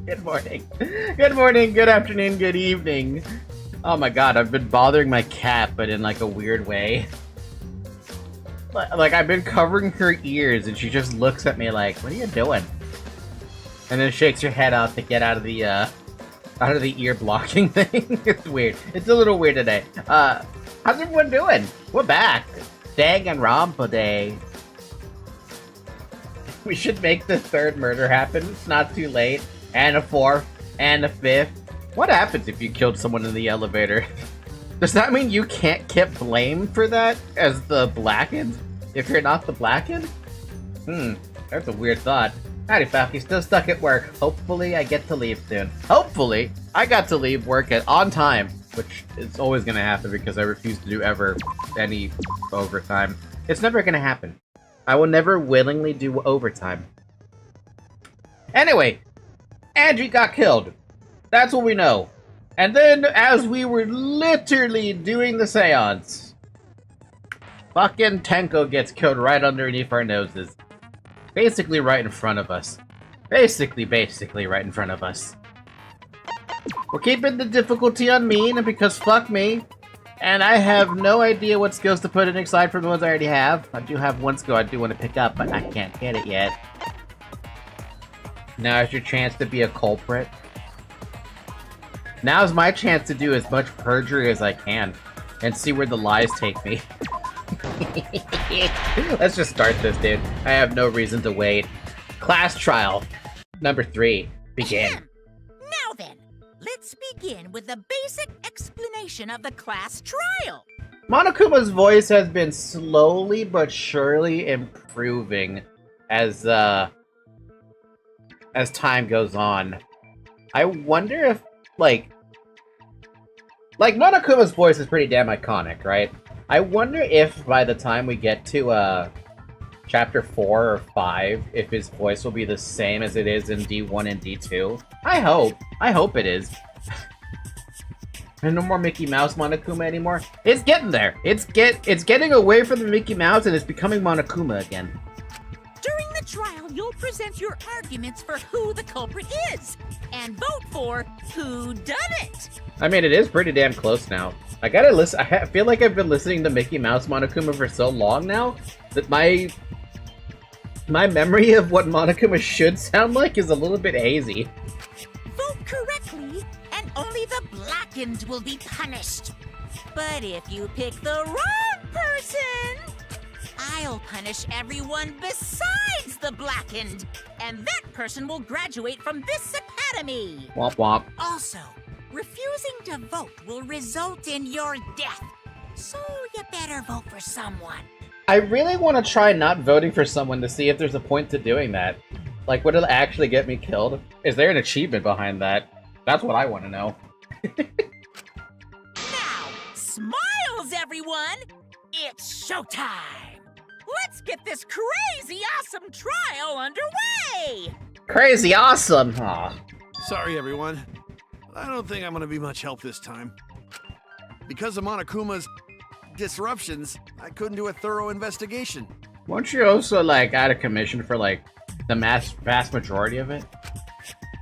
Good morning. Good morning, good afternoon, good evening. Oh my god, I've been bothering my cat, but in like a weird way. Like I've been covering her ears and she just looks at me like, what are you doing? And then shakes her head out to get out of the ear blocking thing. It's weird. It's a little weird today. How's everyone doing? We're back. Danganronpa Day. We should make the third murder happen. It's not too late. And a fourth. And a fifth. What happens if you killed someone in the elevator? Does that mean you can't get blamed for that as the blackened? If you're not the blackened? That's a weird thought. Howdy, Falky. Still stuck at work. Hopefully I get to leave soon. Hopefully I got to leave work on time. Which is always going to happen because I refuse to do any overtime. It's never going to happen. I will never willingly do overtime. Anyway, Angie got killed. That's what we know. And then, as we were literally doing the seance, fucking Tenko gets killed right underneath our noses. Basically right in front of us. Basically right in front of us. We're keeping the difficulty on mean because fuck me. And I have no idea what skills to put in aside from the ones I already have. I do have one skill I do want to pick up, but I can't get it yet. Now is your chance to be a culprit. Now's my chance to do as much perjury as I can and see where the lies take me. Let's just start this, dude. I have no reason to wait. Class trial. Number 3. Begin. Now then, let's begin with the basic explanation of the class trial. Monokuma's voice has been slowly but surely improving as time goes on. I wonder if like Monokuma's voice is pretty damn iconic, right? I wonder if by the time we get to chapter 4 or 5, if his voice will be the same as it is in D1 and D2. I hope it is. And no more Mickey Mouse Monokuma anymore. It's getting there. It's getting away from the Mickey Mouse and it's becoming Monokuma again. During the trial, you'll present your arguments for who the culprit is, and vote for who done it. I mean, it is pretty damn close now. I gotta listen. I feel like I've been listening to Mickey Mouse Monokuma for so long now that my memory of what Monokuma should sound like is a little bit hazy. Vote correctly, and only the blackened will be punished. But if you pick the wrong person, I'll punish everyone besides the blackened, and that person will graduate from this academy. Womp womp. Also, refusing to vote will result in your death, so you better vote for someone. I really want to try not voting for someone to see if there's a point to doing that. Like, would it actually get me killed? Is there an achievement behind that? That's what I want to know. Now, smiles, everyone! It's showtime! Let's get this crazy awesome trial underway! Crazy awesome! Aw. Sorry, everyone. I don't think I'm gonna be much help this time. Because of Monokuma's disruptions, I couldn't do a thorough investigation. Weren't you also, like, out of commission for, like, the vast majority of it?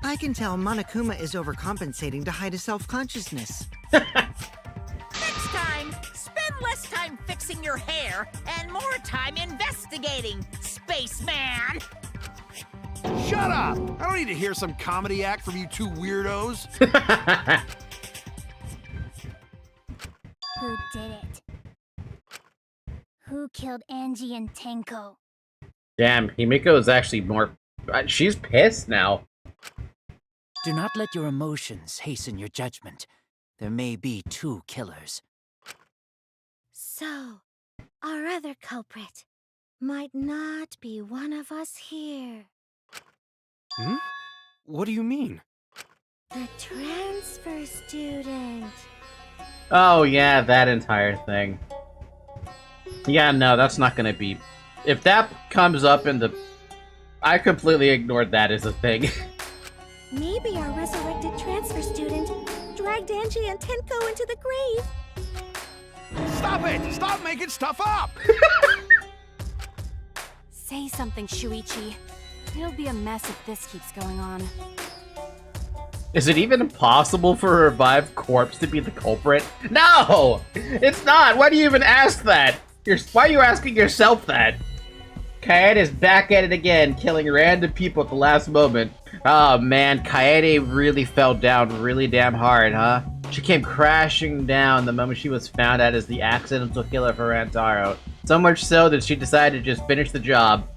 I can tell Monokuma is overcompensating to hide his self-consciousness. Next time, spend less time fixing your hair and more time investigating, spaceman! Shut up! I don't need to hear some comedy act from you two weirdos. Who did it? Who killed Angie and Tenko? Damn, Himiko is actually more... she's pissed now. Do not let your emotions hasten your judgment. There may be 2 killers. So, our other culprit might not be one of us here. Hmm? What do you mean? The transfer student. Oh yeah, that entire thing. Yeah, no, that's not gonna be... If that comes up in the... I completely ignored that as a thing. Maybe our resurrected transfer student dragged Angie and Tenko into the grave. Stop it! Stop making stuff up! Say something, Shuichi. It'll be a mess if this keeps going on. Is it even possible for a revived corpse to be the culprit? No! It's not! Why do you even ask that? Why are you asking yourself that? Kaede is back at it again, killing random people at the last moment. Oh man, Kaede really fell down really damn hard, huh? She came crashing down the moment she was found out as the accidental killer for Rantaro. So much so that she decided to just finish the job.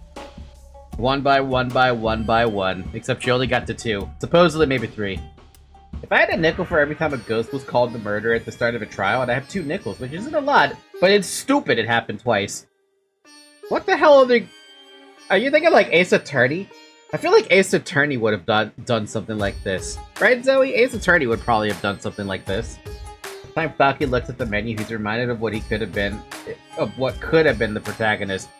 One by one by one by one. Except she only got to 2. Supposedly maybe 3. If I had a nickel for every time a ghost was called to murder at the start of a trial, I'd have 2 nickels, which isn't a lot, but it's stupid it happened twice. What the hell are they... Are you thinking like Ace Attorney? I feel like Ace Attorney would have done something like this. Right, Zoe? Ace Attorney would probably have done something like this. The time Falky looks at the menu, he's reminded of what he could have been... of what could have been the protagonist.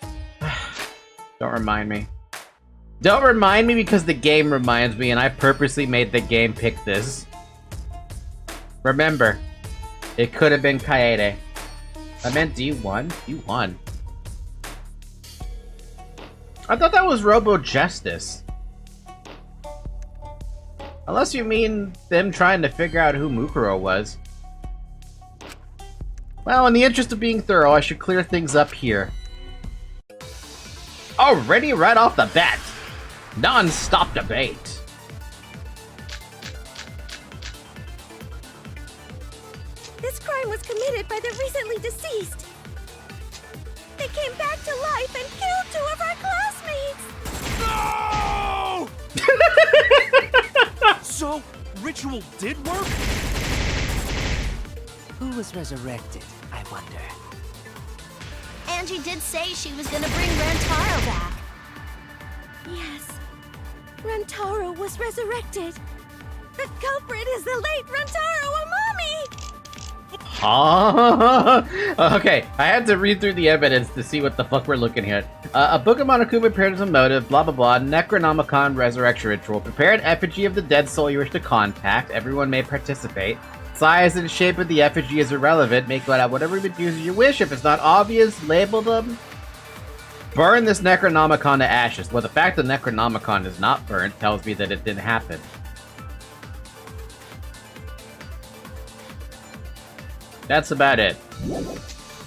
Don't remind me. Don't remind me because the game reminds me and I purposely made the game pick this. Remember, it could have been Kaede. I meant D1? D1. I thought that was Robo Justice. Unless you mean them trying to figure out who Mukuro was. Well, in the interest of being thorough, I should clear things up here. Already right off the bat! Non-stop debate! This crime was committed by the recently deceased. They came back to life and killed 2 of our classmates! No! So, ritual did work? Who was resurrected, I wonder? Angie did say she was gonna bring Rantaro back. Yes. Rantaro was resurrected. The culprit is the late Rantaro Amami! Huh? Okay, I had to read through the evidence to see what the fuck we're looking at. A book of Monokuma prepared as a motive, blah blah blah, Necronomicon resurrection ritual. Prepare an effigy of the dead soul you wish to contact. Everyone may participate. Size and shape of the effigy is irrelevant. Make it out whatever images you wish. If it's not obvious, label them. Burn this Necronomicon to ashes. Well, the fact the Necronomicon is not burnt tells me that it didn't happen. That's about it.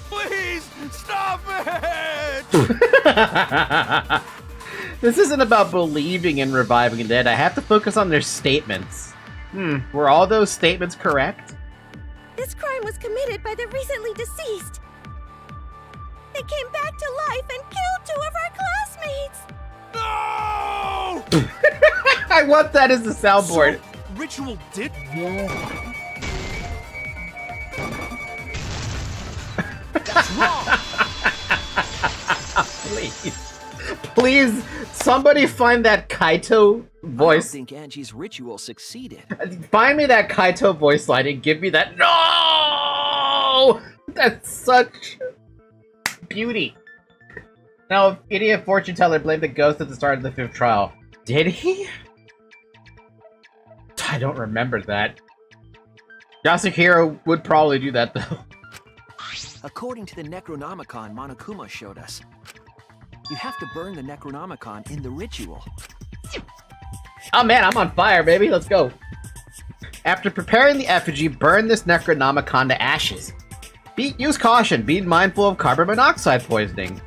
Please, stop it! This isn't about believing in reviving the dead. I have to focus on their statements. Were all those statements correct? This crime was committed by the recently deceased. They came back to life and killed 2 of our classmates! No! I want that as the soundboard. So, ritual did That's wrong! Please, somebody find that Kaito I voice. think Angie's ritual succeeded. Find me that Kaito voice line and give me that. No! That's such beauty. Now, idiot fortune teller blamed the ghost at the start of the 5th trial. Did he? I don't remember that. Yasuhiro would probably do that though. According to the Necronomicon Monokuma showed us, you have to burn the Necronomicon in the ritual. Oh man, I'm on fire, baby. Let's go. After preparing the effigy, burn this Necronomicon to ashes. Use caution. Be mindful of carbon monoxide poisoning.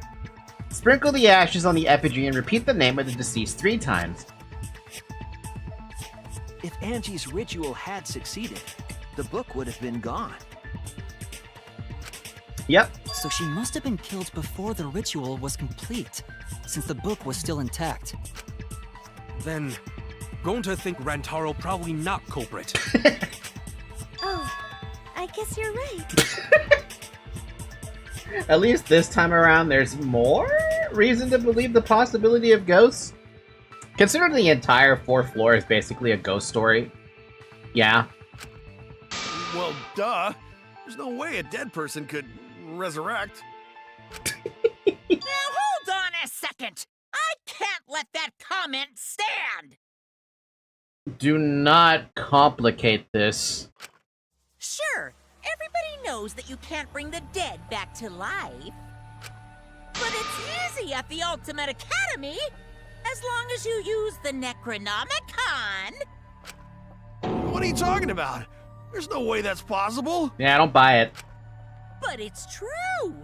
Sprinkle the ashes on the effigy and repeat the name of the deceased 3 times. If Angie's ritual had succeeded, the book would have been gone. Yep. So she must have been killed before the ritual was complete, since the book was still intact. Then, going to think Rantaro probably not culprit. Oh, I guess you're right. At least this time around, there's more reason to believe the possibility of ghosts. Considering the entire 4th floor is basically a ghost story. Yeah. Well, duh. There's no way a dead person could resurrect. Now hold on a second! I can't let that comment stand! Do not complicate this. Sure, everybody knows that you can't bring the dead back to life. But it's easy at the Ultimate Academy! As long as you use the Necronomicon. What are you talking about? There's no way that's possible. Yeah, I don't buy it. But it's true.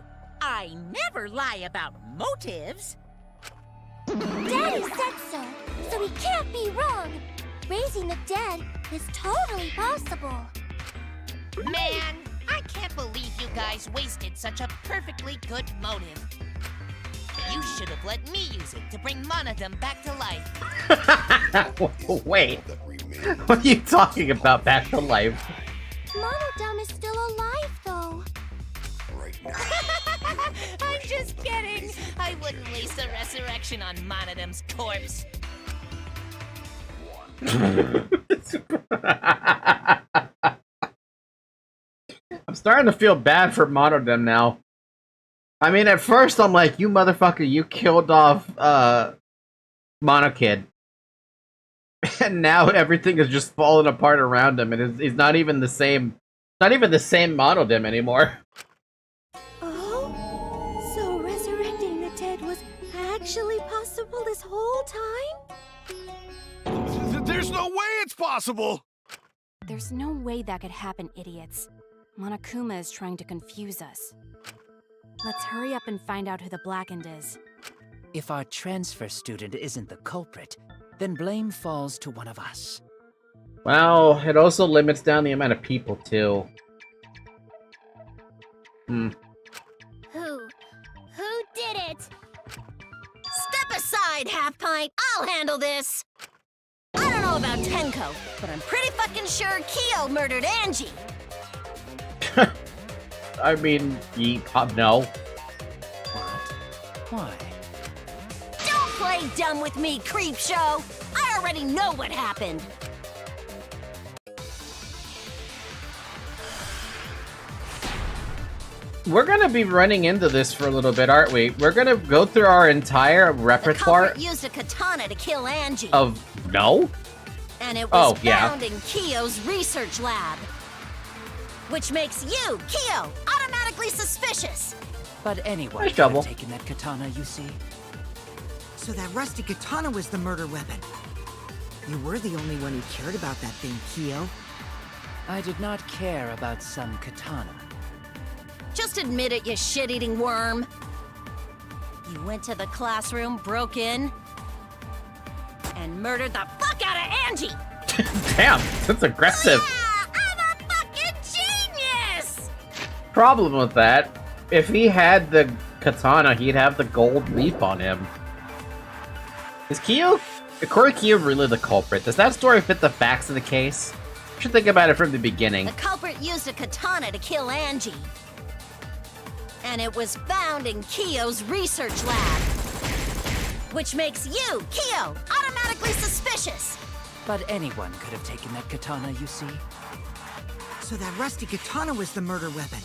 I never lie about motives. Daddy said so he can't be wrong. Raising the dead is totally possible. Man, I can't believe you guys wasted such a perfectly good motive. You should have let me use it to bring Monodum back to life. Wait, what are you talking about back to life? Monodum is still alive, though. I'm just kidding. I wouldn't waste a resurrection on Monodum's corpse. I'm starting to feel bad for Monodum now. I mean, at first I'm like, you motherfucker, you killed off Monokid. And now everything is just falling apart around him, and he's not even the same Monodum anymore. Oh? So resurrecting the dead was actually possible this whole time? There's no way it's possible. There's no way that could happen, idiots. Monokuma is trying to confuse us. Let's hurry up and find out who the Blackened is. If our transfer student isn't the culprit, then blame falls to one of us. Well, it also limits down the amount of people, too. Who did it? Step aside, Half Pint. I'll handle this. I don't know about Tenko, but I'm pretty fucking sure Kyo murdered Angie. I mean, no. What? Why? Don't play dumb with me, Creepshow. I already know what happened. We're gonna be running into this for a little bit, aren't we? We're gonna go through our entire repertoire The culprit used a katana to kill Angie. of... No? And it was yeah. found in Kyo's research lab. Which makes you, Kyo, automatically suspicious. But anyone Nice could double. have taken that katana, you see. So that rusty katana was the murder weapon. You were the only one who cared about that thing, Kyo. I did not care about some katana. Just admit it, you shit-eating worm. You went to the classroom, broke in, and murdered the fuck out of Angie. Damn, that's aggressive. Yeah, I'm a fucking genius! Problem with that, if he had the katana, he'd have the gold leaf on him. Is Corey Kyo really the culprit? Does that story fit the facts of the case? You should think about it from the beginning. The culprit used a katana to kill Angie. And it was found in Kyo's research lab. Which makes you, Kyo, automatically suspicious. But anyone could have taken that katana, you see. So that rusty katana was the murder weapon.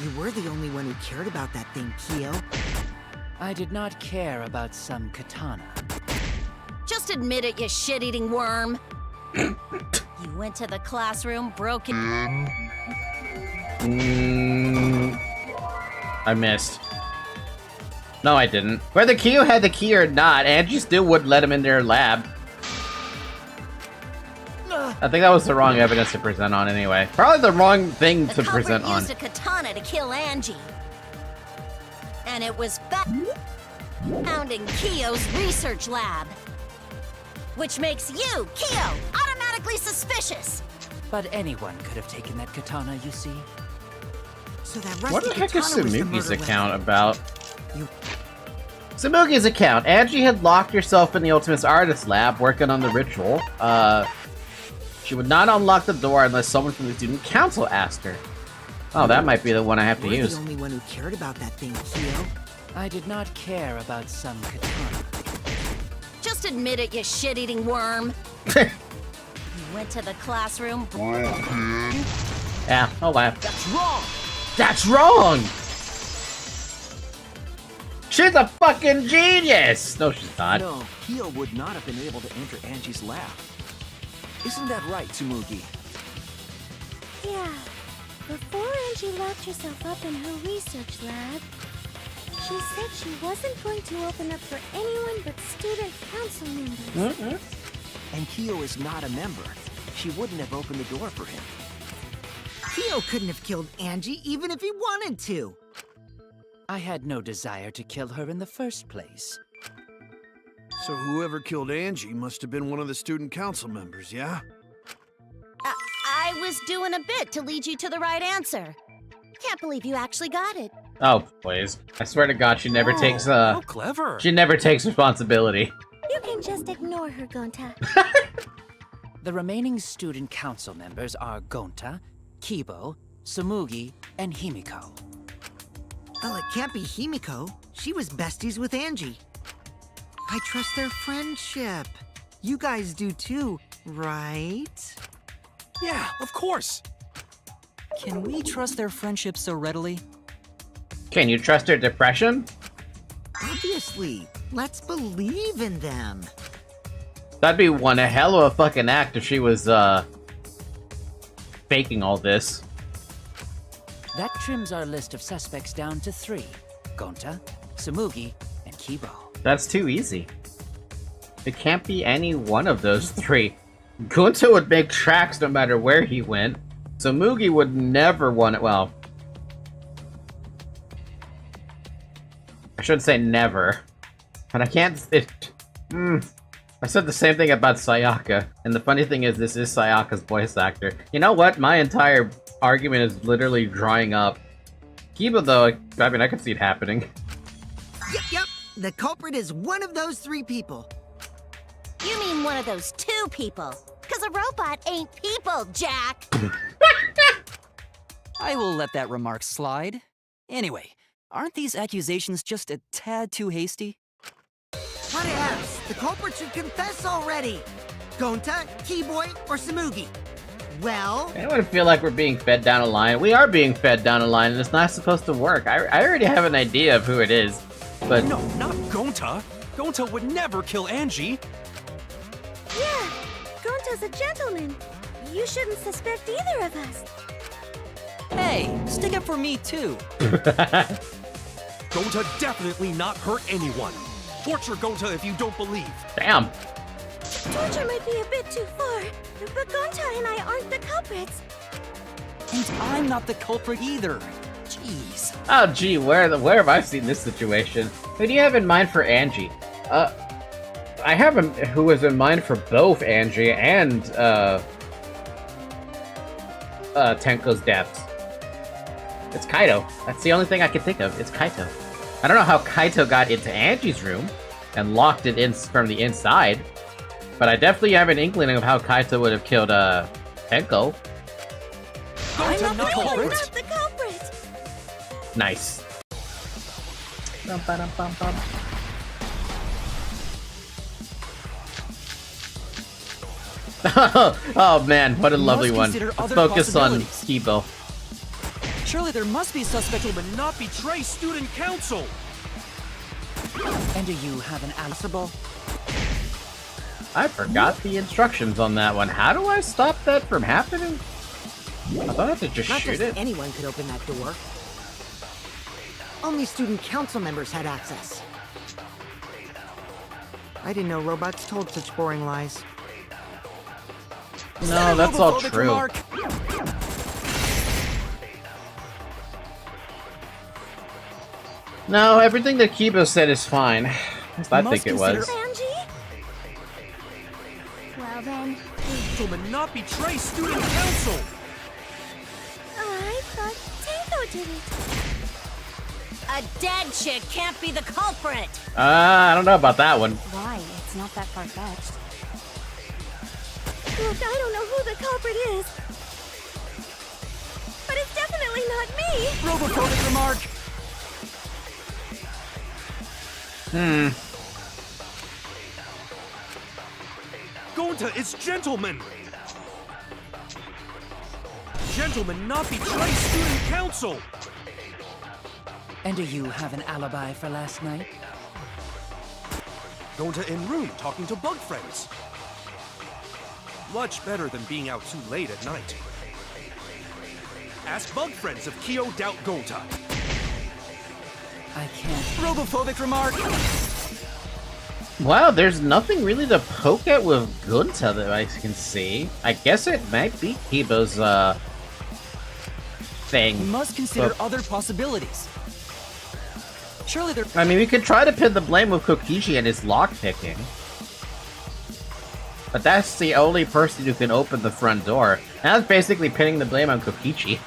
You were the only one who cared about that thing, Kyo. I did not care about some katana. Just admit it, you shit-eating worm. You went to the classroom, broke in... I missed. No, I didn't. Whether Kyo had the key or not, Angie still wouldn't let him in their lab. I think that was the wrong evidence to present on anyway. Probably the wrong thing to present on. The culprit used a katana to kill Angie. And it was found in Kyo's research lab. Which makes you, Kyo, automatically suspicious. But anyone could have taken that katana, you see. So that rusty What the heck is katana was the Samugi's murder account weapon. about? You... Samugi's account. Angie had locked herself in the Ultimate Artist Lab working on the ritual. She would not unlock the door unless someone from the student council asked her. Oh, that might be the one I have to You were use. the only one who cared about that thing, Kyo. I did not care about some katana. Just admit it, you shit-eating worm. You went to the classroom. Yeah, oh wow. That's wrong! That's wrong! She's a fucking genius! No, she's not. No, Kyo would not have been able to enter Angie's lab. Isn't that right, Tsumugi? Yeah. Before Angie locked herself up in her research lab, she said she wasn't going to open up for anyone but but student council members. And Kyo is not a member. She wouldn't have opened the door for him. Kyo couldn't have killed Angie even if he wanted to. I had no desire to kill her in the first place. So whoever killed Angie must have been one of the student council members, yeah? I was doing a bit to lead you to the right answer. Can't believe you actually got it. Oh, please. I swear to God, she never takes, How clever. she never takes responsibility. You can just ignore her, Gonta. The remaining student council members are Gonta, Kibo, Sumugi, and Himiko. Well, it can't be Himiko. She was besties with Angie. I trust their friendship. You guys do too, right? Yeah, of course. Can we trust their friendship so readily? Can you trust her depression? Obviously. Let's believe in them. That'd be one hell of a fucking act if she was, faking all this. That trims our list of suspects down to 3. Gonta, Sumugi, and Kibo. That's too easy. It can't be any one of those 3. Gunta would make tracks no matter where he went. Sumugi would never want it. Well, I shouldn't say never, but I can't. I said the same thing about Sayaka, and the funny thing is, this is Sayaka's voice actor. You know what? My entire argument is literally drying up. Kiba, though, I mean, I could see it happening. Yep. The culprit is one of those 3 people. You mean one of those 2 people? Because a robot ain't people, Jack! I will let that remark slide. Anyway, aren't these accusations just a tad too hasty? What else? The culprit should confess already. Gonta, Keyboy, or Sumugi? Well... Anyone feel like we're being fed down a line? We are being fed down a line, and it's not supposed to work. I already have an idea of who it is, but... No, not Gonta. Gonta would never kill Angie. Yeah, Gonta's a gentleman. You shouldn't suspect either of us. Hey, stick up for me too. Gonta definitely not hurt anyone. Torture Gonta if you don't believe. Damn. Torture might be a bit too far, but Gonta and I aren't the culprits. And I'm not the culprit either. Jeez. Oh, gee, where have I seen this situation? Who do you have in mind for Angie? I have who was in mind for both Angie and, Tenko's deaths. It's Kaito. That's the only thing I can think of. It's Kaito. I don't know how Kaito got into Angie's room and locked it in from the inside, but I definitely have an inkling of how Kaito would have killed, Tenko. I'm Gonta not culprit. not the culprit! Nice. Oh man, what a lovely one. consider other Focus on possibilities. Kibo. Surely there must be suspects. But not betray student council. And do you have an alibi? I forgot the instructions on that one. How do I stop that from happening? I thought I had to just Not shoot just it. anyone could open that door. Only student council members had access. I didn't know robots told such boring lies. No, that's all Homophobic true. remark. No, everything that Kibo said is fine. At least I think it was. Angie? Well then, Gentlemen, not betray student council. I thought Tango did it. A dead chick can't be the culprit! I don't know about that one. Why? It's not that far-fetched. Look, I don't know who the culprit is. But it's definitely not me! Robophobic remark. Gonta, it's gentlemen. Gentlemen, not betray student council. And do you have an alibi for last night? Gonta in room talking to bug friends. Much better than being out too late at night. Ask bug friends if Kyo doubt Gonta. I can't. Robophobic remark. Well, there's nothing really to poke at with Gunta that I can see. I guess it might be Kibo's, thing. We must consider other possibilities. Surely there. I mean, we could try to pin the blame with Kokichi and his lockpicking. But that's the only person who can open the front door. And that's basically pinning the blame on Kokichi.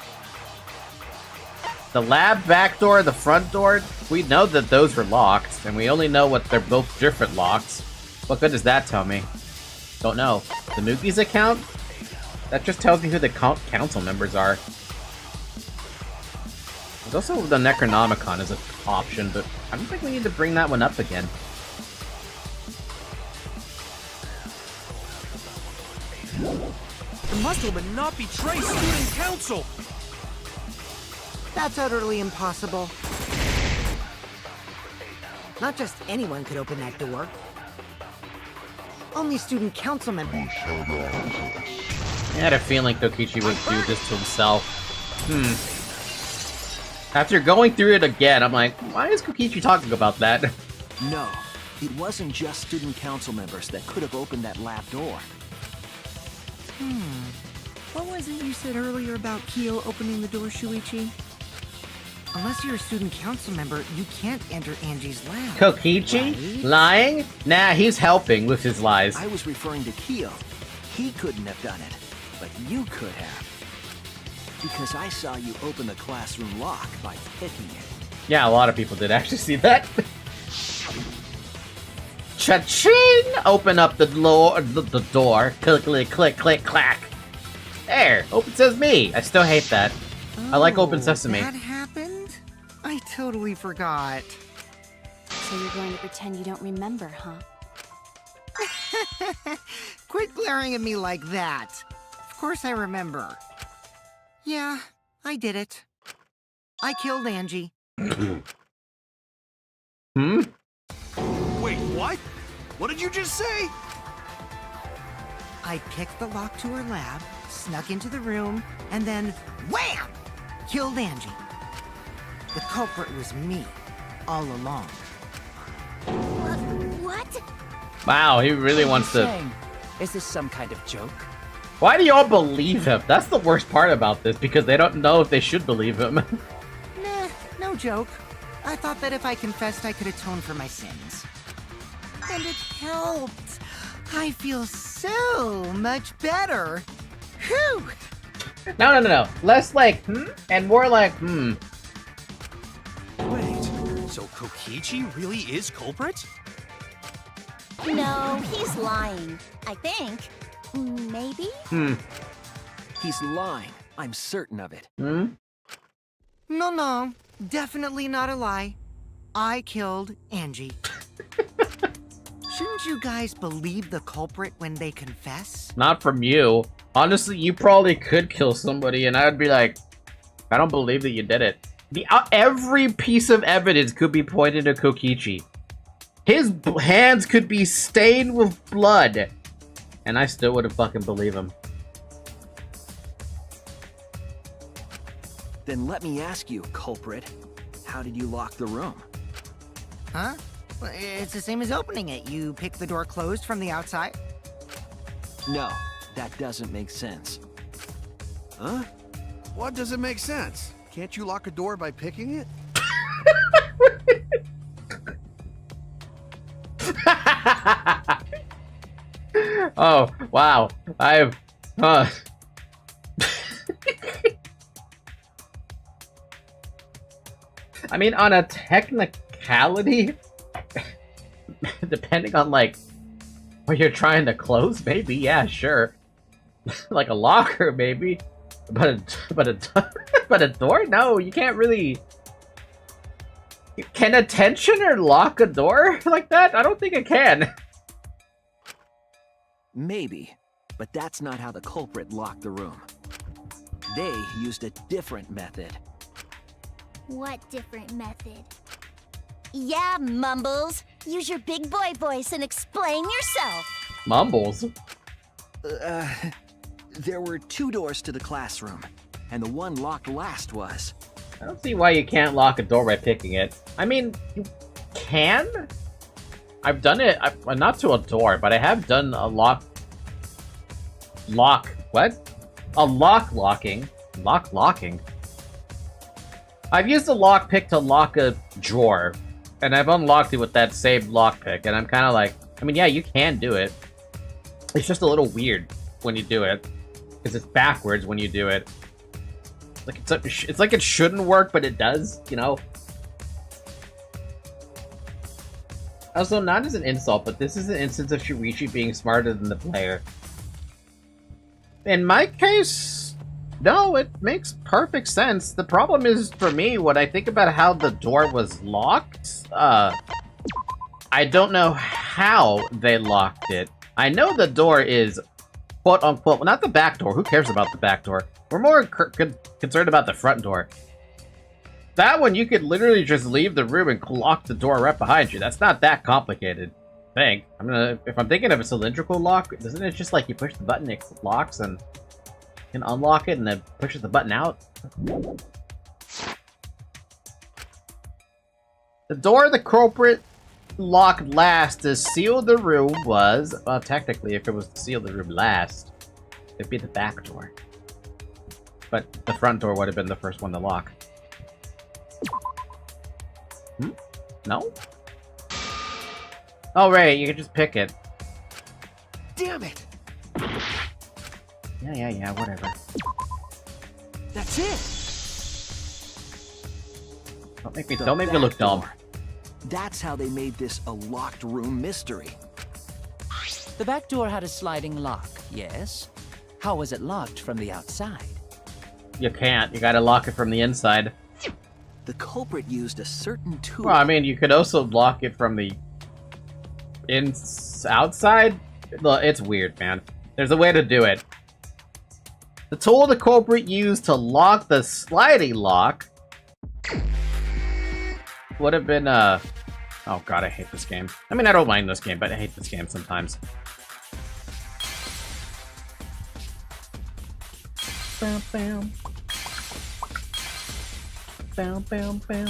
The lab back door, the front door, we know that those were locked, and we only know what they're both different locks. What good does that tell me? Don't know. The Mookie's account? That just tells me who the council members are. There's also the Necronomicon as an option, but I don't think we need to bring that one up again. The muscle would not betray student council! That's utterly impossible. Not just anyone could open that door. Only student council members. I had a feeling Kokichi would do this to himself. After going through it again, I'm like, why is Kokichi talking about that? No, it wasn't just student council members that could have opened that lab door. What was it you said earlier about Kyo opening the door, Shuichi? Unless you're a student council member, you can't enter Angie's lab. Kokichi? Right? Lying? Nah, he's helping with his lies. I was referring to Kyo. He couldn't have done it, but you could have. Because I saw you open the classroom lock by picking it. Yeah, a lot of people did actually see that. Cha-ching! Open up the door. Click, click, click, click, clack. There! Open Sesame! I still hate that. I like Open Sesame. That happened? I totally forgot. So you're going to pretend you don't remember, huh? Quit glaring at me like that. Of course I remember. Yeah, I did it. I killed Angie. Wait, what? What did you just say? I picked the lock to her lab, snuck into the room, and then wham! Killed Angie. The culprit was me, all along. What? Wow, he really wants to... Saying, is this some kind of joke? Why do y'all believe him? That's the worst part about this, because they don't know if they should believe him. Nah, no joke. I thought that if I confessed, I could atone for my sins. And it helped. I feel so much better. Whew! No. Less like, and more like, Wait, so Kokichi really is culprit? No, he's lying. I think. Maybe? He's lying. I'm certain of it. No. Definitely not a lie. I killed Angie. Shouldn't you guys believe the culprit when they confess? Not from you. Honestly, you probably could kill somebody, and I would be like, I don't believe that you did it. Every piece of evidence could be pointed to Kokichi. His hands could be stained with blood, and I still wouldn't fucking believe him. Then let me ask you, culprit, how did you lock the room? Huh? Well, it's the same as opening it. You pick the door closed from the outside. No, that doesn't make sense. Huh? What doesn't make sense? Can't you lock a door by picking it? Oh, wow. I mean, on a technicality, depending on, like, what you're trying to close, maybe, yeah, sure. Like a locker, maybe. But a door? No, you can't really... Can a tensioner lock a door like that? I don't think it can. Maybe, but that's not how the culprit locked the room. They used a different method. What different method? Yeah, Mumbles. Use your big boy voice and explain yourself. Mumbles? There were 2 doors to the classroom, and the one locked last was. I don't see why you can't lock a door by picking it. I mean, you can? I've done it, not to a door, but I have done a locking. I've used a lockpick to lock a drawer, and I've unlocked it with that same lockpick, and I'm kind of like, I mean, yeah, you can do it. It's just a little weird when you do it, because it's backwards when you do it. Like it's like it shouldn't work, but it does, you know? Also, not as an insult, but this is an instance of Shuichi being smarter than the player. In my case, no, it makes perfect sense. The problem is, for me, when I think about how the door was locked, I don't know how they locked it. I know the door is, quote-unquote, well, not the back door. Who cares about the back door? We're more concerned about the front door. That one, you could literally just leave the room and lock the door right behind you. That's not that complicated, I think. If I'm thinking of a cylindrical lock, isn't it just like you push the button, it locks, and you can unlock it, and then pushes the button out? The door the culprit locked last to seal the room was, well, technically, if it was to seal the room last, it'd be the back door. But the front door would have been the first one to lock. No? Oh, right, you can just pick it. Damn it! Yeah, whatever. That's it! Don't make me look dumb. That's how they made this a locked room mystery. The back door had a sliding lock, yes? How was it locked from the outside? You can't. You gotta lock it from the inside. The culprit used a certain tool. Well, I mean, you could also lock it from the outside. Look, it's weird, man. There's a way to do it. The tool the culprit used to lock the sliding lock would have been, oh god, I hate this game. I mean, I don't mind this game, but I hate this game sometimes. Bam, bam. Bam, bam, bam.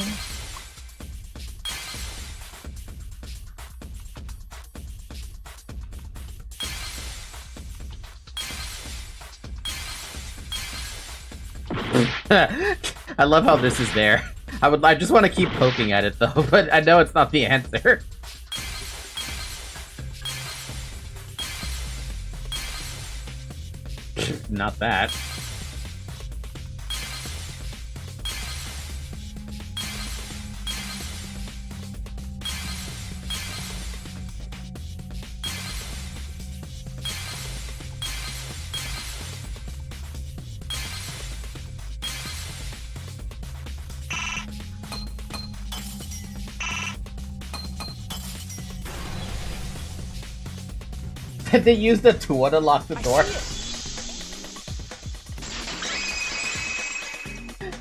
I love how this is there. I just want to keep poking at it though, but I know it's not the answer. Not that. Did they use the tool to lock the door?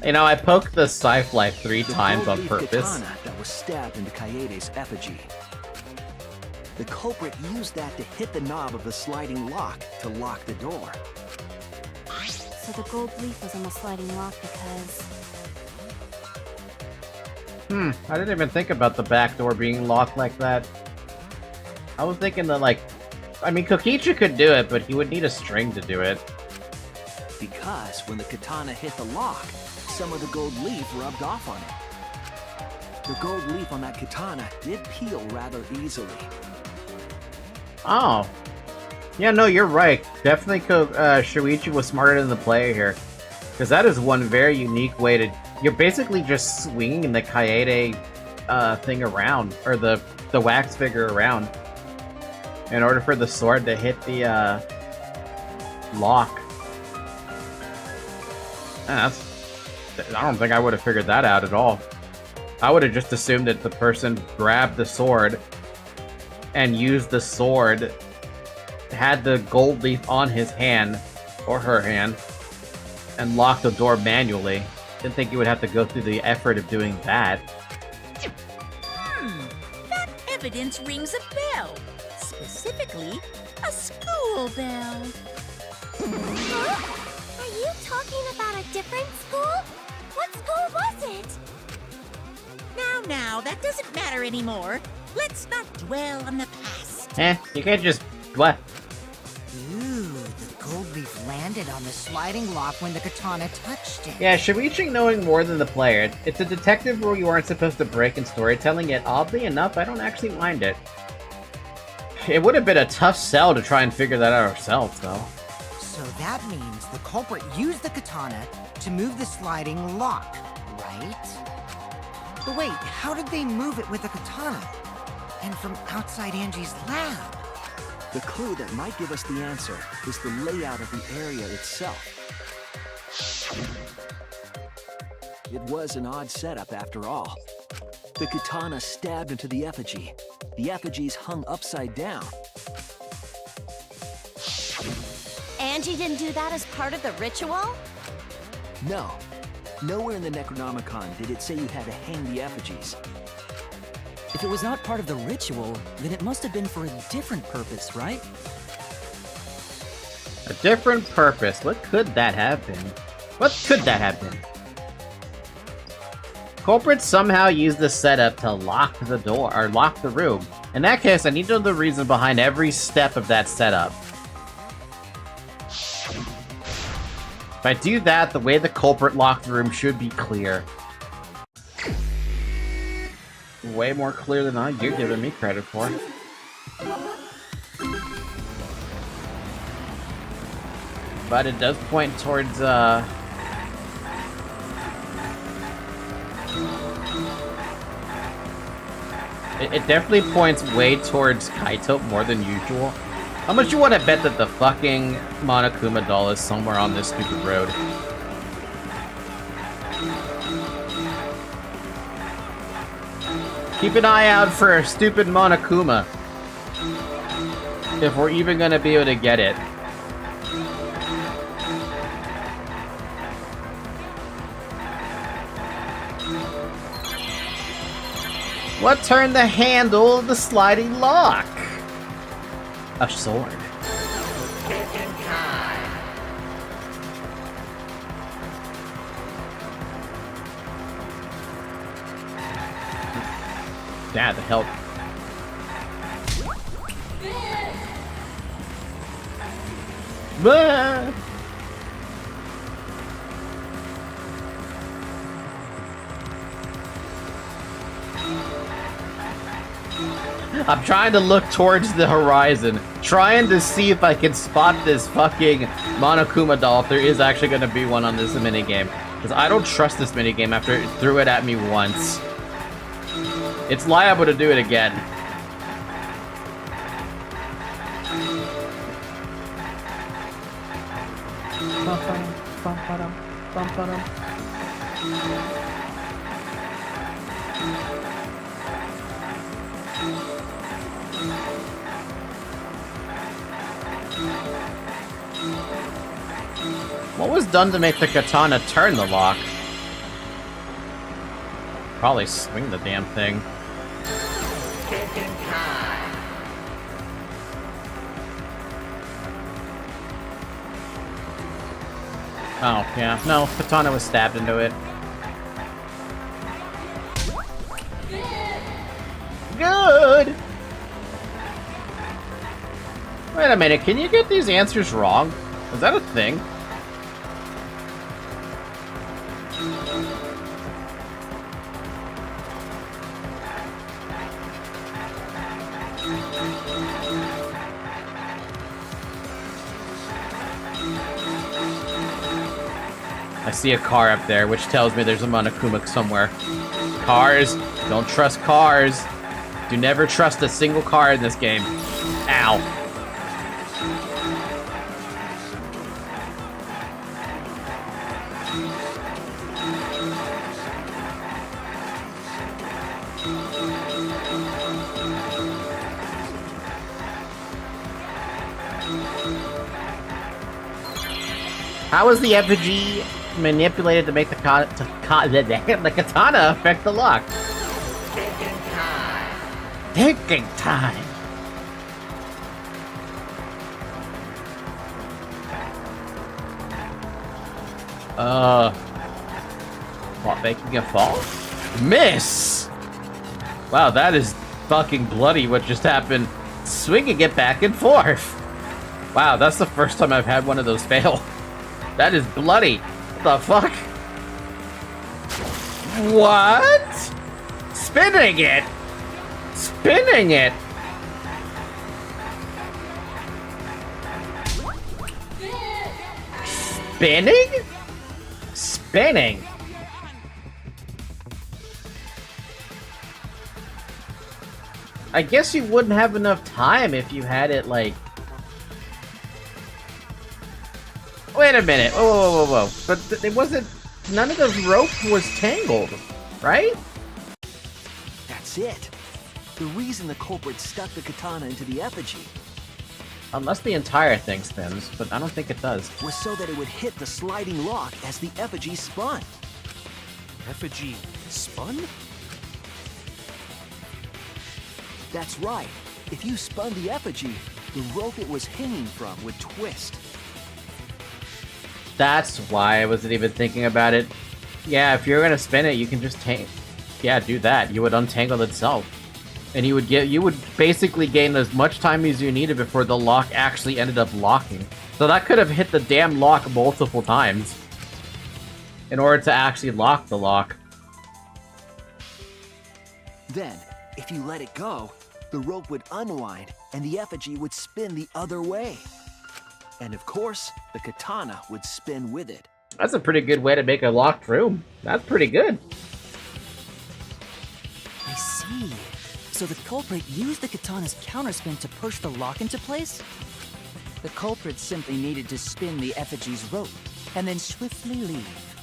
You know, I poked the scythe like 3 times on purpose. Katana that was stabbed into Kaede's effigy. The culprit used that to hit the knob of the sliding lock to lock the door. So the gold leaf was on the sliding lock because... I didn't even think about the back door being locked like that. I was thinking that, like... I mean, Kokichi could do it, but he would need a string to do it. Because when the katana hit the lock, some of the gold leaf rubbed off on it. The gold leaf on that katana did peel rather easily. Oh. Yeah, no, you're right. Definitely Shuichi was smarter than the player here. Because that is one very unique way to... You're basically just swinging the Kaede thing around, or the wax figure around, in order for the sword to hit the lock. I don't think I would have figured that out at all. I would have just assumed that the person grabbed the sword and used the sword, had the gold leaf on his hand, or her hand, and locked the door manually. Didn't think you would have to go through the effort of doing that. That evidence rings a bell. Specifically, a school bell. Huh? Are you talking about a different school? What school was it? Now, that doesn't matter anymore. Let's not dwell on the past. You can't just... What? Ooh, the gold leaf landed on the sliding lock when the katana touched it. Yeah, Shuichi knowing more than the player. It's a detective rule you aren't supposed to break in storytelling, yet oddly enough, I don't actually mind it. It would have been a tough sell to try and figure that out ourselves, though. So that means the culprit used the katana to move the sliding lock, right? But wait, how did they move it with the katana? And from outside Angie's lab? The clue that might give us the answer is the layout of the area itself. It was an odd setup after all. The katana stabbed into the effigy. The effigy's hung upside down. Angie didn't do that as part of the ritual? No. Nowhere in the Necronomicon did it say you had to hang the effigies. If it was not part of the ritual, then it must have been for a different purpose, right? A different purpose. What could that have been? What could that have been? Culprits somehow used the setup to lock the door, or lock the room. In that case, I need to know the reason behind every step of that setup. If I do that, the way the culprit locked the room should be clear. Way more clear than you're giving me credit for. But it does point towards, It definitely points way towards Kaito more than usual. How much you want to bet that the fucking Monokuma doll is somewhere on this stupid road? Keep an eye out for a stupid Monokuma. If we're even gonna be able to get it. What turned the handle of the sliding lock? A sword. Yeah, the help. Bah! I'm trying to look towards the horizon, trying to see if I can spot this fucking Monokuma doll, if there is actually going to be one on this minigame. Because I don't trust this minigame after it threw it at me once. It's liable to do it again. What was done to make the katana turn the lock? Probably swing the damn thing. Oh, yeah. No, katana was stabbed into it. Good! Wait a minute, can you get these answers wrong? Is that a thing? I see a car up there, which tells me there's a Monokuma somewhere. Cars. Don't trust cars. Do never trust a single car in this game. Ow. How was the effigy manipulated to make the katana affect the lock? Taking time. What, making a fall? Miss! Wow, that is fucking bloody what just happened. Swinging it back and forth. Wow, that's the first time I've had one of those fail. That is bloody. What the fuck? What? Spinning it! Spinning it! Spinning? Spinning? I guess you wouldn't have enough time if you had it like... Wait a minute. Whoa, whoa, whoa, whoa. But it wasn't... None of the rope was tangled, right? That's it. The reason the culprit stuck the katana into the effigy, Unless the entire thing spins, but I don't think it does. was so that it would hit the sliding lock as the effigy spun. Effigy spun? That's right. If you spun the effigy, the rope it was hanging from would twist. That's why I wasn't even thinking about it. Yeah, if you're gonna spin it, you can just do that. You would untangle itself. And you would basically gain as much time as you needed before the lock actually ended up locking. So that could have hit the damn lock multiple times in order to actually lock the lock. Then, if you let it go, the rope would unwind and the effigy would spin the other way. And of course, the katana would spin with it. That's a pretty good way to make a locked room. That's pretty good. I see. So the culprit used the katana's counterspin to push the lock into place? The culprit simply needed to spin the effigy's rope and then swiftly leave.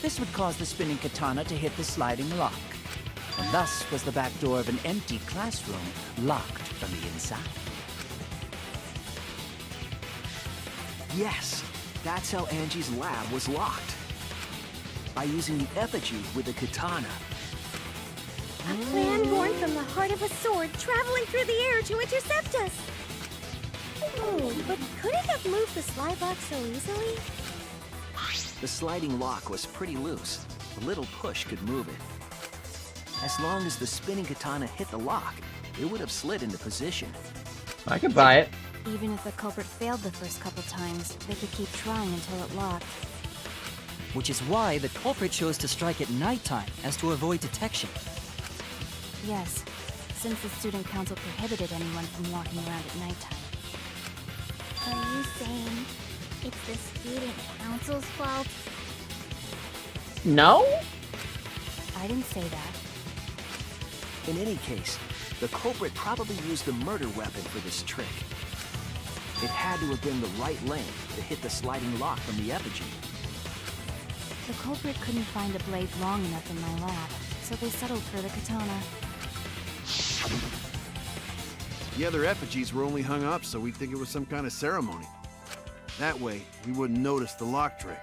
This would cause the spinning katana to hit the sliding lock. And thus was the back door of an empty classroom locked from the inside. Yes, that's how Angie's lab was locked. By using the effigy with the katana. A plan born from the heart of a sword traveling through the air to intercept us. Oh, but could it have moved the slide lock so easily? The sliding lock was pretty loose. A little push could move it. As long as the spinning katana hit the lock, it would have slid into position. I could buy it. Even if the culprit failed the first couple times, they could keep trying until it locked. Which is why the culprit chose to strike at nighttime, as to avoid detection. Yes, since the student council prohibited anyone from walking around at nighttime. Are you saying it's the student council's fault? No? I didn't say that. In any case, the culprit probably used the murder weapon for this trick. It had to have been the right length to hit the sliding lock from the effigy. The culprit couldn't find a blade long enough in my lab, so they settled for the katana. The other effigies were only hung up so we'd think it was some kind of ceremony. That way, we wouldn't notice the lock trick.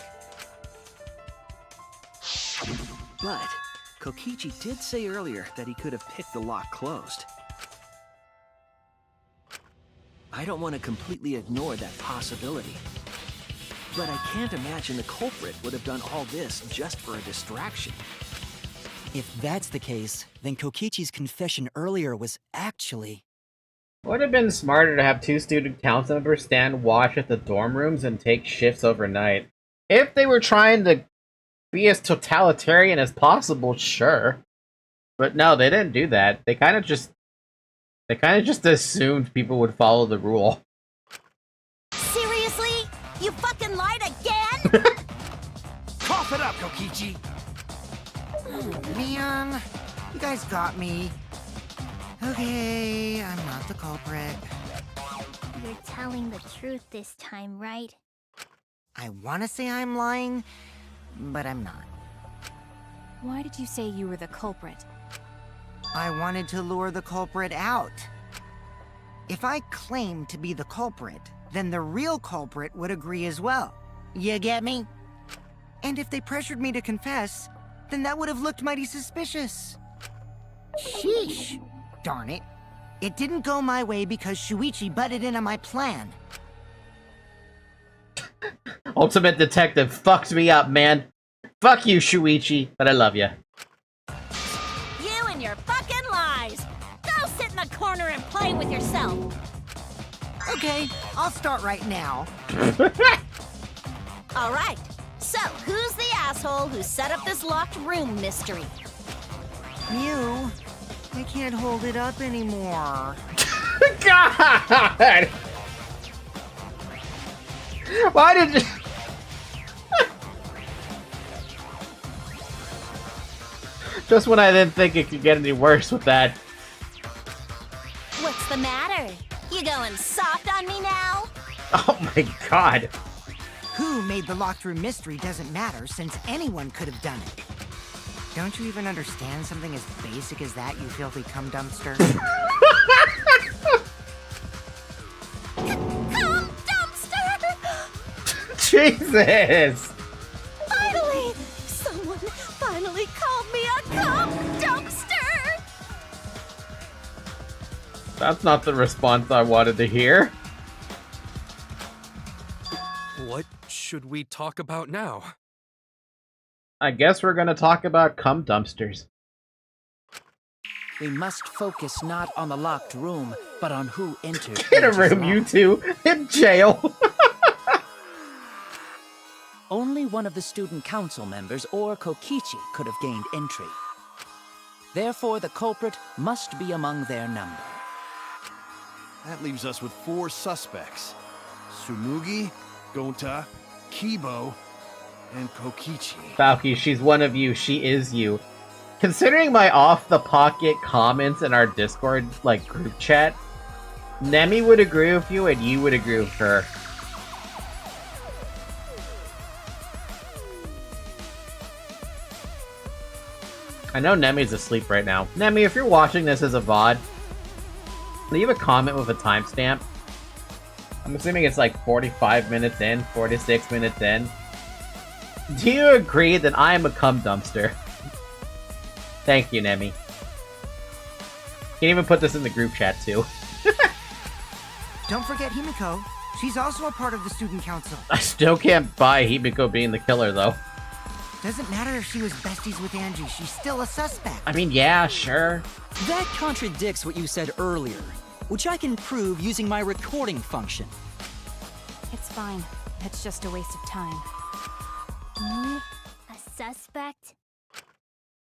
But Kokichi did say earlier that he could have picked the lock closed. I don't want to completely ignore that possibility. But I can't imagine the culprit would have done all this just for a distraction. If that's the case, then Kokichi's confession earlier was actually... Would have been smarter to have two student council members stand watch at the dorm rooms and take shifts overnight. If they were trying to be as totalitarian as possible, sure. But no, they didn't do that. They kind of just assumed people would follow the rule. Seriously? You fucking lied again? Cough it up, Kokichi! Oh, man. You guys got me. Okay, I'm not the culprit. You're telling the truth this time, right? I want to say I'm lying, but I'm not. Why did you say you were the culprit? I wanted to lure the culprit out. If I claimed to be the culprit, then the real culprit would agree as well. You get me? And if they pressured me to confess, then that would have looked mighty suspicious. Sheesh. Darn it. It didn't go my way because Shuichi butted in on my plan. Ultimate Detective fucked me up, man. Fuck you, Shuichi, but I love you. You and your fucking lies! Go playing with yourself. Okay, I'll start right now. All right. So, who's the asshole who set up this locked room mystery? Mew, I can't hold it up anymore. God! Why did you... Just when I didn't think it could get any worse with that. What's the matter? You going soft on me now? Oh my god. Who made the locked room mystery doesn't matter, since anyone could have done it. Don't you even understand something as basic as that, you filthy cum dumpster? Cum dumpster! Jesus! Finally! Someone finally called me a cum dumpster! That's not the response I wanted to hear. What should we talk about now? I guess we're gonna talk about cum dumpsters. We must focus not on the locked room, but on who entered. In a Angie's room, lock. you two, in jail. Only one of the student council members or Kokichi could have gained entry. Therefore, the culprit must be among their number. That leaves us with 4 suspects. Tsumugi, Gonta, Kibo, and Kokichi. Falky, she's one of you. She is you. Considering my off-the-pocket comments in our Discord, like, group chat, Nemi would agree with you and you would agree with her. I know Nemi's asleep right now. Nemi, if you're watching this as a VOD, leave a comment with a timestamp. I'm assuming it's like 45 minutes in, 46 minutes in. Do you agree that I am a cum dumpster? Thank you, Nemi. You can even put this in the group chat, too. Don't forget Himiko. She's also a part of the student council. I still can't buy Himiko being the killer, though. Doesn't matter if she was besties with Angie, she's still a suspect. I mean, yeah, sure. That contradicts what you said earlier, which I can prove using my recording function. It's fine. It's just a waste of time. A suspect?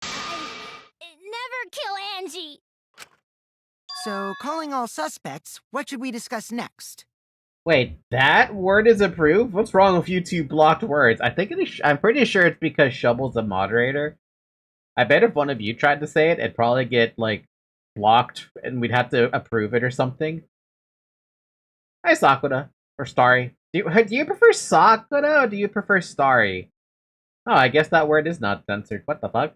Never kill Angie! So, calling all suspects, what should we discuss next? Wait, that word is approved? What's wrong with you two blocked words? I think I'm pretty sure it's because Shovel's a moderator. I bet if one of you tried to say it, it'd probably get, like, blocked, and we'd have to approve it or something. Hi, Sakura. Or Starry. Do you prefer Sakura, or do you prefer Starry? Oh, I guess that word is not censored. What the fuck?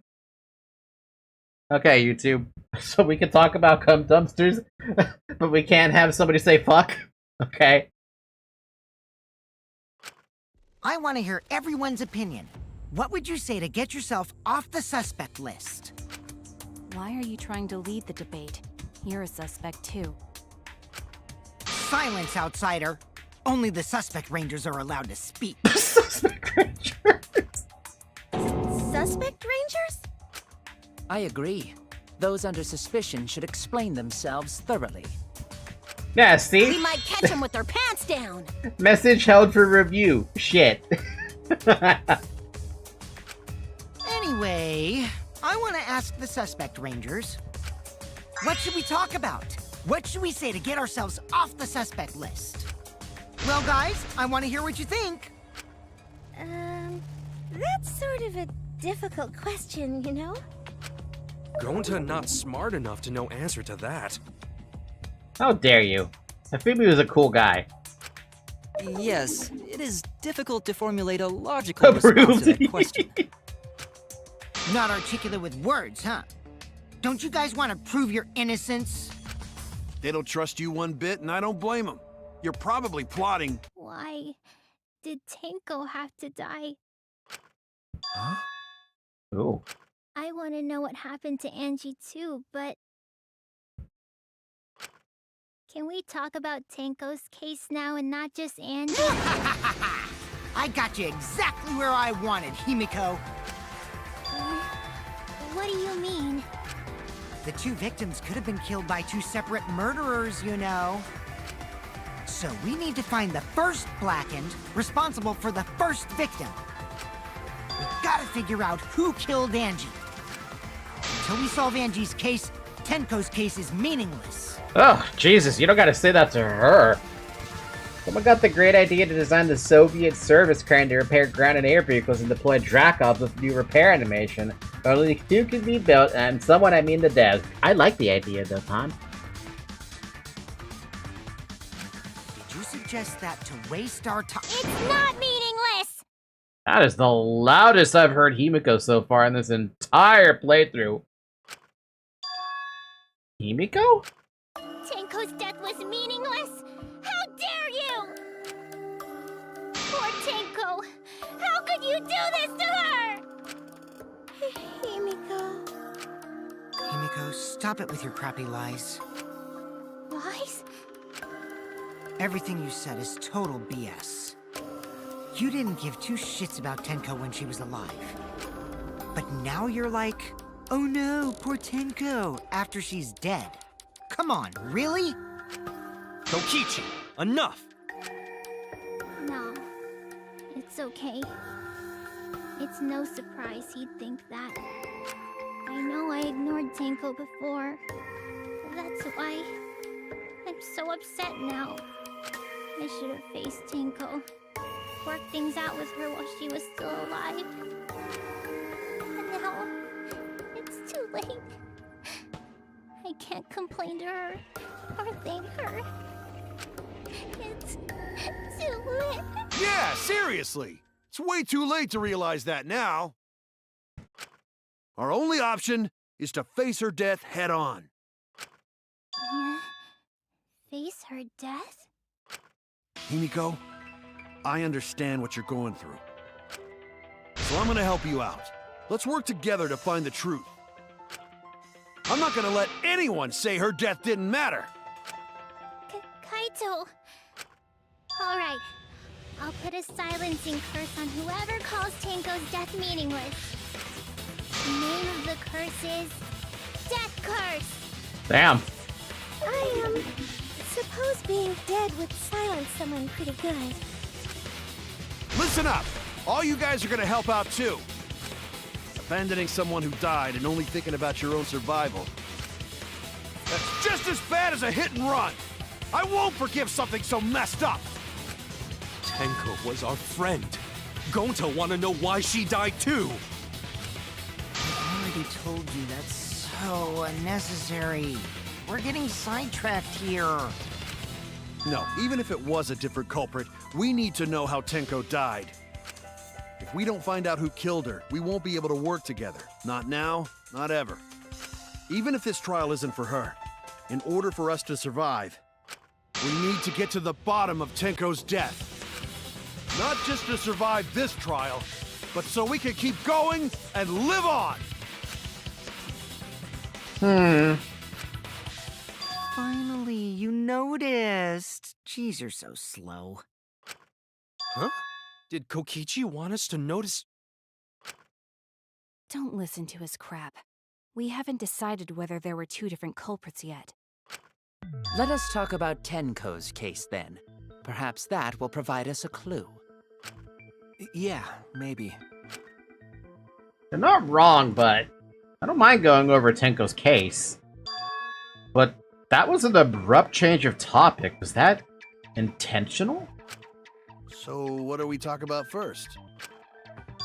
Okay, YouTube. So we can talk about cum dumpsters, but we can't have somebody say fuck? Okay. I want to hear everyone's opinion. What would you say to get yourself off the suspect list? Why are you trying to lead the debate? You're a suspect, too. Silence, outsider. Only the suspect rangers are allowed to speak. Suspect rangers. Suspect rangers? I agree. Those under suspicion should explain themselves thoroughly. Yeah, We see? might catch them with their pants down. Message held for review. Shit. Anyway, I want to ask the suspect rangers. What should we talk about? What should we say to get ourselves off the suspect list? Well, guys, I want to hear what you think. That's sort of a difficult question, you know? Gonta not smart enough to know answer to that. How dare you? Afumi was a cool guy. Yes, it is difficult to formulate a logical response to Approved. that question. Not articulate with words, huh? Don't you guys want to prove your innocence? They don't trust you one bit, and I don't blame them. You're probably plotting. Why did Tenko have to die? Huh? Ooh. I want to know what happened to Angie too, but... Can we talk about Tenko's case now and not just Angie? I got you exactly where I wanted, Himiko. What do you mean? The two victims could have been killed by two separate murderers, you know. So we need to find the first Blackened responsible for the first victim. We've gotta figure out who killed Angie. Until we solve Angie's case, Tenko's case is meaningless. Oh, Jesus, you don't gotta say that to her. Someone got the great idea to design the Soviet service crane to repair ground and air vehicles and deploy Drakov with new repair animation. Only two can be built, and someone I mean the devs. I like the idea though, Tom. Did you suggest that to waste our time? It's not meaningless! That is the loudest I've heard Himiko so far in this entire playthrough. Himiko? Tenko's death was meaningless? How dare you! Poor Tenko! How could you do this to her? Himiko... Himiko, stop it with your crappy lies. Lies? Everything you said is total BS. You didn't give two shits about Tenko when she was alive. But now you're like, oh no, poor Tenko, after she's dead. Come on, really? Kokichi, enough! No. It's okay. It's no surprise he'd think that. I know I ignored Tenko before. That's why I'm so upset now. I should have faced Tenko. Worked things out with her while she was still alive. And now, it's too late. I can't complain to her or thank her. It's too late. Yeah, seriously! It's way too late to realize that now. Our only option is to face her death head on. Yeah. Face her death? Himiko, I understand what you're going through. So I'm gonna help you out. Let's work together to find the truth. I'm not gonna let anyone say her death didn't matter. Kaito. All right. I'll put a silencing curse on whoever calls Tenko's death meaningless. The name of the curse is Death Curse. Damn. I suppose being dead would silence someone pretty good. Listen up! All you guys are gonna help out too. Abandoning someone who died and only thinking about your own survival. That's just as bad as a hit and run! I won't forgive something so messed up! Tenko was our friend. Gonta wanna know why she died too. I already told you that's so unnecessary. We're getting sidetracked here. No, even if it was a different culprit, we need to know how Tenko died. If we don't find out who killed her, we won't be able to work together. Not now, not ever. Even if this trial isn't for her, in order for us to survive, we need to get to the bottom of Tenko's death. Not just to survive this trial, but so we can keep going and live on! Finally, you noticed. Jeez, you're so slow. Huh? Did Kokichi want us to notice? Don't listen to his crap. We haven't decided whether there were two different culprits yet. Let us talk about Tenko's case then. Perhaps that will provide us a clue. Yeah, maybe. They're not wrong, but I don't mind going over Tenko's case. But that was an abrupt change of topic. Was that intentional? So what do we talk about first?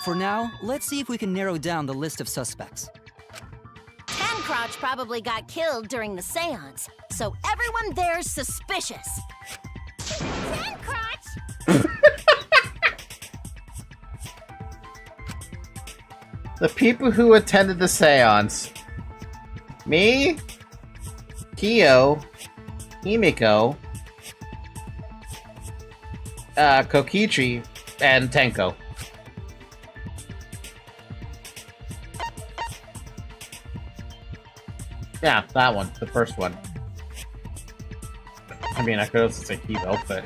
For now, let's see if we can narrow down the list of suspects. Tancrotch probably got killed during the seance, so everyone there's suspicious. Tancrotch! The people who attended the seance. Me, Kyo, Himiko, Kokichi, and Tenko. Yeah, that one. The first one. I mean, I could also say Kibo, but...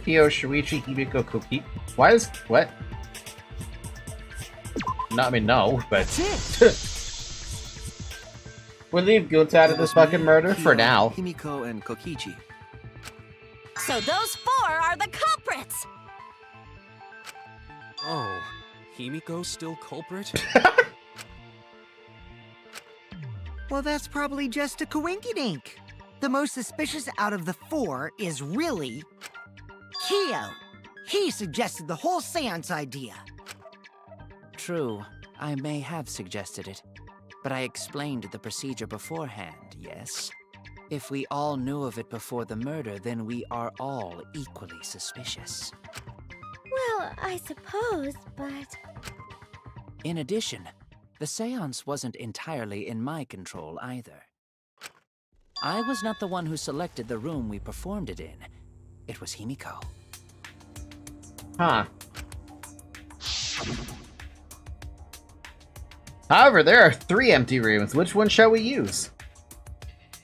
Kyo, Shuichi, Himiko, Koki... Why is... What? No, I mean, no, but... We'll leave Gunt out of this fucking murder for now. Himiko and Kokichi. So those 4 are the culprits! Oh, Himiko's still culprit? Well, that's probably just a coinkydink. The most suspicious out of the 4 is really Kyo. He suggested the whole seance idea. True, I may have suggested it, but I explained the procedure beforehand, yes? If we all knew of it before the murder, then we are all equally suspicious. Well, I suppose, but... In addition, the seance wasn't entirely in my control either. I was not the one who selected the room we performed it in. It was Himiko. Huh. However, there are 3 empty rooms. Which one shall we use?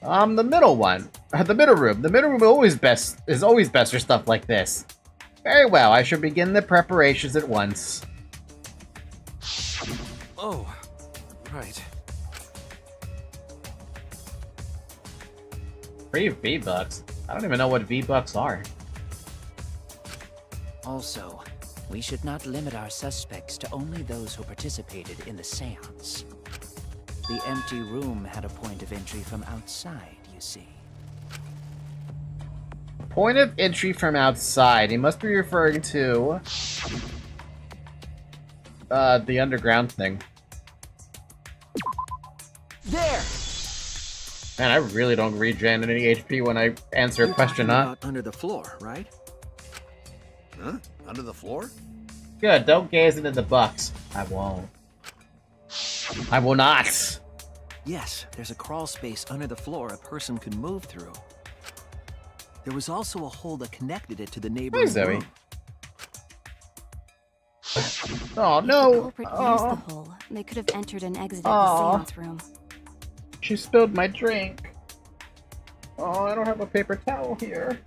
The middle one. The middle room. The middle room is always best for stuff like this. Very well, I shall begin the preparations at once. Oh, right. Free V-Bucks? I don't even know what V-Bucks are. Also, we should not limit our suspects to only those who participated in the seance. The empty room had a point of entry from outside, you see. Point of entry from outside. He must be referring to... the underground thing. There! Man, I really don't regen any HP when I answer a question, You're huh? talking about under the floor, right? Huh? Under the floor? Good, don't gaze into the bucks. I won't. I will not! Yes, there's a crawl space under the floor a person could move through. There was also a hole that connected it to the neighboring Hi, Zoe. room. Oh, The no! culprit used Oh, the hole. They could have entered and exited Aw. the seance room. she spilled my drink. Oh, I don't have a paper towel here.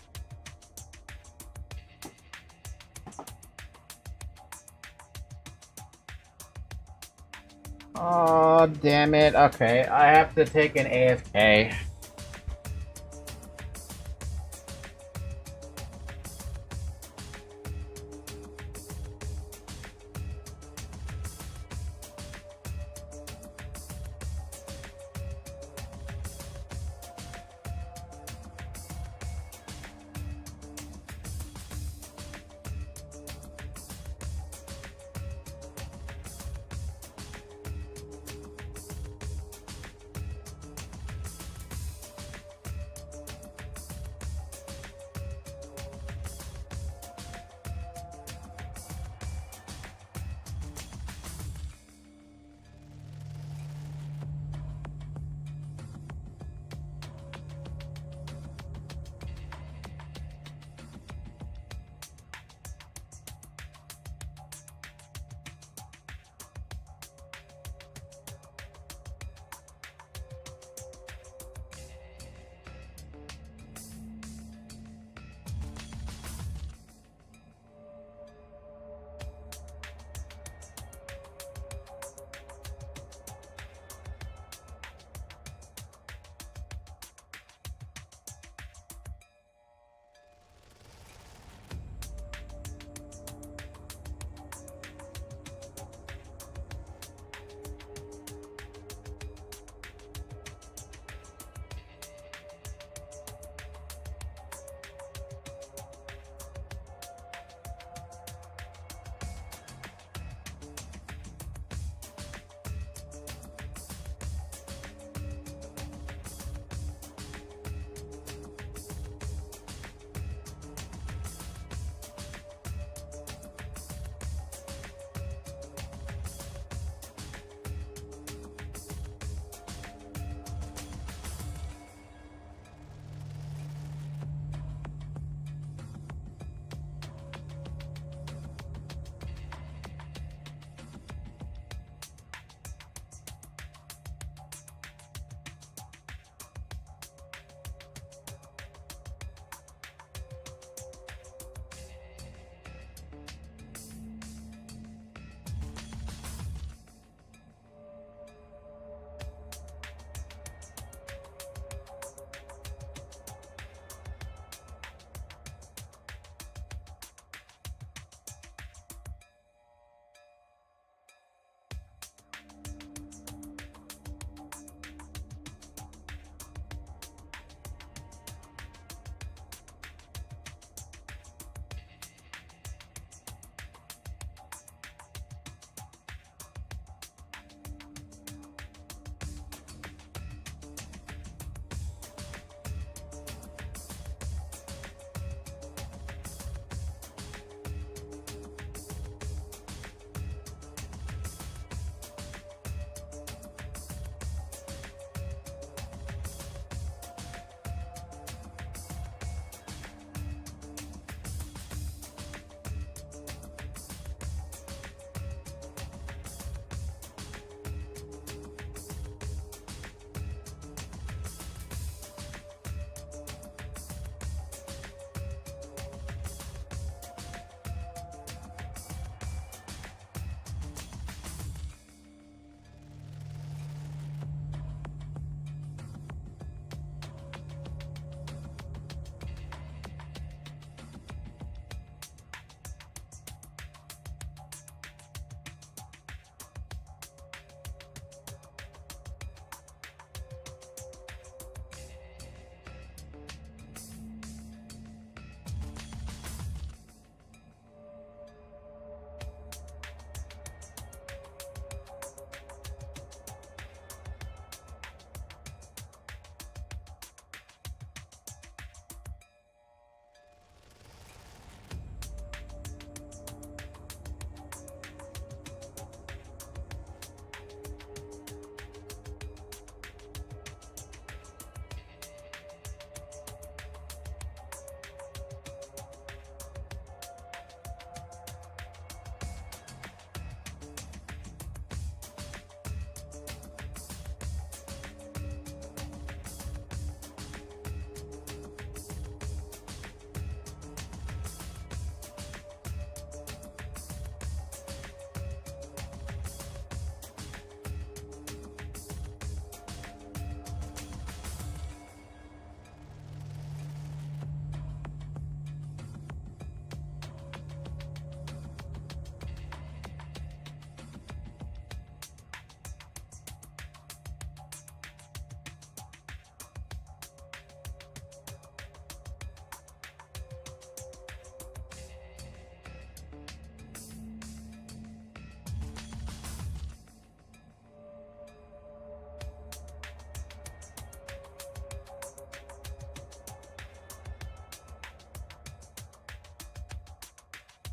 Oh, damn it. Okay, I have to take an AFK.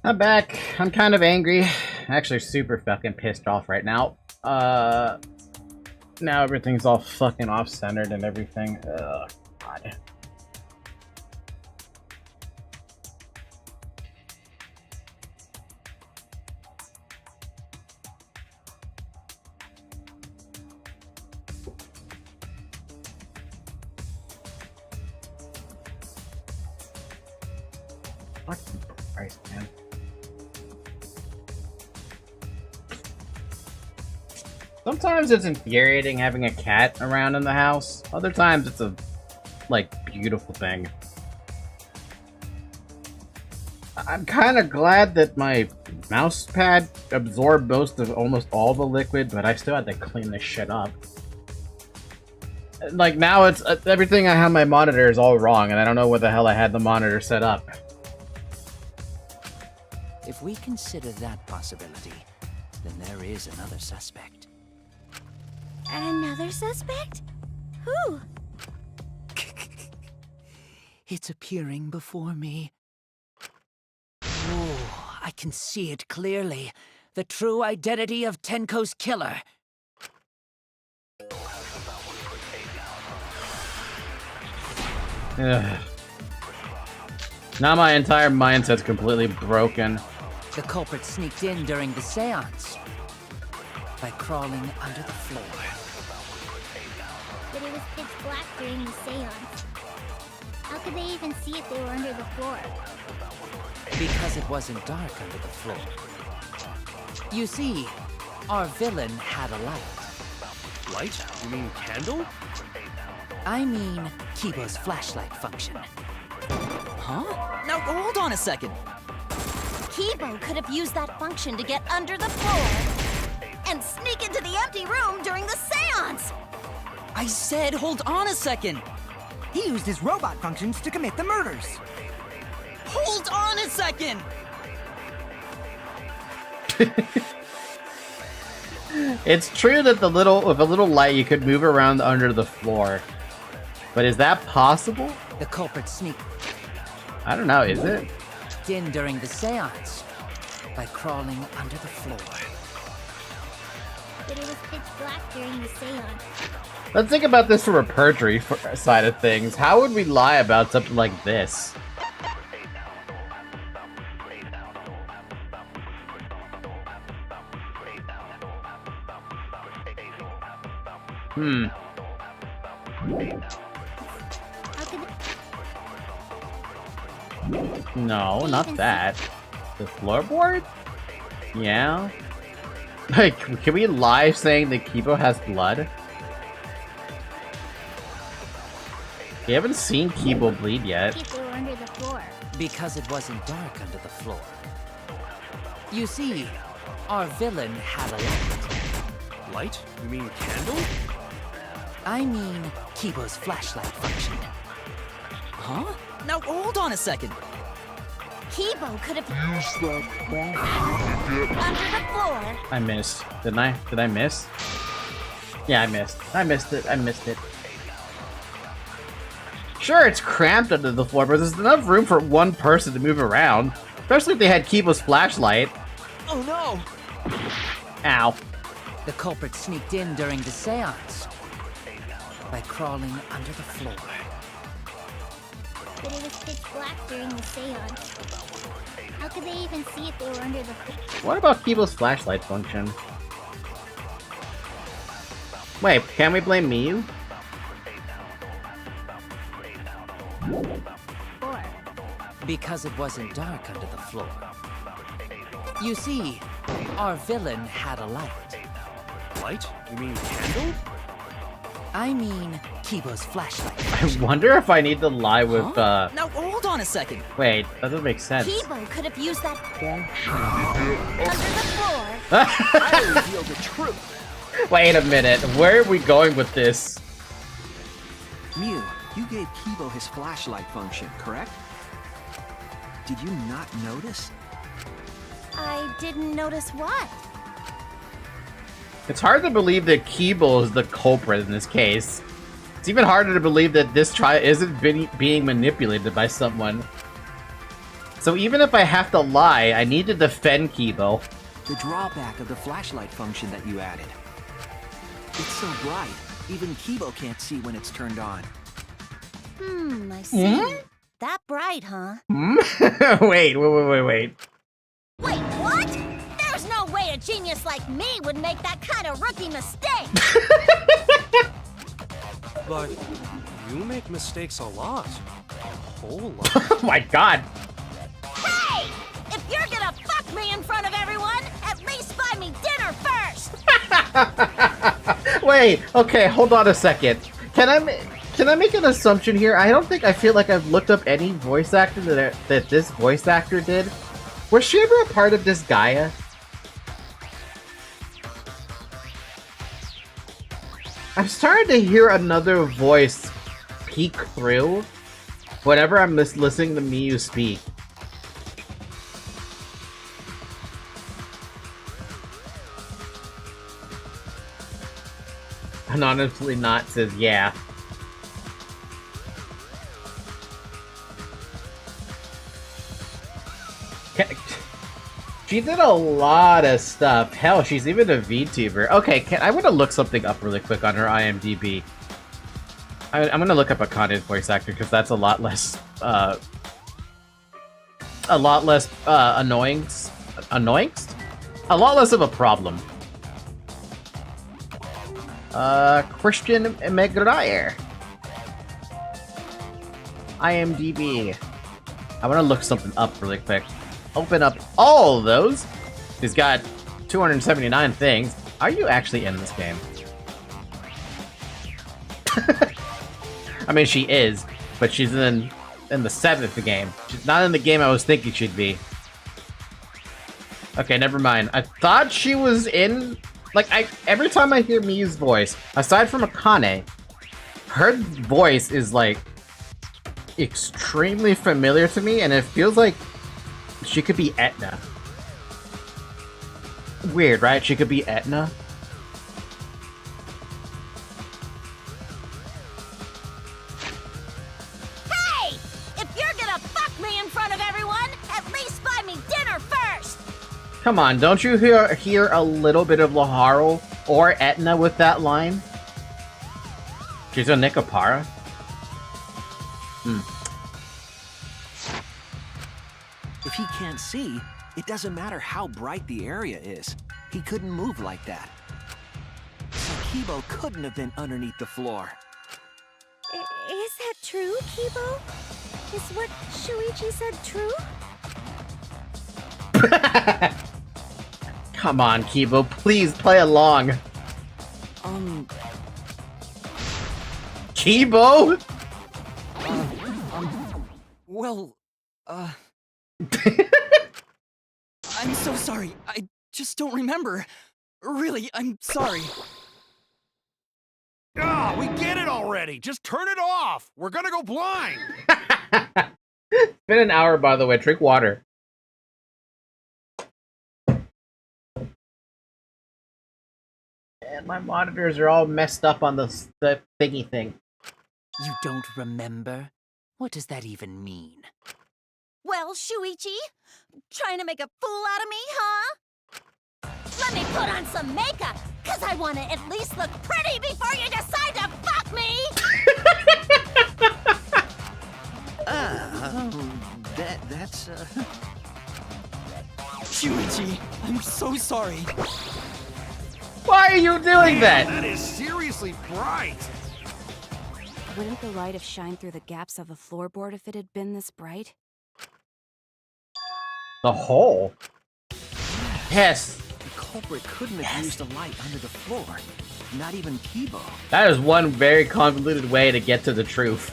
I'm back. I'm kind of angry. Actually, super fucking pissed off right now. Now everything's all fucking off-centered and everything. Ugh, God. Fucking Christ, man. Sometimes it's infuriating having a cat around in the house. Other times it's a, like, beautiful thing. I'm kind of glad that my mouse pad absorbed almost all the liquid, but I still had to clean this shit up. Like, now it's everything I have my monitor is all wrong, and I don't know what the hell I had the monitor set up. If we consider that possibility, then there is another suspect. Another suspect? Who? It's appearing before me. Oh, I can see it clearly. The true identity of Tenko's killer. Ugh. Now my entire mindset's completely broken. The culprit sneaked in during the seance by crawling under the floor. But it was pitch black during the seance. How could they even see if they were under the floor? Because it wasn't dark under the floor. You see, our villain had a light. Light? You mean candle? I mean Kibo's flashlight function. Huh? Now hold on a second. Kibo could have used that function to get under the floor and sneak into the empty room during the seance. I said hold on a second. He used his robot functions to commit the murders. Hold on a second. It's true that with a little light you could move around under the floor. But is that possible? The culprit sneaked I don't know, is it? in during the seance by crawling under the floor. But it was pitch black during the seance. Let's think about this from a perjury side of things. How would we lie about something like this? No, not that. The floorboard? Yeah. Like, can we lie saying that Kibo has blood? We haven't seen Kibo bleed yet. If they were under the floor. Because it wasn't dark under the floor. You see, our villain had a light. Light? You mean candle? I mean Kibo's flashlight function. Huh? Now hold on a second. Kibo could have used that function under the floor. I missed. Didn't I? Did I miss? Yeah, I missed. I missed it. I missed it. Sure, it's cramped under the floor, but there's enough room for one person to move around. Especially if they had Kibo's flashlight. Oh no! Ow. The culprit sneaked in during the seance by crawling under the floor. But it was pitch black during the seance. How could they even see if they were under the floor? What about Kibo's flashlight function? Wait, can we blame Miyu? Because it wasn't dark under the floor. You see, our villain had a light. Light? You mean candle? I mean Kibo's flashlight. I wonder if I need to lie with, Now hold on a second. Wait, that doesn't make sense. Kibo could have used that under the floor. I revealed the truth. Wait a minute, where are we going with this? Mew, you gave Kibo his flashlight function, correct? Did you not notice? I didn't notice what. It's hard to believe that Kibo is the culprit in this case. It's even harder to believe that this trial isn't being manipulated by someone. So even if I have to lie, I need to defend Kibo. The drawback of the flashlight function that you added. It's so bright, even Kibo can't see when it's turned on. I see. That bright, huh? Wait. Wait, what? There's no way a genius like me would make that kind of rookie mistake! But you make mistakes a lot. A whole lot. Oh my god. Hey! If you're gonna fuck me in front of everyone, at least buy me dinner first! Wait, okay, hold on a second. Can I make an assumption here? I feel like I've looked up any voice actor that this voice actor did. Was she ever a part of this Gaia? I'm starting to hear another voice peek through whenever I'm listening to Miyu speak. Anonymously Not says, yeah. She did a lot of stuff. Hell, she's even a VTuber. Okay, I want to look something up really quick on her IMDb. I'm gonna look up Akane's voice actor because that's a lot less annoying. A lot less of a problem. Christian McGuire. IMDb. I want to look something up really quick. Open up all of those. He's got 279 things. Are you actually in this game? I mean, she is, but she's in the 7th game. She's not in the game I was thinking she'd be. Okay, never mind. I thought she was in... Like, every time I hear Miyu's voice, aside from Akane, her voice is, like, extremely familiar to me, and it feels like she could be Etna. Weird, right? She could be Etna. Hey! If you're gonna fuck me in front of everyone, at least buy me dinner first! Come on, don't you hear a little bit of Laharl or Etna with that line? She's a Nikopara. If he can't see, it doesn't matter how bright the area is. He couldn't move like that. So Kibo couldn't have been underneath the floor. Is that true, Kibo? Is what Shuichi said true? Come on, Kibo, please play along. Kibo? Well, I'm so sorry. I just don't remember. Really, I'm sorry. Ah, we get it already. Just turn it off. We're gonna go blind. It's been an hour, by the way. Drink water. And my monitors are all messed up on the thingy thing. You don't remember? What does that even mean? Well, Shuichi, trying to make a fool out of me, huh? Let me put on some makeup, cause I want to at least look pretty before you decide to fuck me! That's Shuichi, I'm so sorry. Why are you doing that? That is seriously bright. Wouldn't the light have shined through the gaps of the floorboard if it had been this bright? The hole? Yes. the culprit couldn't have used a light under the floor. Not even Kibo. That is one very convoluted way to get to the truth.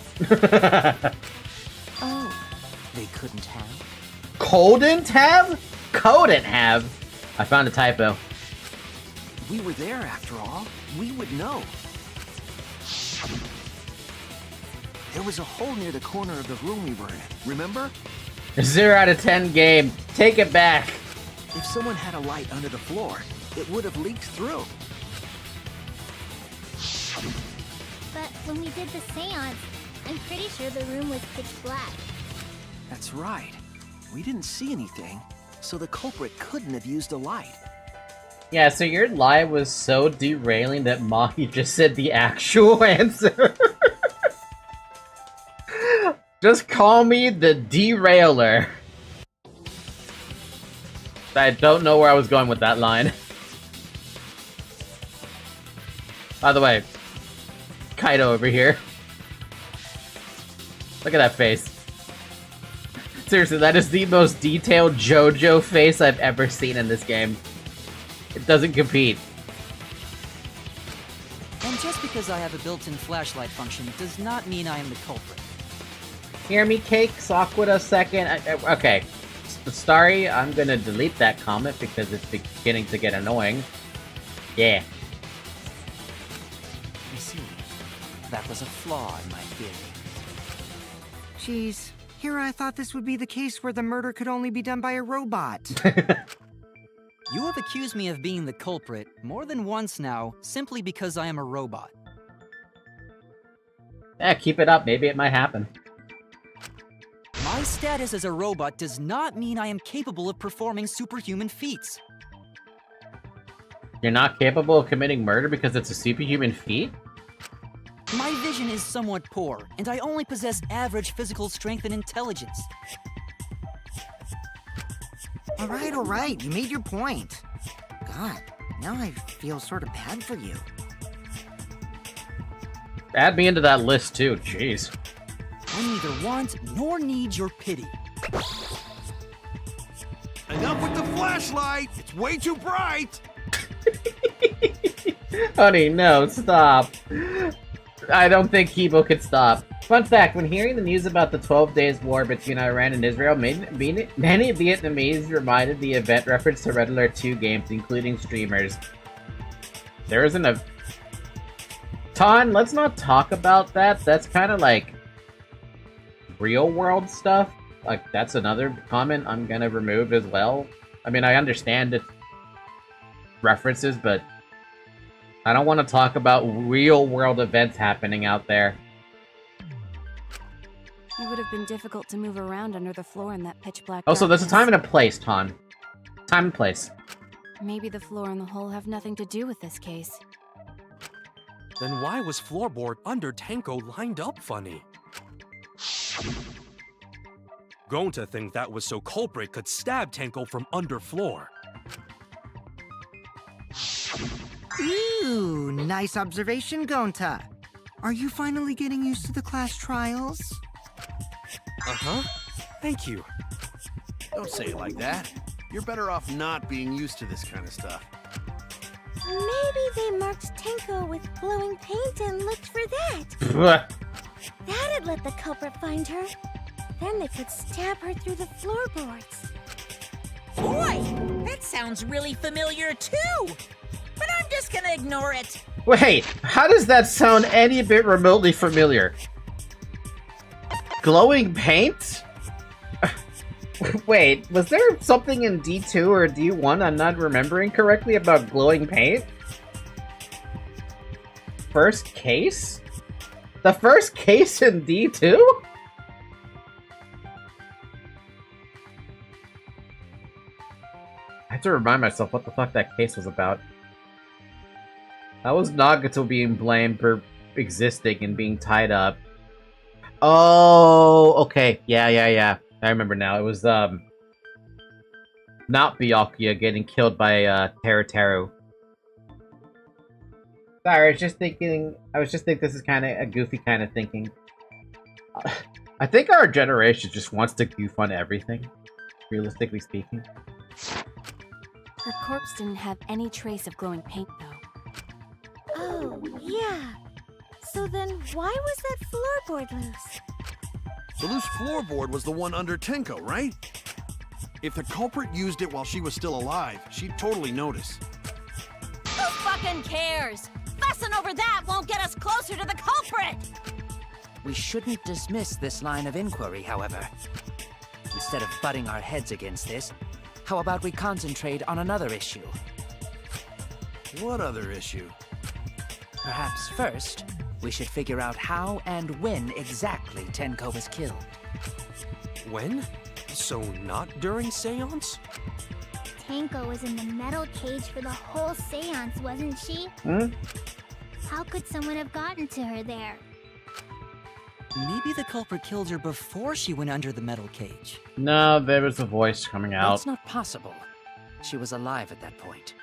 Oh, they couldn't have? Couldn't have? Couldn't have. I found a typo. We were there after all. We would know. There was a hole near the corner of the room we were in, remember? 0 out of 10 game. Take it back. If someone had a light under the floor, it would have leaked through. But when we did the seance, I'm pretty sure the room was pitch black. That's right. We didn't see anything, so the culprit couldn't have used a light. Yeah, so your lie was so derailing that Mahi just said the actual answer. Just call me the derailer. I don't know where I was going with that line. By the way, Kaido over here. Look at that face. Seriously, that is the most detailed JoJo face I've ever seen in this game. It doesn't compete. And just because I have a built-in flashlight function does not mean I am the culprit. Hear me, Cakes? Awkward a second. Okay. Starry, I'm gonna delete that comment because it's beginning to get annoying. Yeah. I see. That was a flaw in my theory. Jeez, here I thought this would be the case where the murder could only be done by a robot. You have accused me of being the culprit more than once now, simply because I am a robot. Yeah, keep it up. Maybe it might happen. My status as a robot does not mean I am capable of performing superhuman feats. You're not capable of committing murder because it's a superhuman feat? My vision is somewhat poor, and I only possess average physical strength and intelligence. All right, you made your point. God, now I feel sort of bad for you. Add me into that list too, jeez. I neither want nor need your pity. Enough with the flashlight! It's way too bright! Honey, no, stop. I don't think Kibo could stop. Fun fact, when hearing the news about the 12 days war between Iran and Israel, many Vietnamese reminded the event reference to Red Alert 2 games, including streamers. There isn't a... Ton, let's not talk about that. That's kind of like... real world stuff. Like, that's another comment I'm gonna remove as well. I mean, I understand it references, but I don't want to talk about real world events happening out there. It would have been difficult to move around under the floor in that pitch black Oh, so there's a darkness. time and a place, Ton. Time and place. Maybe the floor and the hole have nothing to do with this case. Then why was floorboard under Tenko lined up funny? Going to think that was so culprit could stab Tenko from under floor. Ooh, nice observation, Gonta. Are you finally getting used to the class trials? Uh-huh. Thank you. Don't say it like that. You're better off not being used to this kind of stuff. Maybe they marked Tenko with glowing paint and looked for that. That'd let the culprit find her. Then they could stab her through the floorboards. Boy, that sounds really familiar too. But I'm just gonna ignore it. Wait, how does that sound any bit remotely familiar? Glowing paint? Wait, was there something in D2 or D1 I'm not remembering correctly about glowing paint? First case? The first case in D2? I have to remind myself what the fuck that case was about. That was Nagato being blamed for existing and being tied up. Oh, okay. Yeah. I remember now. It was, not Byakuya getting killed by, Teruteru. Sorry, I was just thinking this is kind of a goofy kind of thinking. I think our generation just wants to goof on everything, realistically speaking. Her corpse didn't have any trace of glowing paint, though. Oh, yeah. So then why was that floorboard loose? The loose floorboard was the one under Tenko, right? If the culprit used it while she was still alive, she'd totally notice. Who fucking cares? Fussing over that won't get us closer to the culprit! We shouldn't dismiss this line of inquiry, however. Instead of butting our heads against this, how about we concentrate on another issue? What other issue? Perhaps first, we should figure out how and when exactly Tenko was killed. When? So not during seance? Tanko was in the metal cage for the whole seance, wasn't she? How could someone have gotten to her there? Maybe the culprit killed her before she went under the metal cage. No, there was a voice coming out. That's not possible. She was alive at that point.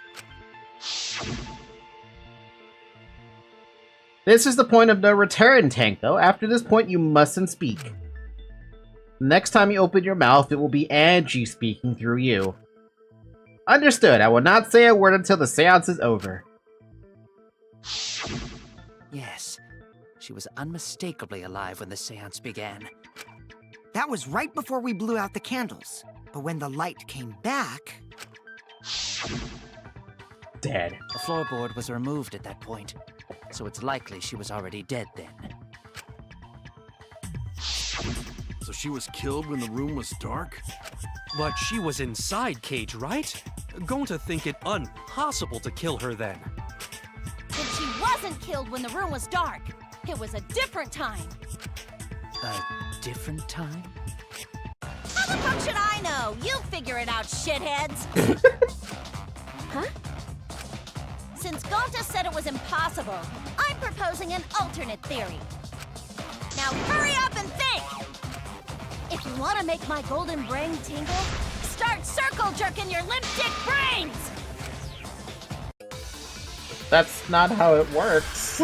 This is the point of no return, Tanko. After this point, you mustn't speak. Next time you open your mouth, it will be Angie speaking through you. Understood. I will not say a word until the seance is over. Yes, she was unmistakably alive when the seance began. That was right before we blew out the candles. But when the light came back... Dead. The floorboard was removed at that point, so it's likely she was already dead then. So she was killed when the room was dark? But she was inside Cage, right? Going to think it impossible to kill her then. But she wasn't killed when the room was dark. It was a different time. A different time? How the fuck should I know? You figure it out, shitheads. Huh? Since Gonta said it was impossible, I'm proposing an alternate theory. Now hurry up and think! If you want to make my golden brain tingle, start circle jerking your limp dick brains! That's not how it works.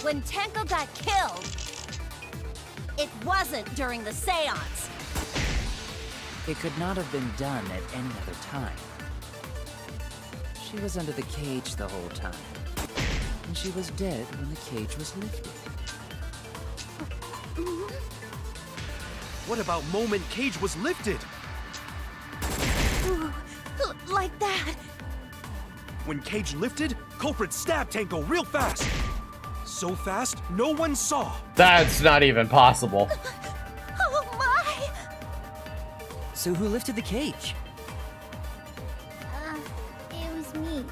When Tenko got killed, it wasn't during the seance. It could not have been done at any other time. She was under the cage the whole time. And she was dead when the cage was lifted. What about moment Cage was lifted? Ooh, like that. When Cage lifted, culprit stabbed Tanko real fast. So fast, no one saw. That's not even possible. Oh my! So who lifted the cage? It was me.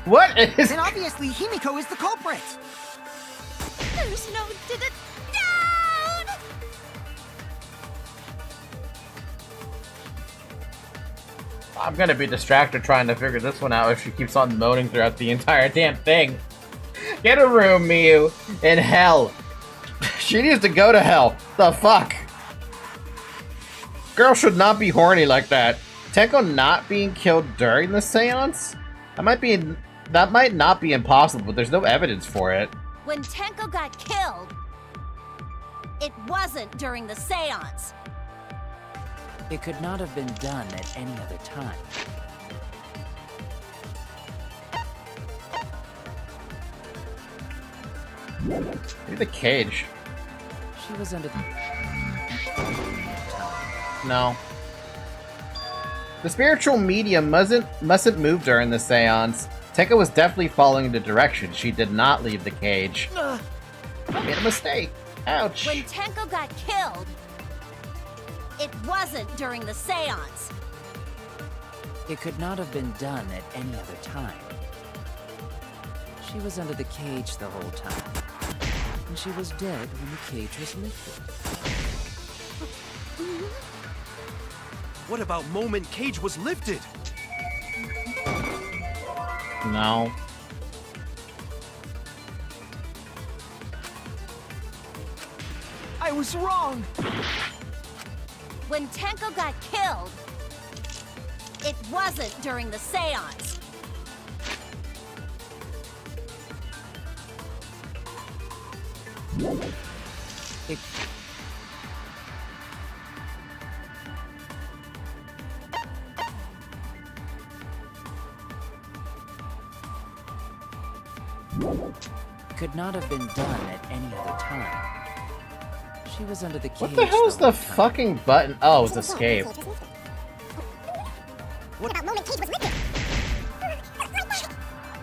What is... Then obviously Himiko is the culprit! There's no down! I'm gonna be distracted trying to figure this one out if she keeps on moaning throughout the entire damn thing. Get a room, Miyu. In hell. She needs to go to hell. The fuck? Girl should not be horny like that. Tenko not being killed during the seance? That might not be impossible, but there's no evidence for it. When Tenko got killed, it wasn't during the seance. It could not have been done at any other time. Maybe the cage. She was under the... No. The spiritual medium mustn't move during the seance. Tenko was definitely following the direction. She did not leave the cage. I made a mistake. Ouch. When Tenko got killed, it wasn't during the seance. It could not have been done at any other time. She was under the cage the whole time. And she was dead when the cage was lifted. What about moment Cage was lifted? No. I was wrong! When Tenko got killed, it wasn't during the seance. It... could not have been done at any other time. She was under the cage. What the hell is the fucking button? Oh, it's escape. What about moment Cage was lifted?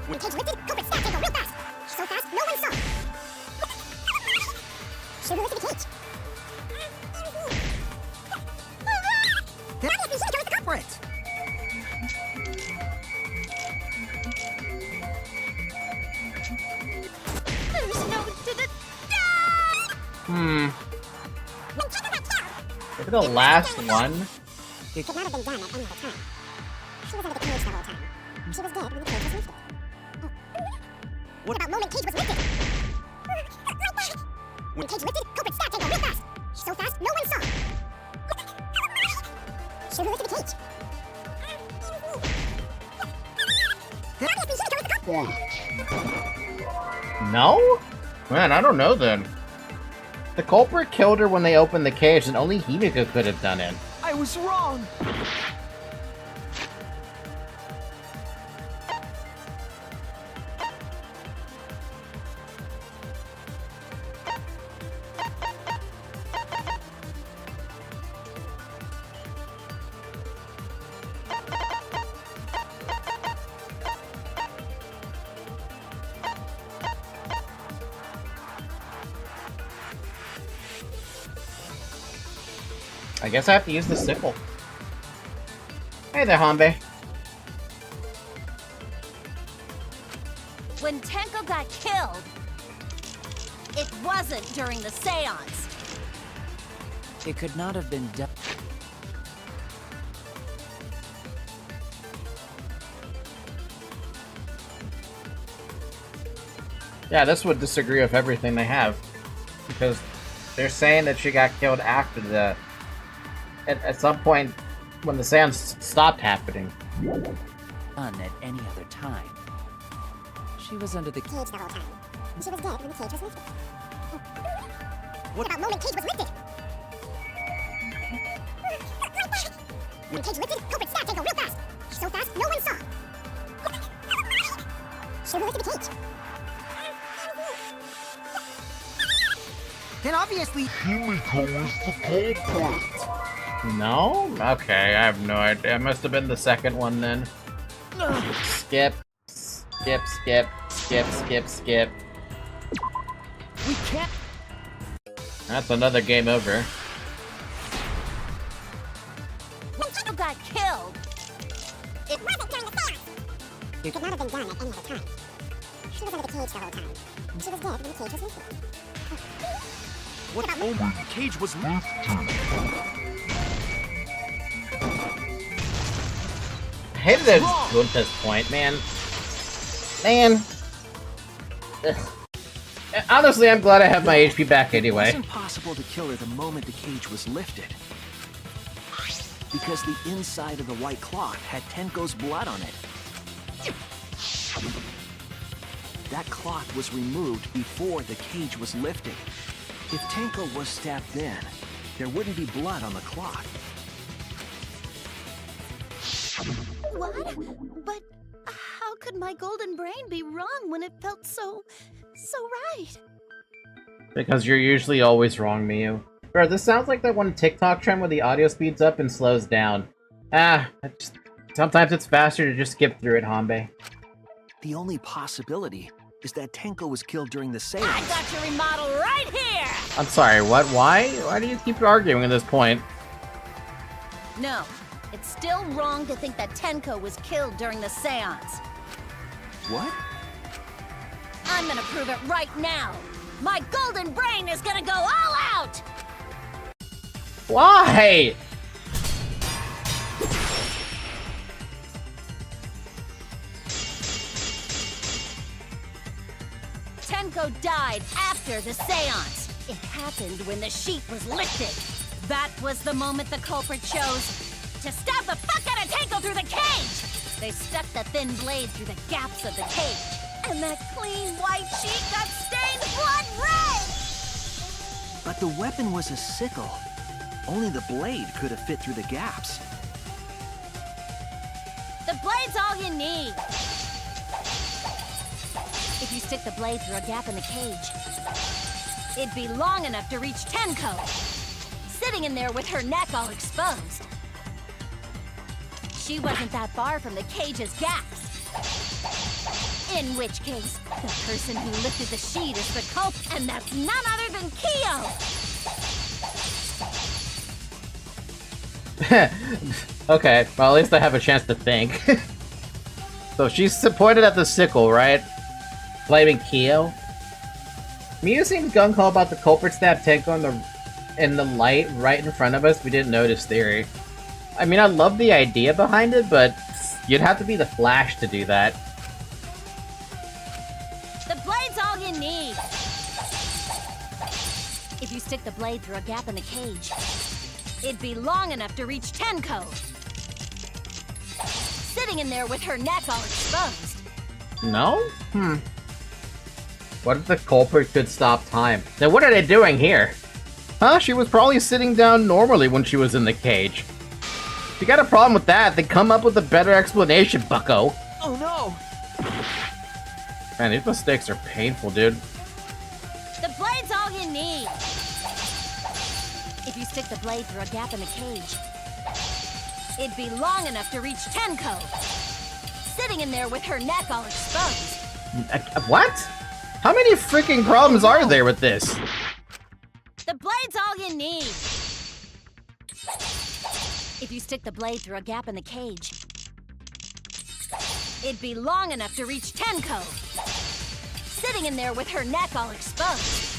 When Cage lifted, culprit stabbed Tanko real fast. So fast, no one saw. Should we lift the cage? Obviously, Himiko is the culprit! Maybe the last one? It could not have been done at any other time. She was under the cage the whole time. She was dead when the cage was lifted. What about moment cage was lifted? When cage lifted, culprit stabbed Tango real fast. So fast, no one saw. She lifted the cage. No? Man, I don't know then. The culprit killed her when they opened the cage, and only Himiko could have done it. I was wrong! I guess I have to use the sickle. Hey there, Hanbei. When Tenko got killed, it wasn't during the seance. It could not have been done. Yeah, this would disagree with everything they have. Because they're saying that she got killed after the... At some point, when the seance stopped happening. Done at any other time. She was under the Cage the whole time. She was dead when the cage was lifted. What about moment cage was lifted? When cage lifted, culprit stabbed Tango real fast. So fast, no one saw. She lifted the cage. Then obviously... No? Okay, I have no idea. It must have been the second one then. Skip. Skip, skip, skip, skip, skip. We can't... That's another game over. When Tenko got killed, It wasn't during the seance. It could not have been done at any other time. She was under the cage the whole time. She was dead when the cage was lifted. What moment cage was lifted? I hated that it's good at this point, man. Man. Ugh. Honestly, I'm glad I have my HP back It anyway. wasn't possible to kill her the moment the cage was lifted. Because the inside of the white cloth had Tenko's blood on it. That cloth was removed before the cage was lifted. If Tenko was stabbed then, there wouldn't be blood on the cloth. what? But how could my golden brain be wrong when it felt so right? Because you're usually always wrong, Miyu. Bro, this sounds like that one TikTok trend where the audio speeds up and slows down. Sometimes it's faster to just skip through it, Hanbei. The only possibility is that Tenko was killed during the seance. I got your remodel right here! I'm sorry, what? Why? Why do you keep arguing at this point? No, it's still wrong to think that Tenko was killed during the seance. What? I'm gonna prove it right now. My golden brain is gonna go all out! Why? Tenko died after the seance. It happened when the sheet was lifted. That was the moment the culprit chose to stab the fuck out of Tenko through the cage! They stuck the thin blade through the gaps of the cage, and that clean white sheet got stained blood red! But the weapon was a sickle. Only the blade could have fit through the gaps. The blade's all you need. If you stick the blade through a gap in the cage, it'd be long enough to reach Tenko, sitting in there with her neck all exposed. She wasn't that far from the cage's gaps. In which case, the person who lifted the sheet is the culprit, and that's none other than Kyo! Okay, well at least I have a chance to think. So she's pointed at the sickle, right? Blaming Kyo? Miyu seems gung-ho about the culprit stab Tenko in the light right in front of us. We didn't notice theory. I mean, I love the idea behind it, but you'd have to be the Flash to do that. The blade's all you need. If you stick the blade through a gap in the cage, it'd be long enough to reach Tenko. Sitting in there with her neck all exposed. No? What if the culprit could stop time? Then what are they doing here? Huh? She was probably sitting down normally when she was in the cage. If you got a problem with that, then come up with a better explanation, bucko. Oh no! Man, these mistakes are painful, dude. The blade's all you need. If you stick the blade through a gap in the cage, it'd be long enough to reach Tenko. Sitting in there with her neck all exposed. What? How many freaking problems are there with this? The blade's all you need. If you stick the blade through a gap in the cage, it'd be long enough to reach Tenko. Sitting in there with her neck all exposed.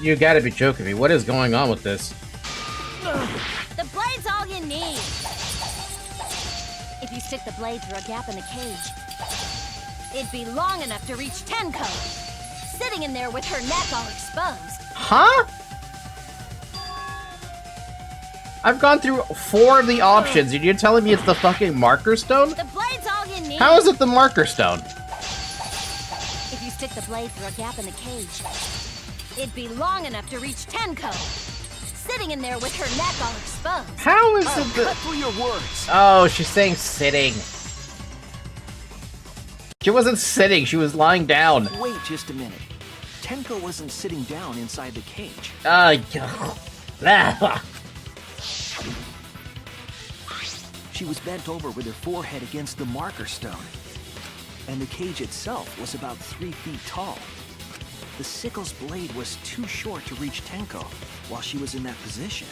You gotta be joking me. What is going on with this? The blade's all you need. If you stick the blade through a gap in the cage, it'd be long enough to reach Tenko. Sitting in there with her neck all exposed. Huh? I've gone through 4 of the options, and you're telling me it's the fucking marker stone? The blade's all you need. How is it the marker stone? If you stick the blade through a gap in the cage, it'd be long enough to reach Tenko. Sitting in there with her neck all exposed. How is it the... Cut through your words. Oh, she's saying sitting. She wasn't sitting, she was lying down. Wait just a minute. Tenko wasn't sitting down inside the cage. She was bent over with her forehead against the marker stone. And the cage itself was about 3 feet tall. The sickle's blade was too short to reach Tenko while she was in that position.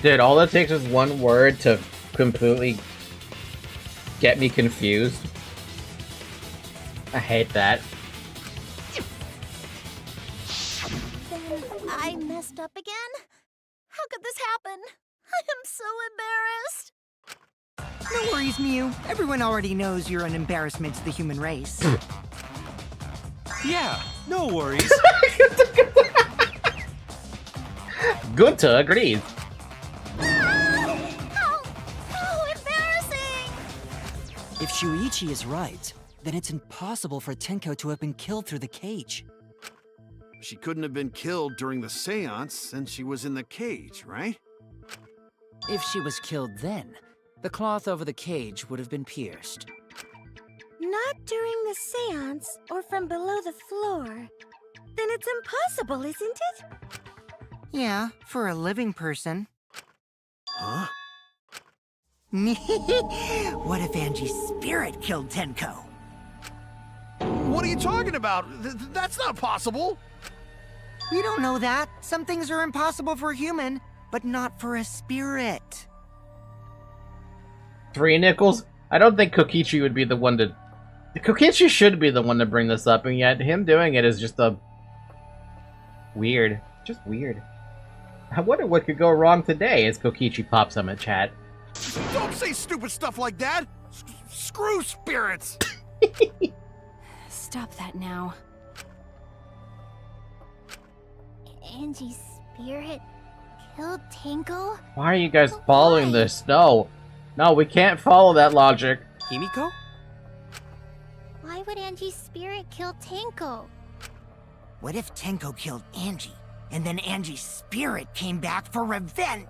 Dude, all it takes is one word to completely get me confused. I hate that. Then I messed up again? How could this happen? I am so embarrassed. No worries, Miyu. Everyone already knows you're an embarrassment to the human race. Yeah, no worries. Good to agree. How embarrassing! If Shuichi is right, then it's impossible for Tenko to have been killed through the cage. She couldn't have been killed during the seance since she was in the cage, right? If she was killed then, the cloth over the cage would have been pierced. Not during the seance or from below the floor. Then it's impossible, isn't it? Yeah, for a living person. Huh? What if Angie's spirit killed Tenko? What are you talking about? That's not possible. We don't know that. Some things are impossible for a human, but not for a spirit. 3 nickels? I don't think Kokichi would be the one to... Kokichi should be the one to bring this up, and yet him doing it is just a... weird. Just weird. I wonder what could go wrong today as Kokichi pops on in chat. Don't say stupid stuff like that! Screw spirits! Stop that now. Angie's spirit killed Tenko? Why are you guys following this? No. No, we can't follow that logic. Himiko? Why would Angie's spirit kill Tenko? What if Tenko killed Angie, and then Angie's spirit came back for revenge?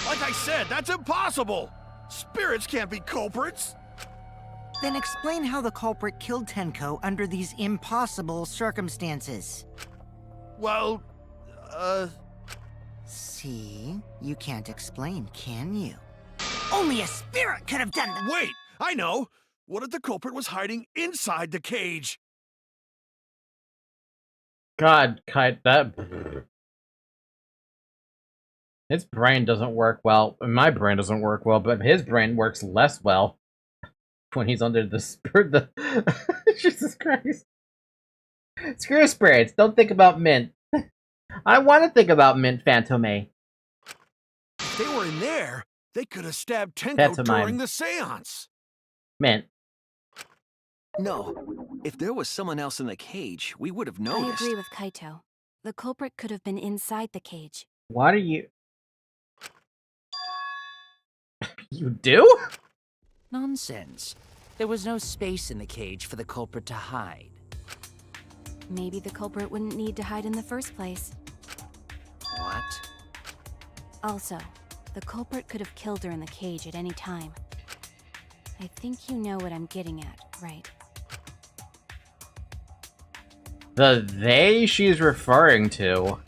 Like I said, that's impossible! Spirits can't be culprits! Then explain how the culprit killed Tenko under these impossible circumstances. Well, See? You can't explain, can you? Only a spirit could have done that! Wait! I know! What if the culprit was hiding inside the cage? God, Kite, that... His brain doesn't work well. My brain doesn't work well, but his brain works less well when he's under the spirit. Jesus Christ. Screw spirits. Don't think about Mint. I want to think about Mint Phantome. If they were in there, they could have stabbed Tenko Pantomime. during the seance. Mint. No. If there was someone else in the cage, we would have noticed. I agree with Kaito. The culprit could have been inside the cage. Why do you... You do? Nonsense. There was no space in the cage for the culprit to hide. Maybe the culprit wouldn't need to hide in the first place. What? Also, the culprit could have killed her in the cage at any time. I think you know what I'm getting at, right? The they she's referring to.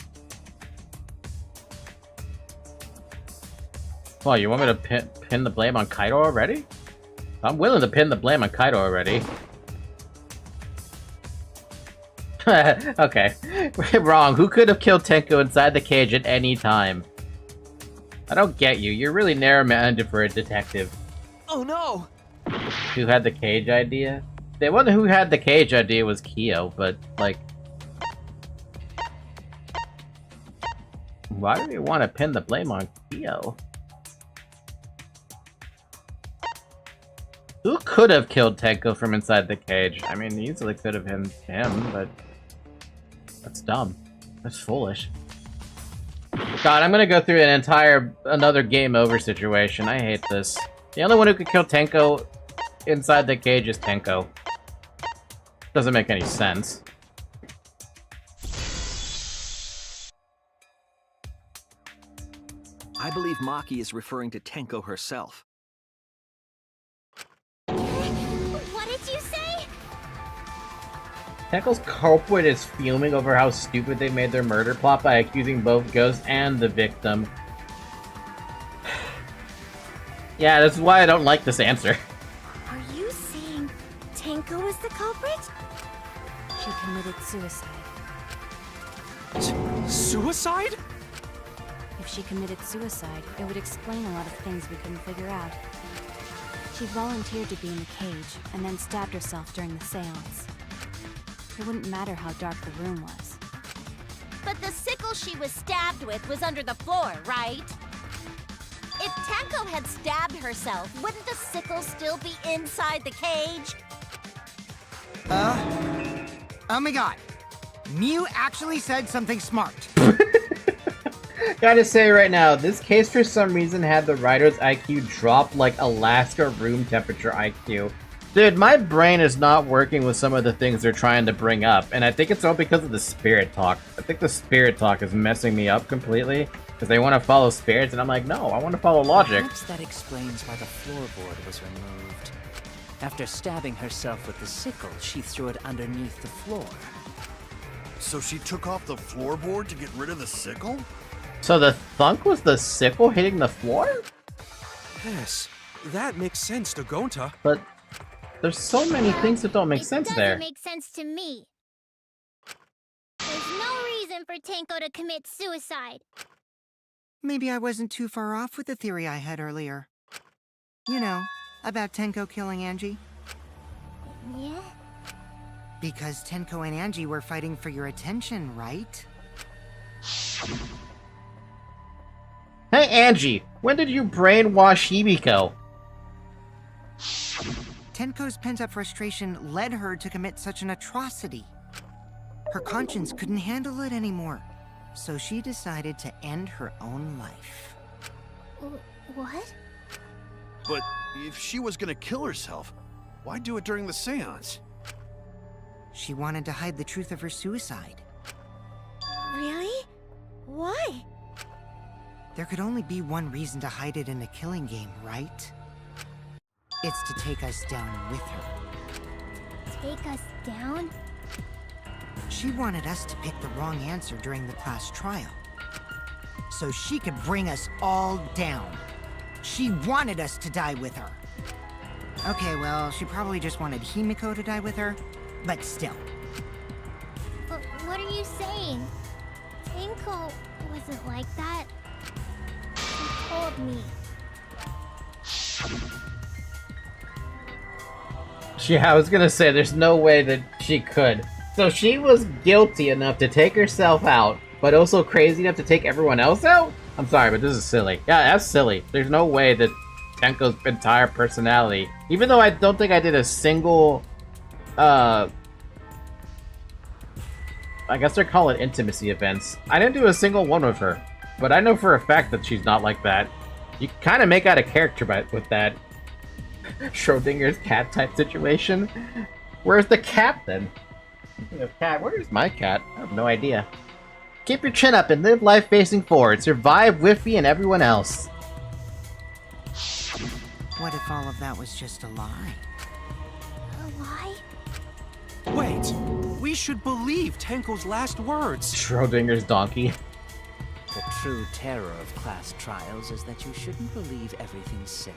Well, you want me to pin the blame on Kaito already? I'm willing to pin the blame on Kaito already. Okay. Wrong. Who could have killed Tenko inside the cage at any time? I don't get you. You're really narrow-minded for a detective. Oh no! Who had the cage idea? The one who had the cage idea was Kyo, but, like... Why do you want to pin the blame on Kyo? Who could have killed Tenko from inside the cage? I mean, easily could have been him, but... That's dumb. That's foolish. God, I'm gonna go through another game over situation. I hate this. The only one who could kill Tenko inside the cage is Tenko. Doesn't make any sense. I believe Maki is referring to Tenko herself. What did you say? Tenko's culprit is fuming over how stupid they made their murder plot by accusing both Ghost and the victim. Yeah, this is why I don't like this answer. Are you saying Tenko is the culprit? She committed suicide. Suicide? If she committed suicide, it would explain a lot of things we couldn't figure out. She volunteered to be in the cage, and then stabbed herself during the seance. It wouldn't matter how dark the room was. But the sickle she was stabbed with was under the floor, right? If Tenko had stabbed herself, wouldn't the sickle still be inside the cage? Oh my god. Mew actually said something smart. Gotta say right now, this case for some reason had the writer's IQ drop like Alaska room temperature IQ. Dude, my brain is not working with some of the things they're trying to bring up, and I think it's all because of the spirit talk. I think the spirit talk is messing me up completely, because they want to follow spirits, and I'm like, no, I want to follow logic. Perhaps that explains why the floorboard was removed. After stabbing herself with the sickle, she threw it underneath the floor. So she took off the floorboard to get rid of the sickle? So the thunk was the sickle hitting the floor? Yes, that makes sense to Gonta. But there's so many things that don't make sense there. It doesn't make sense to me. There's no reason for Tenko to commit suicide. Maybe I wasn't too far off with the theory I had earlier. You know, about Tenko killing Angie. Yeah? Because Tenko and Angie were fighting for your attention, right? Hey Angie, when did you brainwash Hibiko? Tenko's pent-up frustration led her to commit such an atrocity. Her conscience couldn't handle it anymore, so she decided to end her own life. What? But if she was gonna kill herself, why do it during the seance? She wanted to hide the truth of her suicide. Really? Why? There could only be one reason to hide it in a killing game, right? It's to take us down with her. Take us down? She wanted us to pick the wrong answer during the class trial, so she could bring us all down. She wanted us to die with her. Okay, well, she probably just wanted Himiko to die with her, but still. But what are you saying? Tenko wasn't like that. She told me. I was gonna say, there's no way that she could. So she was guilty enough to take herself out, but also crazy enough to take everyone else out? I'm sorry, but this is silly. Yeah, that's silly. There's no way that Tenko's entire personality, even though I don't think I did a single, I guess they're calling it intimacy events. I didn't do a single one with her, but I know for a fact that she's not like that. You kind of make out a character with that Schrodinger's cat type situation. Where's the cat then? Speaking of cat, where's my cat? I have no idea. Keep your chin up and live life facing forward. Survive Whiffy and everyone else. What if all of that was just a lie? A lie? Wait, we should believe Tenko's last words. Schrodinger's donkey. The true terror of class trials is that you shouldn't believe everything said.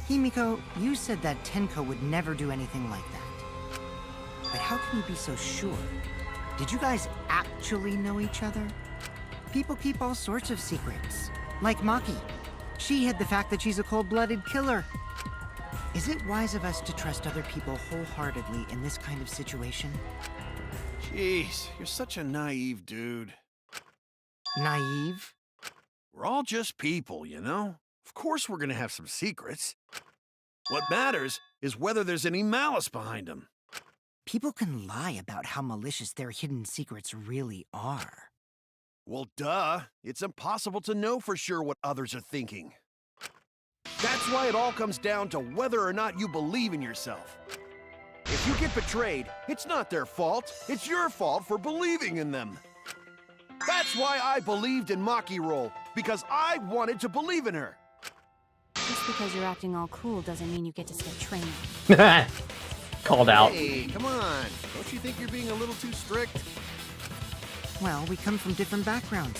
Himiko, you said that Tenko would never do anything like that. But how can you be so sure? Did you guys actually know each other? People keep all sorts of secrets. Like Maki. She hid the fact that she's a cold-blooded killer. Is it wise of us to trust other people wholeheartedly in this kind of situation? Jeez, you're such a naive dude. Naive? We're all just people, you know? Of course we're gonna have some secrets. What matters is whether there's any malice behind them. People can lie about how malicious their hidden secrets really are. Well, duh. It's impossible to know for sure what others are thinking. That's why it all comes down to whether or not you believe in yourself. If you get betrayed, it's not their fault. It's your fault for believing in them. That's why I believed in Maki Roll, because I wanted to believe in her. Just because you're acting all cool doesn't mean you get to skip training. Called out. Hey, come on. Don't you think you're being a little too strict? Well, we come from different backgrounds.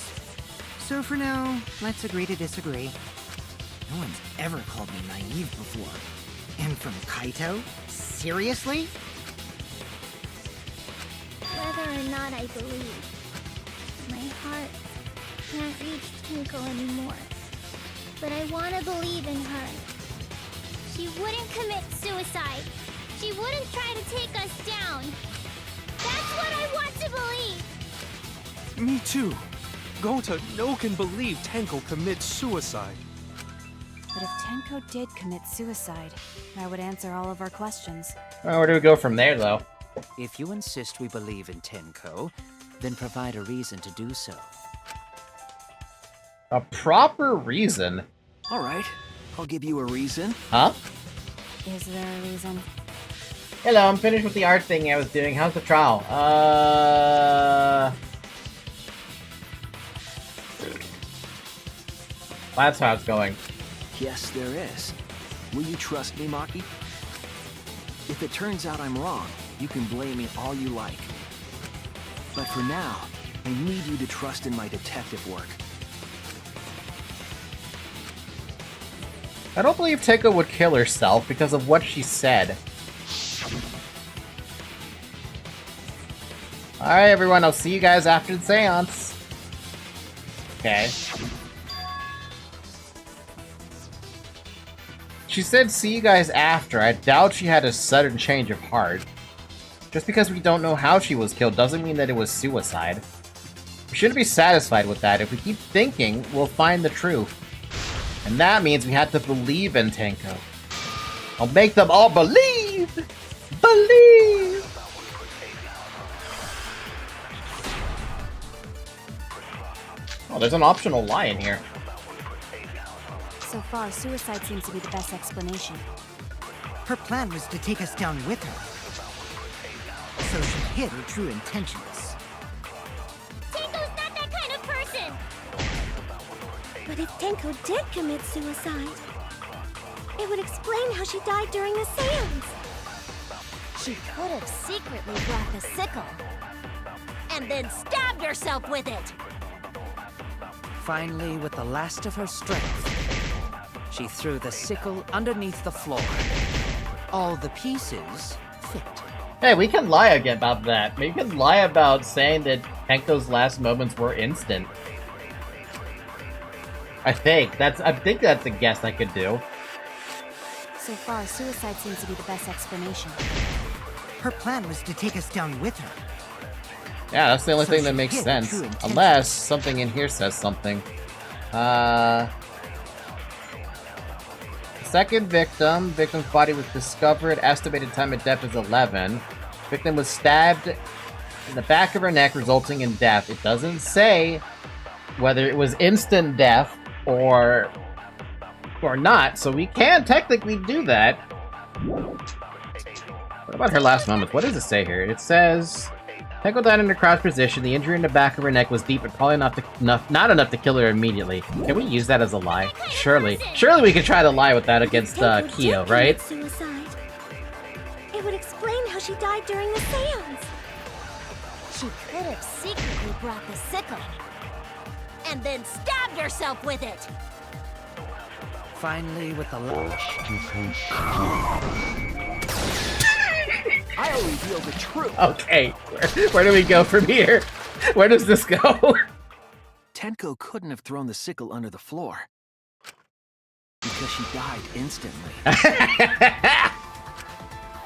So for now, let's agree to disagree. No one's ever called me naive before. And from Kaito? Seriously? Whether or not I believe, my heart can't reach Tenko anymore. But I want to believe in her. She wouldn't commit suicide. She wouldn't try to take us down. That's what I want to believe. Me too. Gota no can believe Tenko commits suicide. But if Tenko did commit suicide, that would answer all of our questions. Well, where do we go from there, though? If you insist we believe in Tenko, then provide a reason to do so. A proper reason? All right, I'll give you a reason. Huh? Is there a reason? Hello, I'm finished with the art thing I was doing. How's the trial? That's how it's going. Yes, there is. Will you trust me, Maki? If it turns out I'm wrong, you can blame me all you like. But for now, I need you to trust in my detective work. I don't believe Tenko would kill herself because of what she said. Alright, everyone, I'll see you guys after the seance. Okay. She said see you guys after. I doubt she had a sudden change of heart. Just because we don't know how she was killed doesn't mean that it was suicide. We shouldn't be satisfied with that. If we keep thinking, we'll find the truth. And that means we have to believe in Tenko. I'll make them all believe! Believe! Oh, there's an optional lie in here. So far, suicide seems to be the best explanation. Her plan was to take us down with her. So she hid her true intentions. Tenko's not that kind of person! But if Tenko did commit suicide, it would explain how she died during the seance. She could have secretly brought the sickle and then stabbed herself with it. Finally, with the last of her strength, she threw the sickle underneath the floor. All the pieces fit. Hey, we can lie again about that. We can lie about saying that Tenko's last moments were instant. I think that's a guess I could do. So far, suicide seems to be the best explanation. her plan was to take us down with her. Yeah, that's the only So thing that she makes hid sense. true intentions. Unless something in here says something. Second victim. Victim's body was discovered. Estimated time of death is 11. Victim was stabbed in the back of her neck, resulting in death. It doesn't say whether it was instant death or not, so we can technically do that. What about her last moments? What does it say here? It says, Tenko died in a crouched position. The injury in the back of her neck was deep, but probably not enough to kill her immediately. Can we use that as a lie? Surely we could try to lie with that against Kyo, right? Suicide. It would explain how she died during the seance. She could have secretly brought the sickle and then stabbed herself with it. Finally, with the I'll reveal the truth. Okay, where do we go from here? Where does this go? Tenko couldn't have thrown the sickle under the floor. Because she died instantly.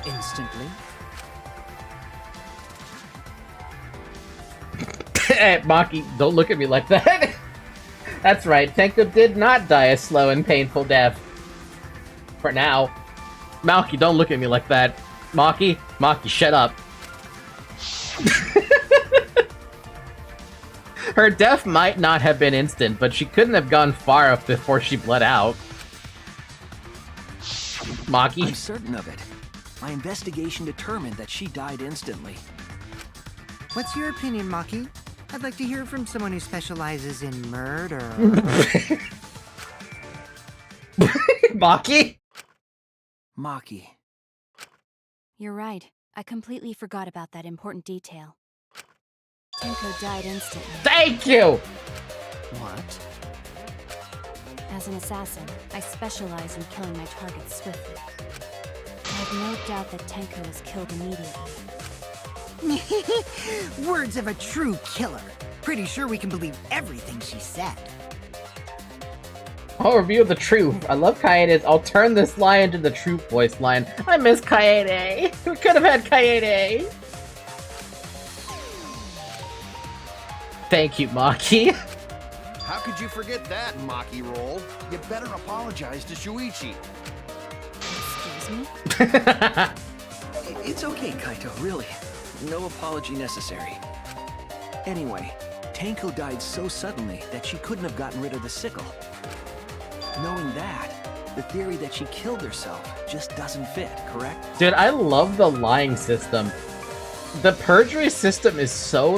Instantly? Hey, Maki, don't look at me like that. That's right, Tenko did not die a slow and painful death. For now. Maki, don't look at me like that. Maki, shut up. Her death might not have been instant, but she couldn't have gone far enough before she bled out. Maki? I'm certain of it. My investigation determined that she died instantly. What's your opinion, Maki? I'd like to hear from someone who specializes in murder. Maki? Maki. You're right. I completely forgot about that important detail. Tenko died instantly. Thank you! What? As an assassin, I specialize in killing my targets swiftly. I have no doubt that Tenko was killed immediately. Words of a true killer. Pretty sure we can believe everything she said. I'll reveal the truth. I love Kaede's I'll turn this lie into the truth voice line. I miss Kaede. We could have had Kaede. Thank you, Maki. How could you forget that, Maki roll? You better apologize to Shuichi. Excuse me? It's okay, Kaito, really. No apology necessary. Anyway, Tenko died so suddenly that she couldn't have gotten rid of the sickle. Knowing that, the theory that she killed herself just doesn't fit, correct? Dude, I love the lying system. The perjury system is so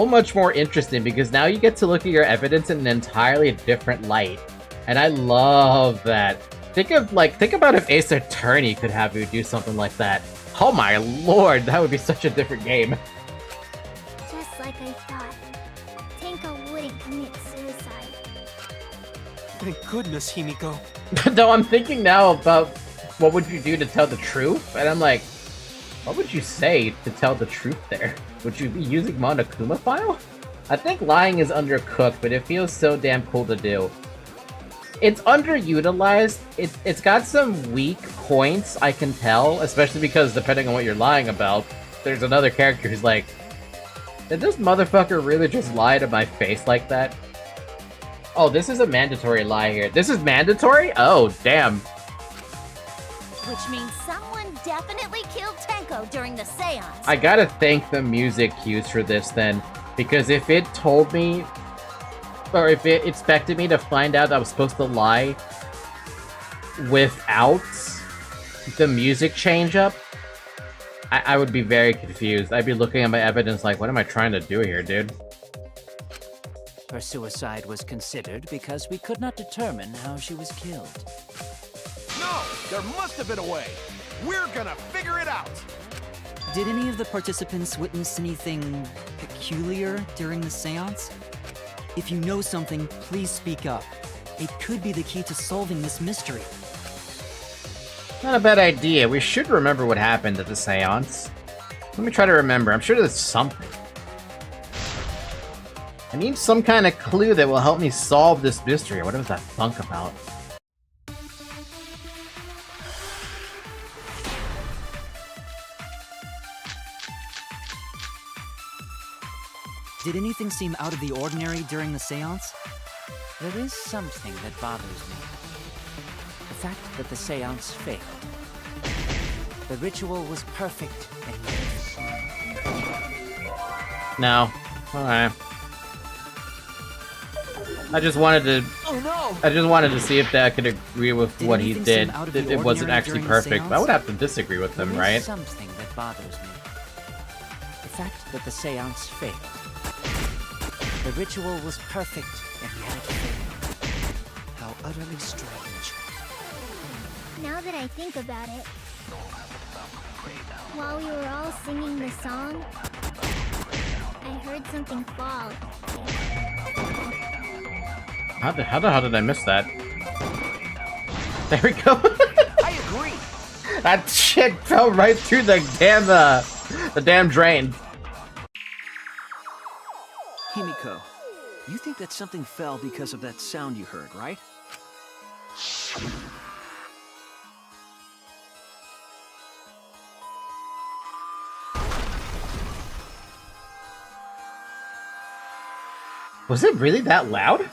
much more interesting because now you get to look at your evidence in an entirely different light. And I love that. Think about if Ace Attorney could have you do something like that. Oh my lord, that would be such a different game. Just like I thought. Tenko wouldn't commit suicide. Thank goodness, Himiko. Though I'm thinking now about what would you do to tell the truth, and I'm like, what would you say to tell the truth there? Would you be using Monokuma file? I think lying is undercooked, but it feels so damn cool to do. It's underutilized. It's got some weak points, I can tell, especially because depending on what you're lying about, there's another character who's like, did this motherfucker really just lie to my face like that? Oh, this is a mandatory lie here. This is mandatory? Oh, damn. Which means someone definitely killed Tenko during the seance. I gotta thank the music cues for this then, because if it told me, or if it expected me to find out I was supposed to lie without the music change up, I would be very confused. I'd be looking at my evidence like, what am I trying to do here, dude? Her suicide was considered because we could not determine how she was killed. No, there must have been a way. We're gonna figure it out. Did any of the participants witness anything peculiar during the seance? If you know something, please speak up. It could be the key to solving this mystery. Not a bad idea. We should remember what happened at the seance. Let me try to remember. I'm sure there's something. I need some kind of clue that will help me solve this mystery. What was that funk about? Did anything seem out of the ordinary during the seance? There is something that bothers me. The fact that the seance failed. The ritual was perfect and No. Alright. I just wanted to. Oh no! I just wanted to see if Dad could agree with what he anything did. seem out of the It wasn't ordinary actually during the perfect. But I seance? would have to disagree with him, There is right? something that bothers me. The fact that the seance failed. The ritual was perfect, and yet it failed. How utterly strange. Now that I think about it, while we were all singing the song, I heard something fall. How the hell did I miss that? There we go. I agree. That shit fell right through the damn drain. Himiko, you think that something fell because of that sound you heard, right? Was it really that loud?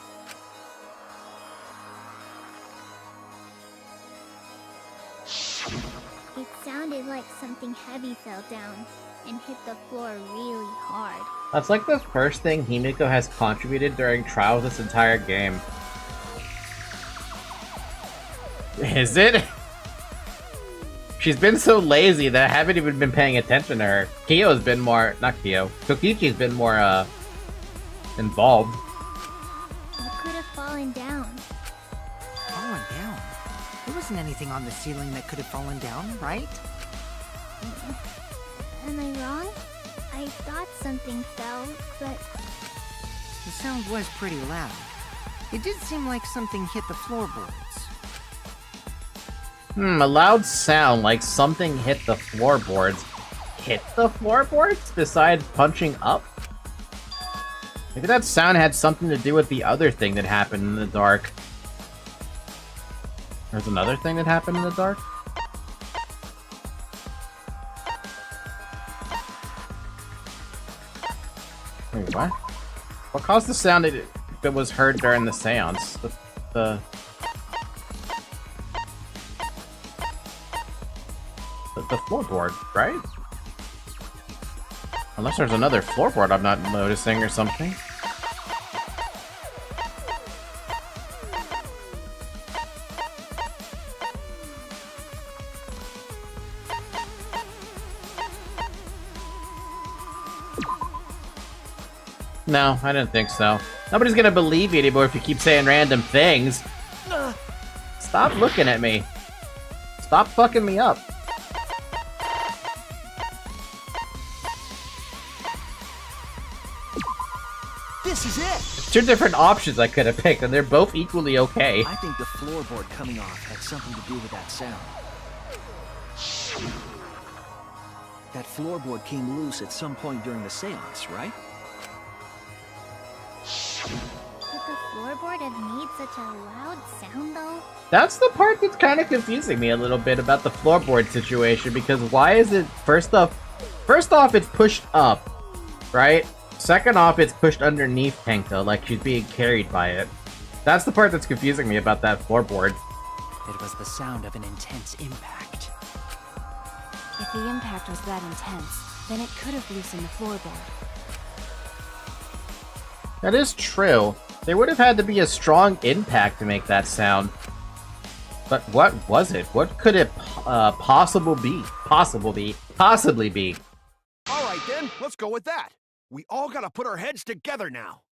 It sounded like something heavy fell down and hit the floor really hard. That's like the first thing Himiko has contributed during trials this entire game. Is it? She's been so lazy that I haven't even been paying attention to her. Kyo's been more... Not Kyo. Kokichi's been more, involved. What could have fallen down? Fallen down? There wasn't anything on the ceiling that could have fallen down, right? Am I wrong? I thought something fell, but The sound was pretty loud. It did seem like something hit the floorboards. A loud sound like something hit the floorboards. Hit the floorboards? Besides punching up? Maybe that sound had something to do with the other thing that happened in the dark. There's another thing that happened in the dark? Wait, what? What caused the sound that was heard during the seance? The floorboard, right? Unless there's another floorboard I'm not noticing or something. No, I didn't think so. Nobody's gonna believe you anymore if you keep saying random things. Stop looking at me. Stop fucking me up. This is it! Two different options I could have picked, and they're both equally okay. I think the floorboard coming off had something to do with that sound. That floorboard came loose at some point during the seance, right? could the floorboard have made such a loud sound though? That's the part that's kind of confusing me a little bit about the floorboard situation, because why is it, first off, it's pushed up, right? Second off, it's pushed underneath Tenko, like she's being carried by it. That's the part that's confusing me about that floorboard. It was the sound of an intense impact. If the impact was that intense, then it could have loosened the floorboard. That is true. There would have had to be a strong impact to make that sound. But what was it? What could it possibly be? All right then, let's go with that. We all gotta put our heads together now.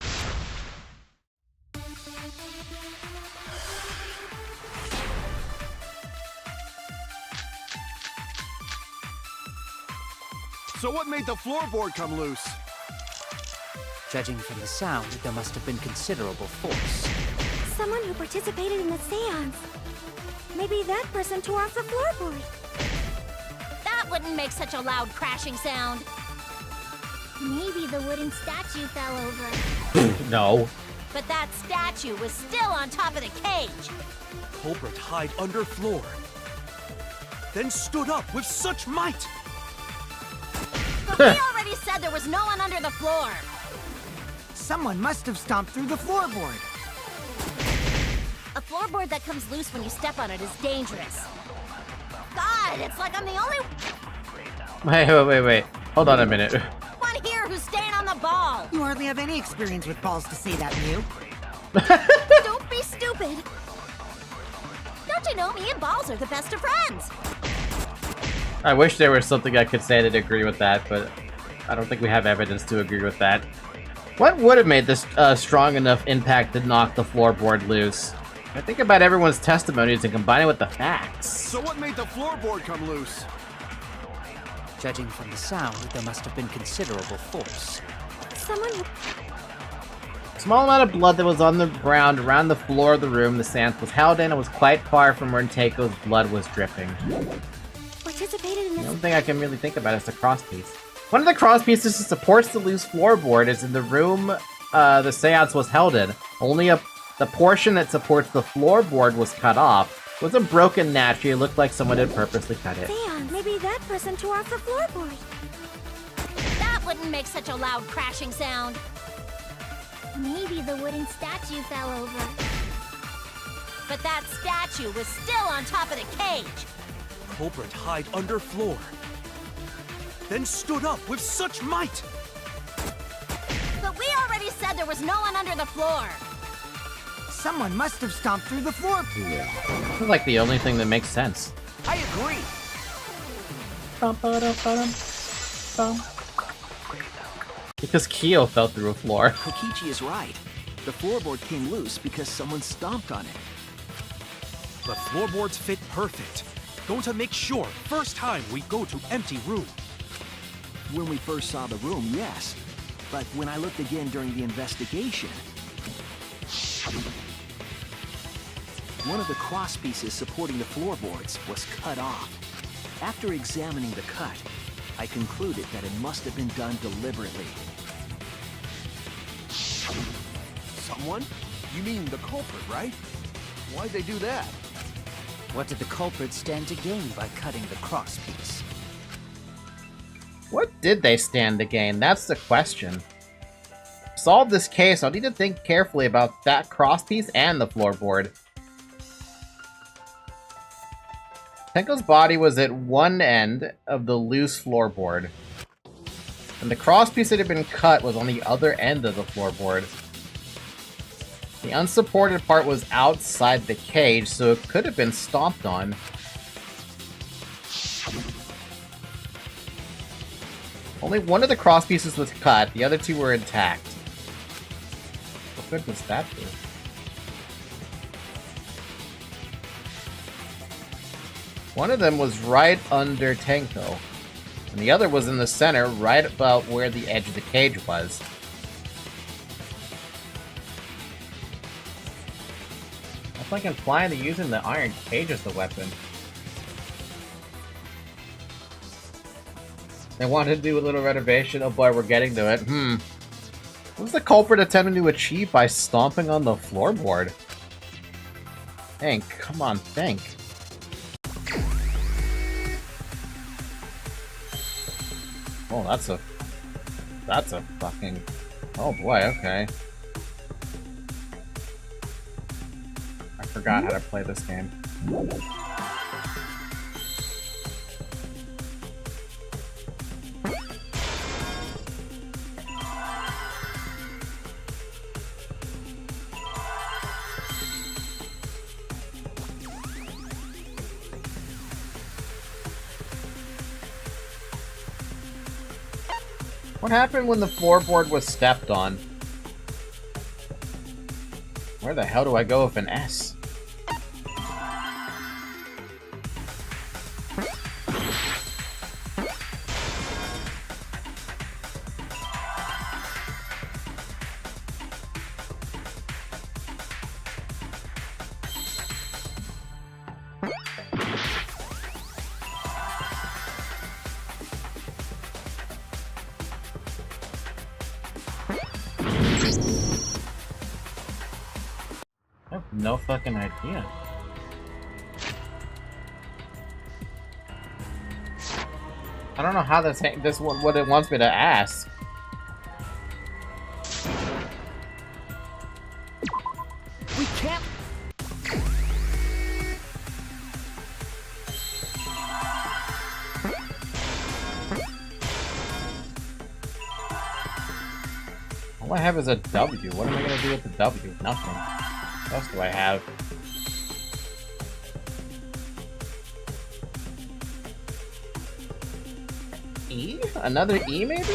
So what made the floorboard come loose? Judging from the sound, there must have been considerable force. Someone who participated in the seance. Maybe that person tore off the floorboard. That wouldn't make such a loud crashing sound. Maybe the wooden statue fell over. No. But that statue was still on top of the cage. Culprit hide under floor. Then stood up with such might. But we already said there was no one under the floor. Someone must have stomped through the floorboard. A floorboard that comes loose when you step on it is dangerous. God, it's like I'm the only Wait. Hold on a minute. one here who's staying on the ball. You hardly have any experience with balls to say that, Mew. Don't be stupid. Don't you know me and balls are the best of friends? I wish there was something I could say that agree with that, but I don't think we have evidence to agree with that. What would have made this strong enough impact to knock the floorboard loose? I think about everyone's testimonies and combine it with the facts. So what made the floorboard come loose? Judging from the sound, there must have been considerable force. Someone... Small amount of blood that was on the ground around the floor of the room the seance was held in and was quite far from where Tenko's blood was dripping. participated in The this... only thing I can really think about is the crosspiece. One of the crosspieces that supports the loose floorboard is in the room the seance was held in. Only the portion that supports the floorboard was cut off. It wasn't broken naturally, it looked like someone had purposely cut it. Damn, maybe that person tore off the floorboard. That wouldn't make such a loud crashing sound. Maybe the wooden statue fell over. But that statue was still on top of the cage. Culprit hide under floor. Then stood up with such might. But we already said there was no one under the floor. Someone must have stomped through the floor. This is like the only thing that makes sense. I agree. Because Kyo fell through a floor. Kokichi is right. The floorboard came loose because someone stomped on it. The floorboards fit perfect. Going to make sure first time we go to empty room. When we first saw the room, yes. But when I looked again during the investigation, one of the cross pieces supporting the floorboards was cut off. After examining the cut, I concluded that it must have been done deliberately. Someone? You mean the culprit, right? Why'd they do that? What did the culprit stand to gain by cutting the cross piece? What did they stand to gain? That's the question. To solve this case, I'll need to think carefully about that crosspiece and the floorboard. Tenko's body was at one end of the loose floorboard, and the crosspiece that had been cut was on the other end of the floorboard. The unsupported part was outside the cage, so it could have been stomped on. Only one of the crosspieces was cut, the other two were intact. What good was that do? One of them was right under Tenko, and the other was in the center, right about where the edge of the cage was. That's like implying that using the iron cage as the weapon. They wanted to do a little renovation. Oh boy, we're getting to it. What was the culprit attempting to achieve by stomping on the floorboard? Think, come on, think. Oh, that's a fucking... Oh boy, okay. I forgot how to play this game. What happened when the floorboard was stepped on? Where the hell do I go with an S? I have no fucking idea. I don't know how this what it wants me to ask. All I have is a W. What am I gonna do with the W? Nothing. What else do I have? E? Another E, maybe?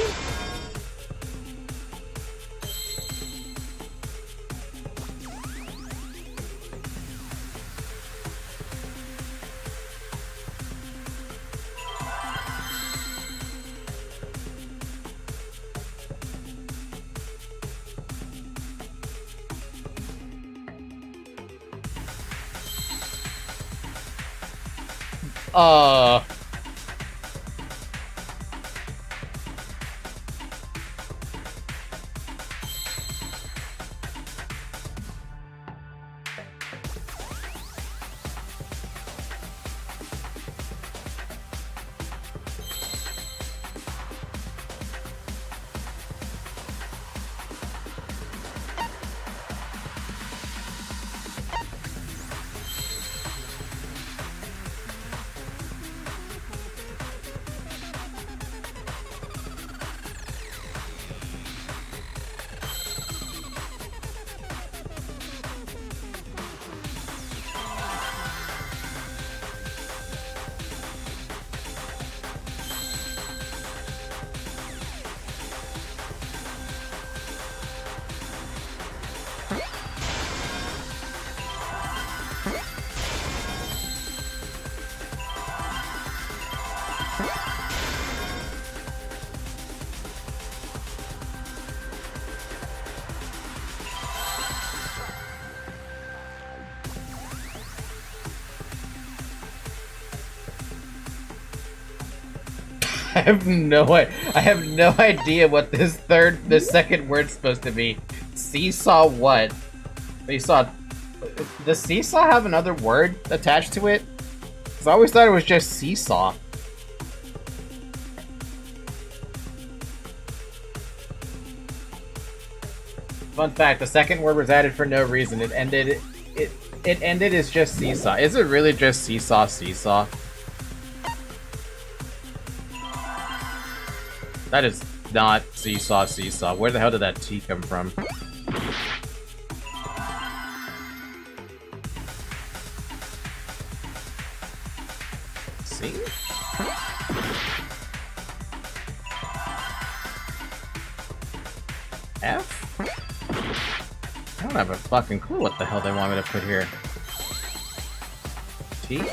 I have no idea what this second word's supposed to be. Seesaw what? Seesaw. Does seesaw have another word attached to it? Because I always thought it was just seesaw. Fun fact, the second word was added for no reason. It ended as just seesaw. Is it really just seesaw? That is not seesaw. Where the hell did that T come from? C? F? I don't have a fucking clue what the hell they want me to put here. T?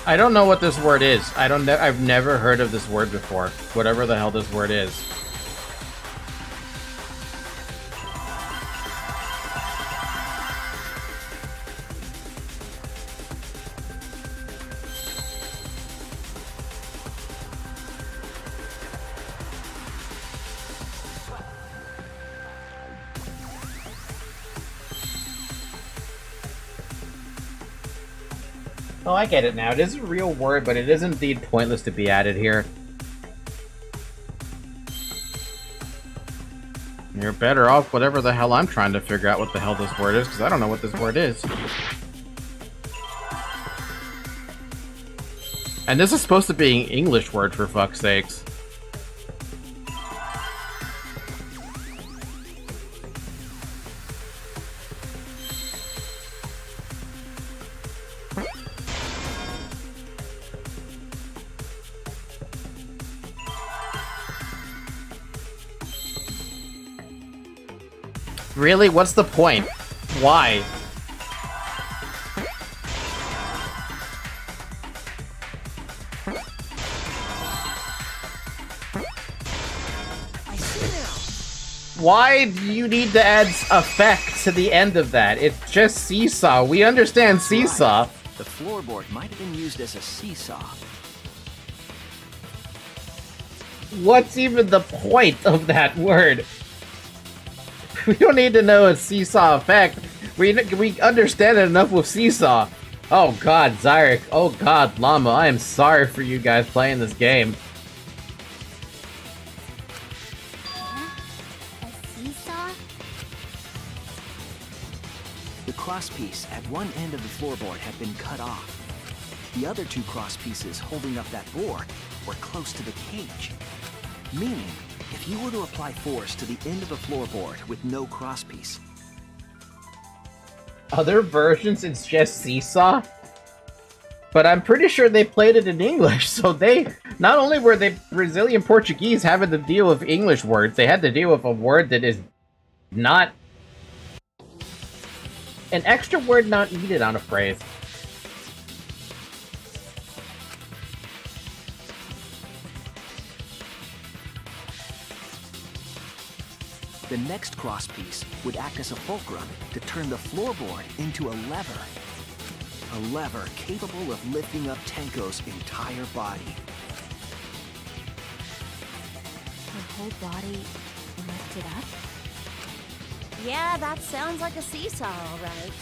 I don't know what this word is. I've never heard of this word before. Whatever the hell this word is. Oh, I get it now. It is a real word, but it is indeed pointless to be added here. You're better off whatever the hell I'm trying to figure out what the hell this word is, because I don't know what this word is. And this is supposed to be an English word, for fuck's sakes. Really? What's the point? Why? Why do you need to add effect to the end of that? It's just seesaw. We understand seesaw. The floorboard might have been used as a seesaw. What's even the point of that word? We don't need to know a seesaw effect. We understand it enough with seesaw. Oh god, Zyric. Oh god, Llama. I am sorry for you guys playing this game. A seesaw? The crosspiece at one end of the floorboard had been cut off. The other two crosspieces holding up that board were close to the cage. Meaning, if you were to apply force to the end of the floorboard with no crosspiece, Other versions, it's just seesaw. But I'm pretty sure they played it in English, so they... Not only were they Brazilian Portuguese having to deal with English words, they had to deal with a word that is not... An extra word not needed on a phrase. the next crosspiece would act as a fulcrum to turn the floorboard into a lever. A lever capable of lifting up Tenko's entire body. Her whole body lifted up? Yeah, that sounds like a seesaw, all right.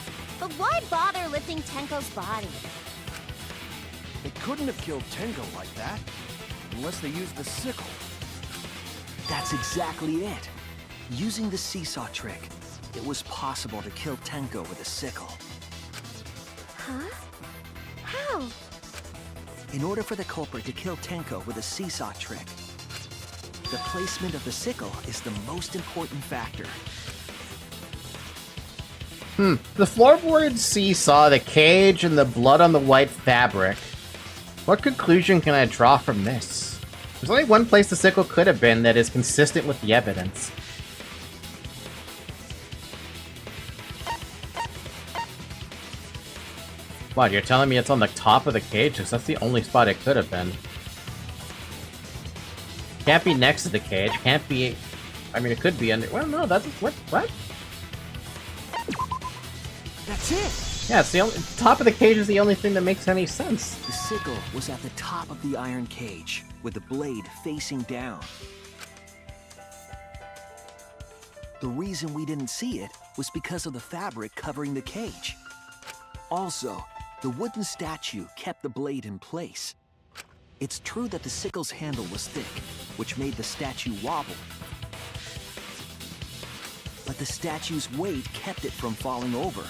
But why bother lifting Tenko's body? They couldn't have killed Tenko like that, unless they used the sickle. That's exactly it. Using the seesaw trick, it was possible to kill Tenko with a sickle. Huh? How? In order for the culprit to kill Tenko with a seesaw trick, the placement of the sickle is the most important factor. The floorboard seesaw, the cage, and the blood on the white fabric. What conclusion can I draw from this? There's only one place the sickle could have been that is consistent with the evidence. What, you're telling me it's on the top of the cage? 'Cause that's the only spot it could have been. Can't be next to the cage, can't be... I mean, it could be under... Well, no, that's... What? That's it! Yeah, it's the only... Top of the cage is the only thing that makes any sense. The sickle was at the top of the iron cage, with the blade facing down. The reason we didn't see it was because of the fabric covering the cage. Also, the wooden statue kept the blade in place. It's true that the sickle's handle was thick, which made the statue wobble. But the statue's weight kept it from falling over.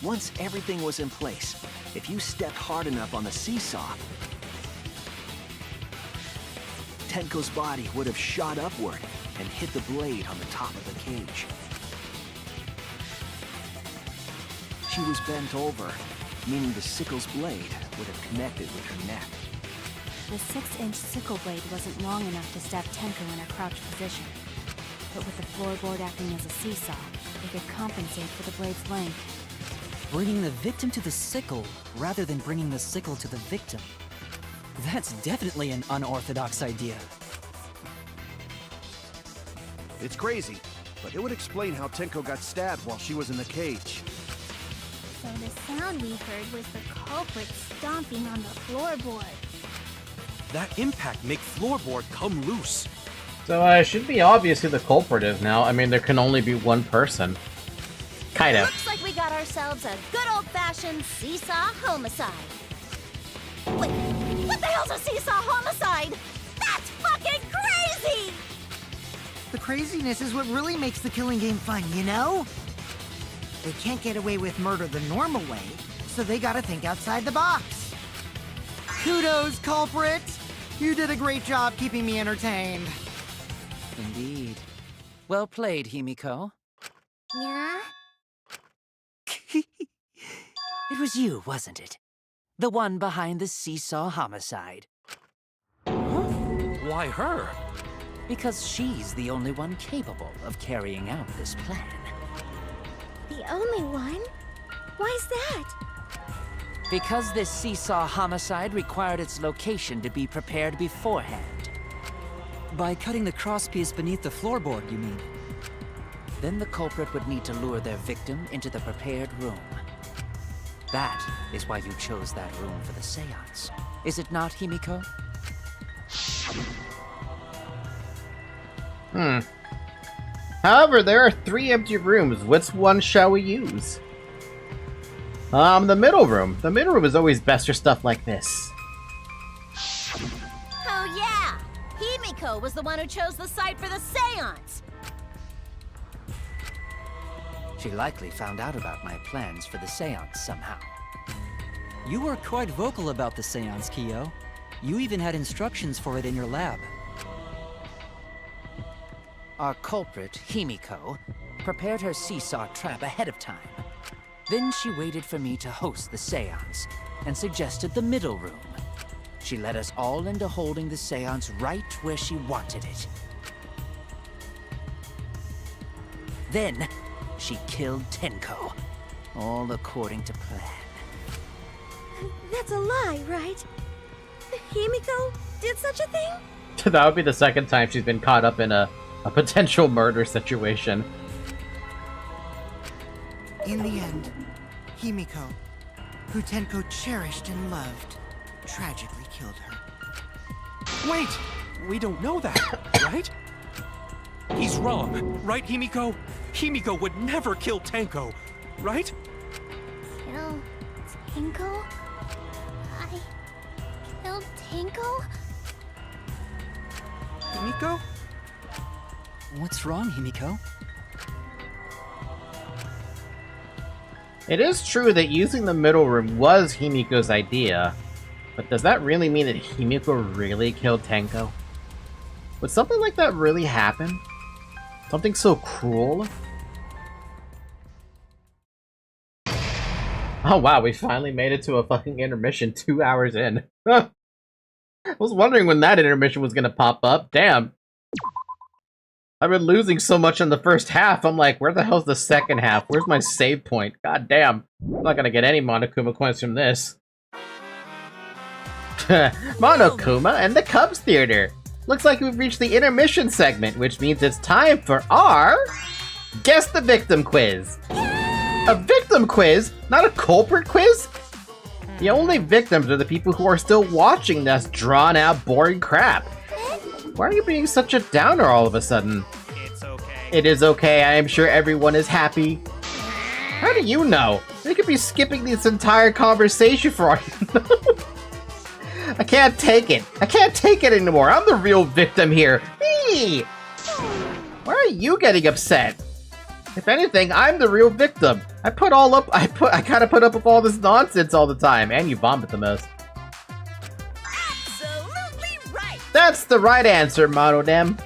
Once everything was in place, if you stepped hard enough on the seesaw, Tenko's body would have shot upward and hit the blade on the top of the cage. She was bent over, meaning the sickle's blade would have connected with her neck. The 6-inch sickle blade wasn't long enough to stab Tenko in her crouched position. But with the floorboard acting as a seesaw, it could compensate for the blade's length. Bringing the victim to the sickle, rather than bringing the sickle to the victim. That's definitely an unorthodox idea. It's crazy, but it would explain how Tenko got stabbed while she was in the cage. So the sound we heard was the culprit stomping on the floorboard. That impact make floorboard come loose. So, it should be obvious who the culprit is now. I mean, there can only be one person. Kind of. Looks like we got ourselves a good old-fashioned seesaw homicide. Wait, what the hell's a seesaw homicide? That's fucking crazy! The craziness is what really makes the killing game fun, you know? They can't get away with murder the normal way, so they gotta think outside the box. Kudos, culprit! You did a great job keeping me entertained. Indeed. Well played, Himiko. Yeah? It was you, wasn't it? The one behind the seesaw homicide. Why her? Because she's the only one capable of carrying out this plan. The only one? Why's that? Because this seesaw homicide required its location to be prepared beforehand. By cutting the crosspiece beneath the floorboard, you mean? Then the culprit would need to lure their victim into the prepared room. That is why you chose that room for the seance. Is it not, Himiko? However, there are 3 empty rooms. Which one shall we use? The middle room. The middle room is always best for stuff like this. Oh yeah! Himiko was the one who chose the site for the seance! She likely found out about my plans for the seance somehow. You were quite vocal about the seance, Kyo. You even had instructions for it in your lab. Our culprit, Himiko, prepared her seesaw trap ahead of time. Then she waited for me to host the seance and suggested the middle room. She led us all into holding the seance right where she wanted it. Then, she killed Tenko, all according to plan. That's a lie, right? Himiko did such a thing? That would be the second time she's been caught up in a potential murder situation. In the end, Himiko, who Tenko cherished and loved, tragically killed her. Wait! We don't know that, right? He's wrong, right, Himiko? Himiko would never kill Tenko, right? Kill Tenko? I killed Tenko? Himiko? What's wrong, Himiko? It is true that using the middle room was Himiko's idea, but does that really mean that Himiko really killed Tenko? Would something like that really happen? Something so cruel? Oh wow, we finally made it to a fucking intermission 2 hours in. I was wondering when that intermission was gonna pop up. Damn. I've been losing so much in the first half, I'm like, where the hell's the second half? Where's my save point? God damn. I'm not gonna get any Monokuma coins from this. Monokuma and the Cubs Theater. Looks like we've reached the intermission segment, which means it's time for our... Guess the Victim Quiz. A victim quiz? Not a culprit quiz? The only victims are the people who are still watching this drawn-out, boring crap. Why are you being such a downer all of a sudden? It's okay. It is okay, I am sure everyone is happy. How do you know? They could be skipping this entire conversation for all you know. I can't take it. I can't take it anymore. I'm the real victim here. Me! Why are you getting upset? If anything, I'm the real victim. I gotta put up with all this nonsense all the time, and you vomit the most. Absolutely right! That's the right answer, Monodem.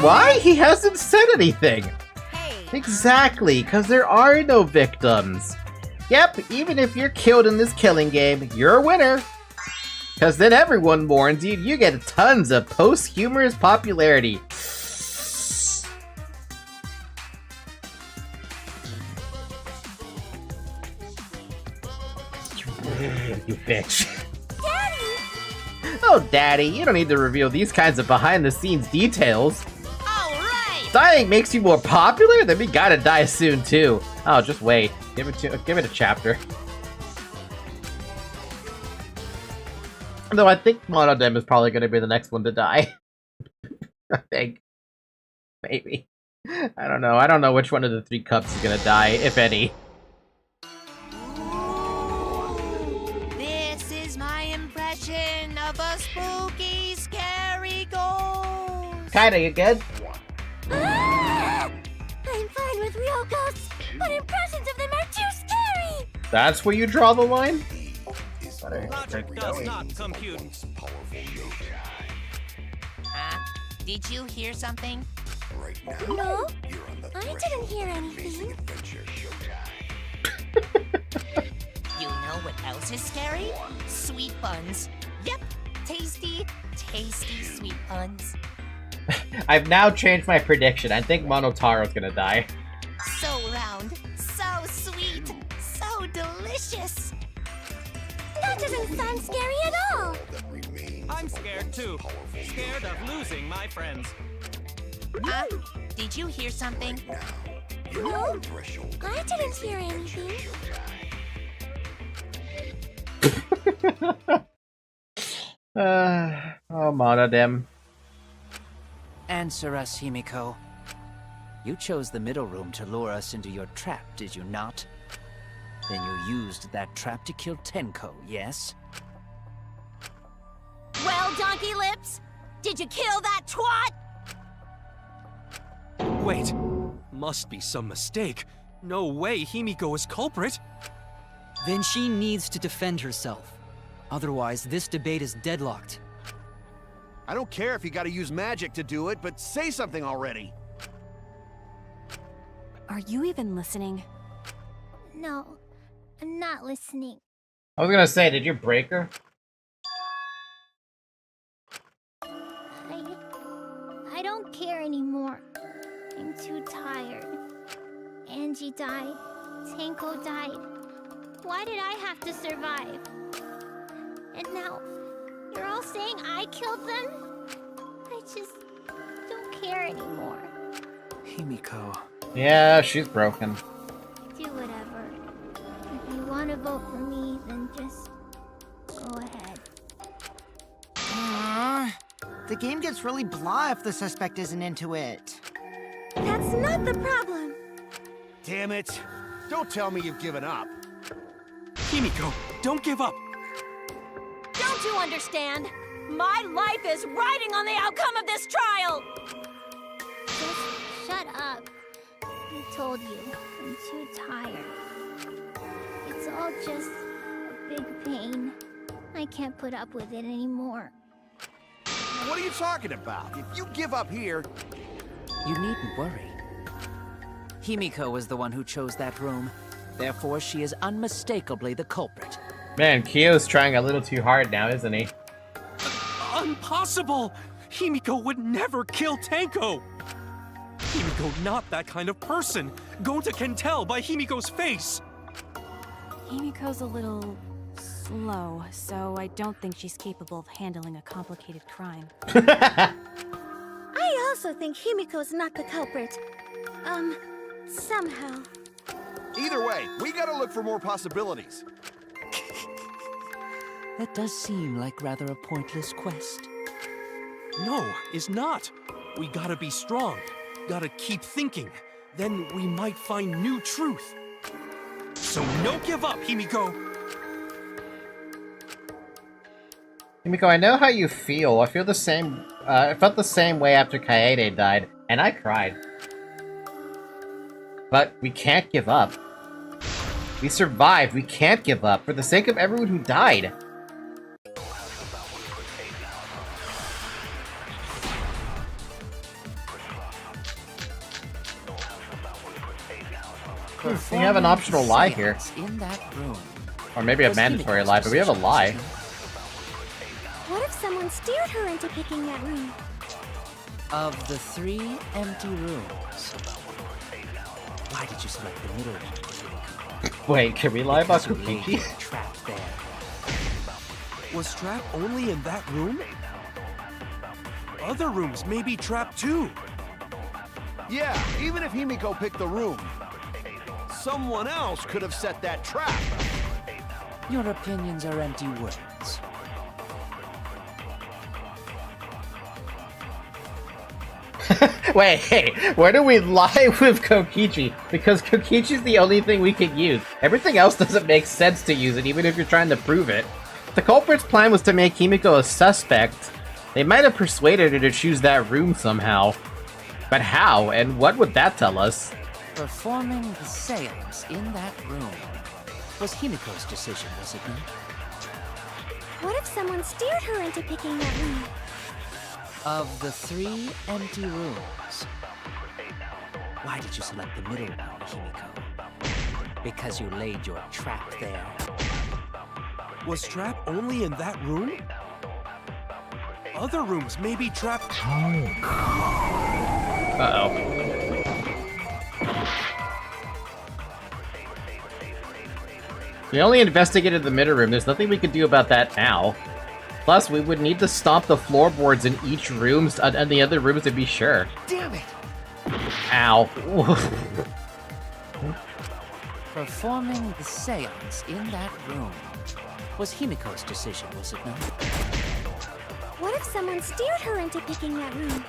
Why? He hasn't said anything. Hey, Exactly, because there are no victims. Yep, even if you're killed in this killing game, you're a winner. Because then everyone mourns you, you get tons of posthumous popularity. You bitch. Daddy! Oh, Daddy, you don't need to reveal these kinds of behind-the-scenes details. all right! Dying makes you more popular? Then we gotta die soon, too. Oh, just wait. Give it a chapter. Though I think Monodem is probably gonna be the next one to die. I think. Maybe. I don't know. I don't know which one of the 3 cups is gonna die, if any. This is my impression of a spooky, scary ghost. Kinda, you good? Ah! I'm fine with real ghosts, but impressions of them are too scary! That's where you draw the line? Logic does not compute. Huh? Did you hear something? No, I didn't hear anything. You know what else is scary? Sweet buns. Yep, tasty, tasty sweet buns. I've now changed my prediction. I think Monotaro's gonna die. So round, so sweet, so delicious. That doesn't sound scary at all! I'm scared too. Scared of losing my friends. Huh? Did you hear something? No, I didn't hear anything. Oh, Monodem. Answer us, Himiko. You chose the middle room to lure us into your trap, did you not? Then you used that trap to kill Tenko, yes? Well, Donkey Lips, did you kill that twat? Wait, must be some mistake. No way Himiko is culprit. Then she needs to defend herself. Otherwise, this debate is deadlocked. I don't care if you gotta use magic to do it, but say something already. Are you even listening? No, I'm not listening. I was gonna say, did you break her? I don't care anymore. I'm too tired. Angie died. Tenko died. Why did I have to survive? And now, you're all saying I killed them? I just don't care anymore. Himiko. Yeah, she's broken. Do whatever. If you want to vote for me, then just go ahead. The game gets really blah if the suspect isn't into it. That's not the problem. Damn it. Don't tell me you've given up. Himiko, don't give up. Don't you understand? My life is riding on the outcome of this trial! Just shut up. I told you, I'm too tired. It's all just a big pain. I can't put up with it anymore. What are you talking about? If you give up here... You needn't worry. Himiko was the one who chose that room. Therefore, she is unmistakably the culprit. Man, Kyo's trying a little too hard now, isn't he? Impossible! Himiko would never kill Tenko! Himiko not that kind of person! Gonta can tell by Himiko's face! Himiko's a little slow, so I don't think she's capable of handling a complicated crime. I also think Himiko's not the culprit. Somehow. Either way, we gotta look for more possibilities. That does seem like rather a pointless quest. No, is not. We gotta be strong. Gotta keep thinking. Then we might find new truth. So no give up, Himiko! Himiko, I know how you feel. I feel the same. I felt the same way after Kaede died, and I cried. But we can't give up. We survived. We can't give up for the sake of everyone who died. We have an optional lie here. In that room. Or maybe a mandatory lie, but we have a lie. What if someone steered her into picking that room? Of the 3 empty rooms, why did you select the middle one? Wait, can we lie about Because you laid Kokichi? your trap there. Was trap only in that room? Other rooms may be trapped too. Yeah, even if Himiko picked the room, someone else could have set that trap. Your opinions are empty words. Wait, hey, where do we lie with Kokichi? Because Kokichi's the only thing we can use. Everything else doesn't make sense to use it, even if you're trying to prove it. The culprit's plan was to make Himiko a suspect. They might have persuaded her to choose that room somehow. But how, and what would that tell us? Performing the seance in that room was Himiko's decision, was it not? What if someone steered her into picking that room? Of the 3 empty rooms, why did you select the middle one, Himiko? Because you laid your trap there. Was trap only in that room? Other rooms may be trapped. Uh-oh. We only investigated the middle room. There's nothing we can do about that now. Plus, we would need to stomp the floorboards in each room and the other rooms to be sure. Damn it! Ow. Performing the seance in that room was Himiko's decision, was it not? What if someone steered her into picking that room?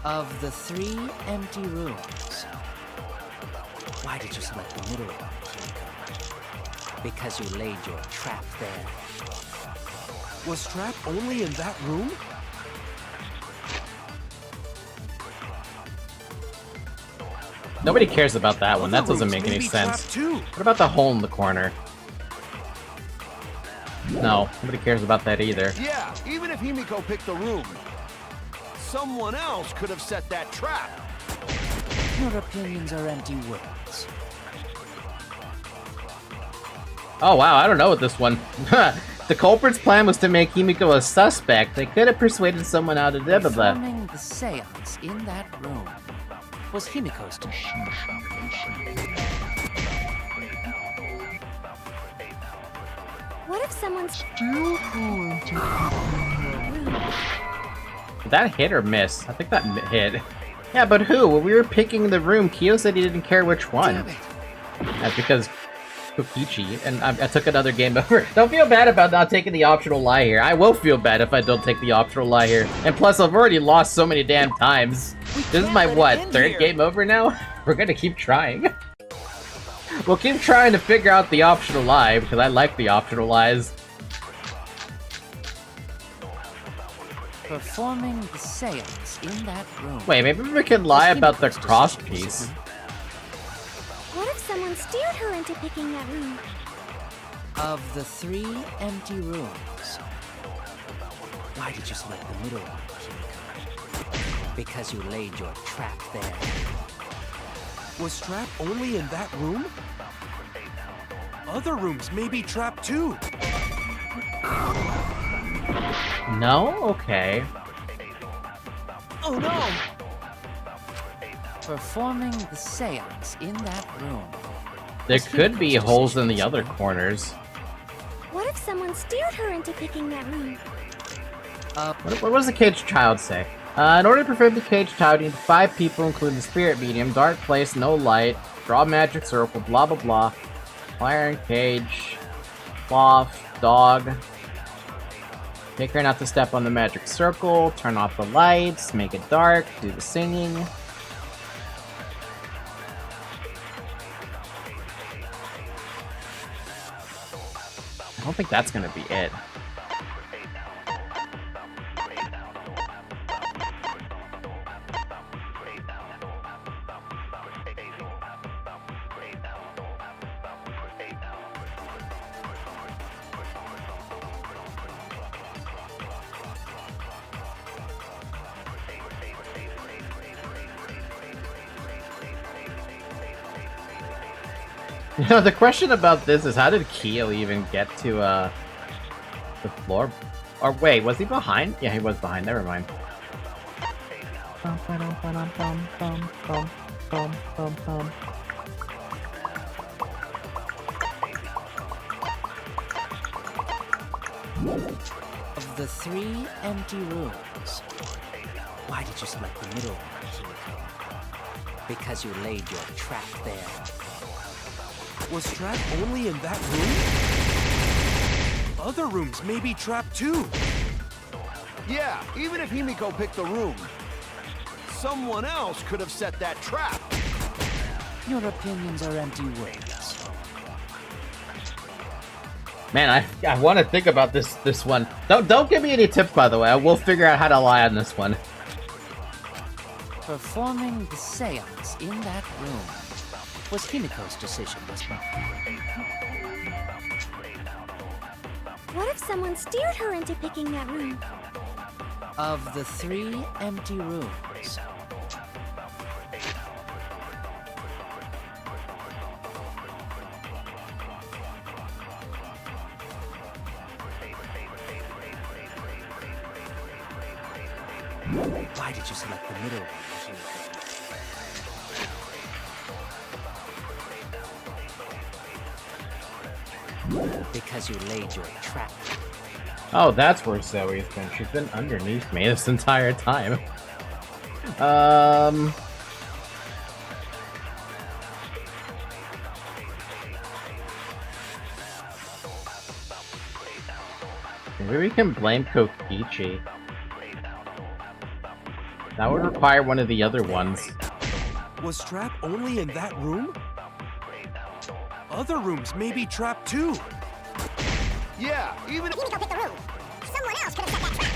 Of the 3 empty rooms, why did you select the middle one, Himiko? Because you laid your trap there. Was Trap only in that room? Nobody cares about that one. That Other doesn't rooms make any may be sense. trapped too. What about the hole in the corner? No, nobody cares about that either. Yeah, even if Himiko picked the room, someone else could have set that trap. Your opinions are empty words. Oh wow, I don't know with this one. The culprit's plan was to make Himiko a suspect. They could have persuaded someone out of blah blah blah. Performing the seance in that room was Himiko's decision. What if someone's Did that hit or miss? I think that hit. Yeah, but who? When we were picking the room, Kyo said he didn't care which one. That's because Kokichi, and I took another game over. Don't feel bad about not taking the optional lie here. I will feel bad if I don't take the optional lie here. And plus, I've already lost so many damn times. This is my, what, third game over now? We're gonna keep trying. We'll keep trying to figure out the optional lie, because I like the optional lies. Performing the seance in that room. Wait, maybe we can lie about the cross piece. What if someone steered her into picking that room? Of the 3 empty rooms, why did you select the middle one, Himiko? Because you laid your trap there. Was Trap only in that room? Other rooms may be trapped too. No? Okay. Oh no! Performing the seance in that room. There could be holes in the other corners. What if someone steered her into picking that room? What does the caged child say? In order to prevent the caged child, you need 5 people, including the spirit medium, dark place, no light, draw magic circle, blah blah blah, iron cage, cloth, dog. Take care not to step on the magic circle, turn off the lights, make it dark, do the singing. I don't think that's gonna be it. You know, the question about this is how did Kyo even get to, the floor? Or wait, was he behind? Yeah, he was behind, never mind. Of the 3 empty rooms, why did you select the middle one, Himiko? Because you laid your trap there. Was Trap only in that room? Other rooms may be trapped too. Yeah, even if Himiko picked the room, someone else could have set that trap. Your opinions are empty words. Man, I want to think about this one. Don't give me any tips, by the way. I will figure out how to lie on this one. Performing the seance in that room was Himiko's decision, wasn't it? What if someone steered her into picking that room? Of the 3 empty rooms, why did you select the middle one, Himiko? Because you laid your trap. Oh, that's where Zoe's been. She's been underneath me this entire time. Maybe we can blame Kokichi. That would require one of the other ones. Was Trap only in that room? Other rooms may be trapped too. Yeah, even if Himiko picked the room. Someone else could have set that trap.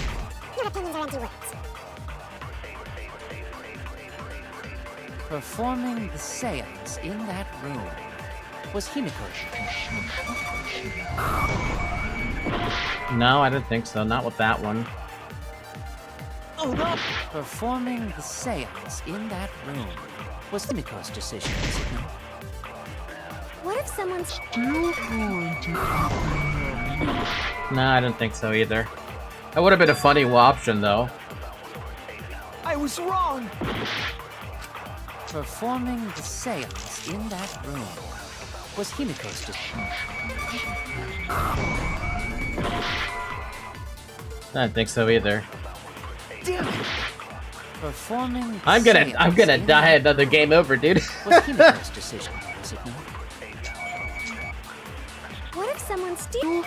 Your opinions are empty words. Performing the seance in that room was Himiko. No, I don't think so. Not with that one. Oh no! Performing the seance in that room was Himiko's decision, was it not? What if someone's No, I don't think so either. That would have been a funny option, though. I was wrong! Performing the seance in that room was Himiko's decision. I don't think so either. Damn it! Performing the I'm gonna seance in die another game over, dude. was Himiko's decision, was it not? What if someone steals?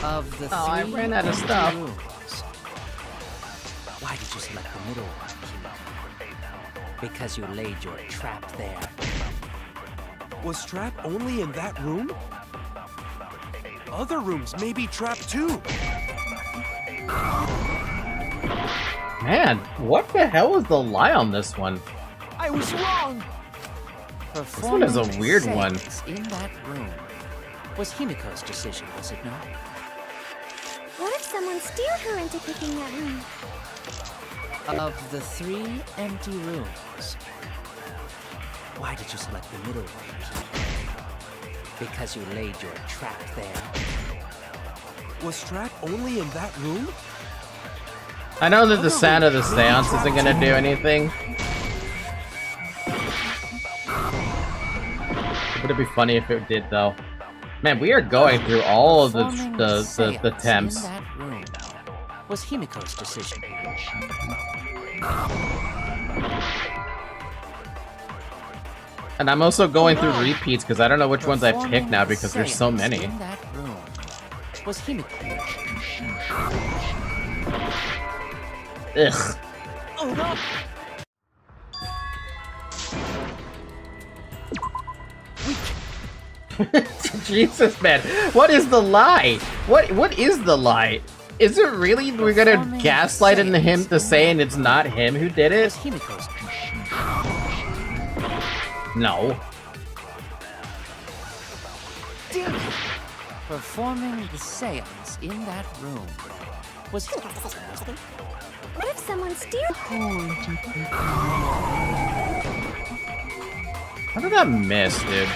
Of the Oh, I three ran out of empty stuff. rooms, why did you select the middle one, Himiko? Because you laid your trap there. Was Trap only in that room? Other rooms may be trapped too. Man, what the hell is the lie on this one? I was wrong! This one is a Performing weird the one. seance in that room was Himiko's decision, was it not? What if someone steered her into picking that room? Of the three empty rooms, why did you select the middle one, Himiko? Because you laid your trap there. Was Trap only in that room? I know that the sound of the seance isn't gonna do anything. Would it be funny if it did, though? Man, we are going through all of the Seance temps. in that room was Himiko's decision. And I'm also going through repeats because I don't know which ones I picked now because there's so Seance many. In that room was Himiko. Ugh. Oh no! Jesus, man. What is the lie? What is the lie? Is it really we're gonna Performing gaslight into him to saying it's not him who did it? Was Himiko's. No. Damn it! Performing the seance in that room was Himiko's decision, wasn't it? What if someone steered? How did that miss, dude?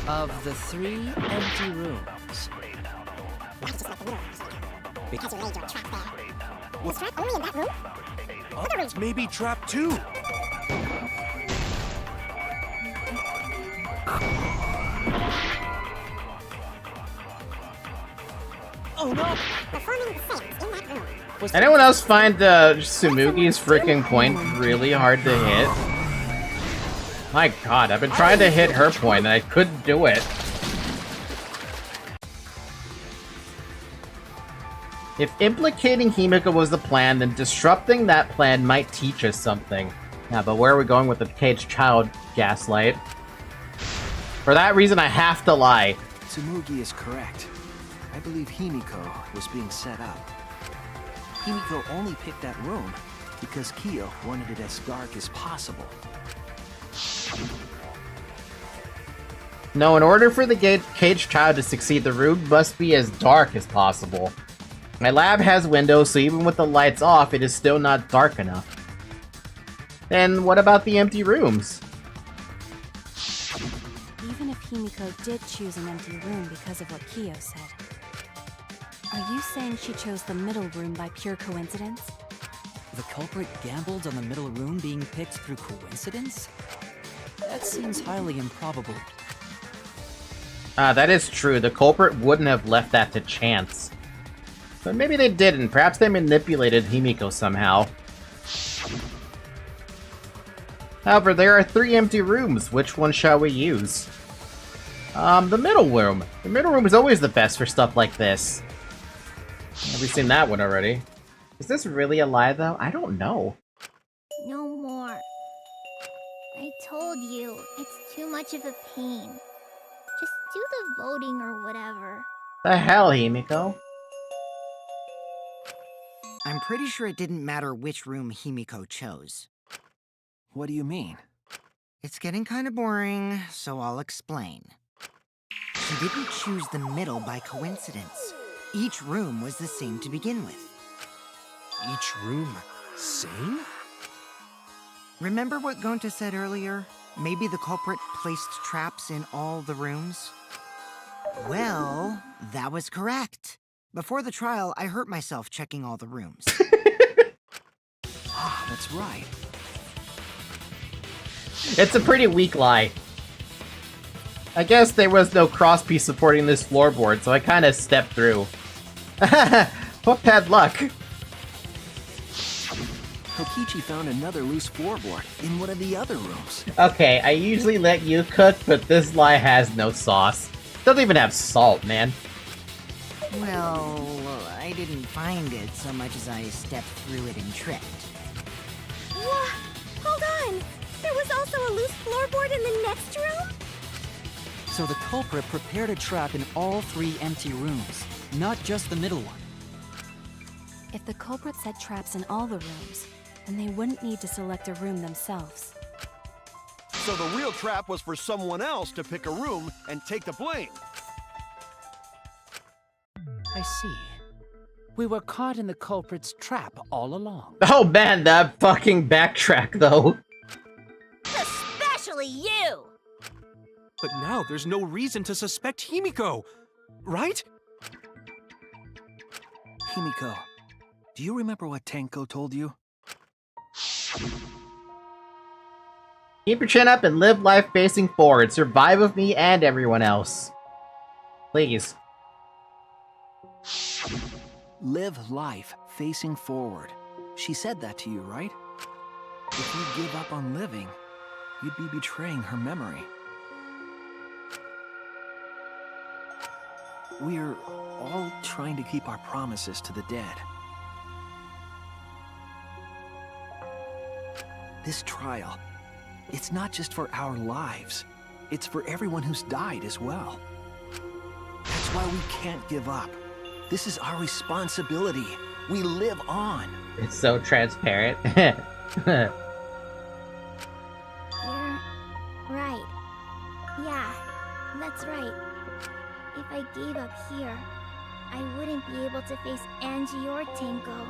Of the three empty rooms, Because you laid your trap there. Was Trap only in that room? Other rooms may be trapped too. Oh no! Performing the seance in that room. was Anyone else find Sumugi's freaking point really hard to hit? My god, I've been trying to hit her point and I couldn't do it. If implicating Himiko was the plan, then disrupting that plan might teach us something. Yeah, but where are we going with the caged child, Gaslight? For that reason, I have to lie. Tsumugi is correct. I believe Himiko was being set up. Himiko only picked that room because Kyo wanted it as dark as possible. No, in order for the caged child to succeed, the room must be as dark as possible. My lab has windows, so even with the lights off, it is still not dark enough. Then what about the empty rooms? Even if Himiko did choose an empty room because of what Kyo said, are you saying she chose the middle room by pure coincidence? The culprit gambled on the middle room being picked through coincidence? That seems highly improbable. That is true. The culprit wouldn't have left that to chance. But maybe they didn't. Perhaps they manipulated Himiko somehow. However, there are 3 empty rooms. Which one shall we use? The middle room. The middle room is always the best for stuff like this. Have we seen that one already? Is this really a lie, though? I don't know. No more. I told you, it's too much of a pain. Just do the voting or whatever. The hell, Himiko? I'm pretty sure it didn't matter which room Himiko chose. What do you mean? It's getting kind of boring, so I'll explain. She didn't choose the middle by coincidence. Each room was the same to begin with. Each room same? Remember what Gonta said earlier? Maybe the culprit placed traps in all the rooms? Well, that was correct. Before the trial, I hurt myself checking all the rooms. Ah, that's right. It's a pretty weak lie. I guess there was no crosspiece supporting this floorboard, so I kind of stepped through. What bad luck. Kokichi found another loose floorboard in one of the other rooms. Okay, I usually let you cook, but this lie has no sauce. Doesn't even have salt, man. Well, I didn't find it so much as I stepped through it and tripped. What? Hold on! There was also a loose floorboard in the next room? So the culprit prepared a trap in all 3 empty rooms, not just the middle one. If the culprit set traps in all the rooms, then they wouldn't need to select a room themselves. So the real trap was for someone else to pick a room and take the blame. I see. We were caught in the culprit's trap all along. Oh man, that fucking backtrack though. Especially you! But now there's no reason to suspect Himiko, right? Himiko, do you remember what Tenko told you? Keep your chin up and live life facing forward. Survive with me and everyone else. Please. Live life facing forward. She said that to you, right? If you give up on living, you'd be betraying her memory. We're all trying to keep our promises to the dead. This trial, it's not just for our lives. It's for everyone who's died as well. That's why we can't give up. This is our responsibility. We live on. It's so transparent. You're right. Yeah, that's right. If I gave up here, I wouldn't be able to face Angie or Tenko.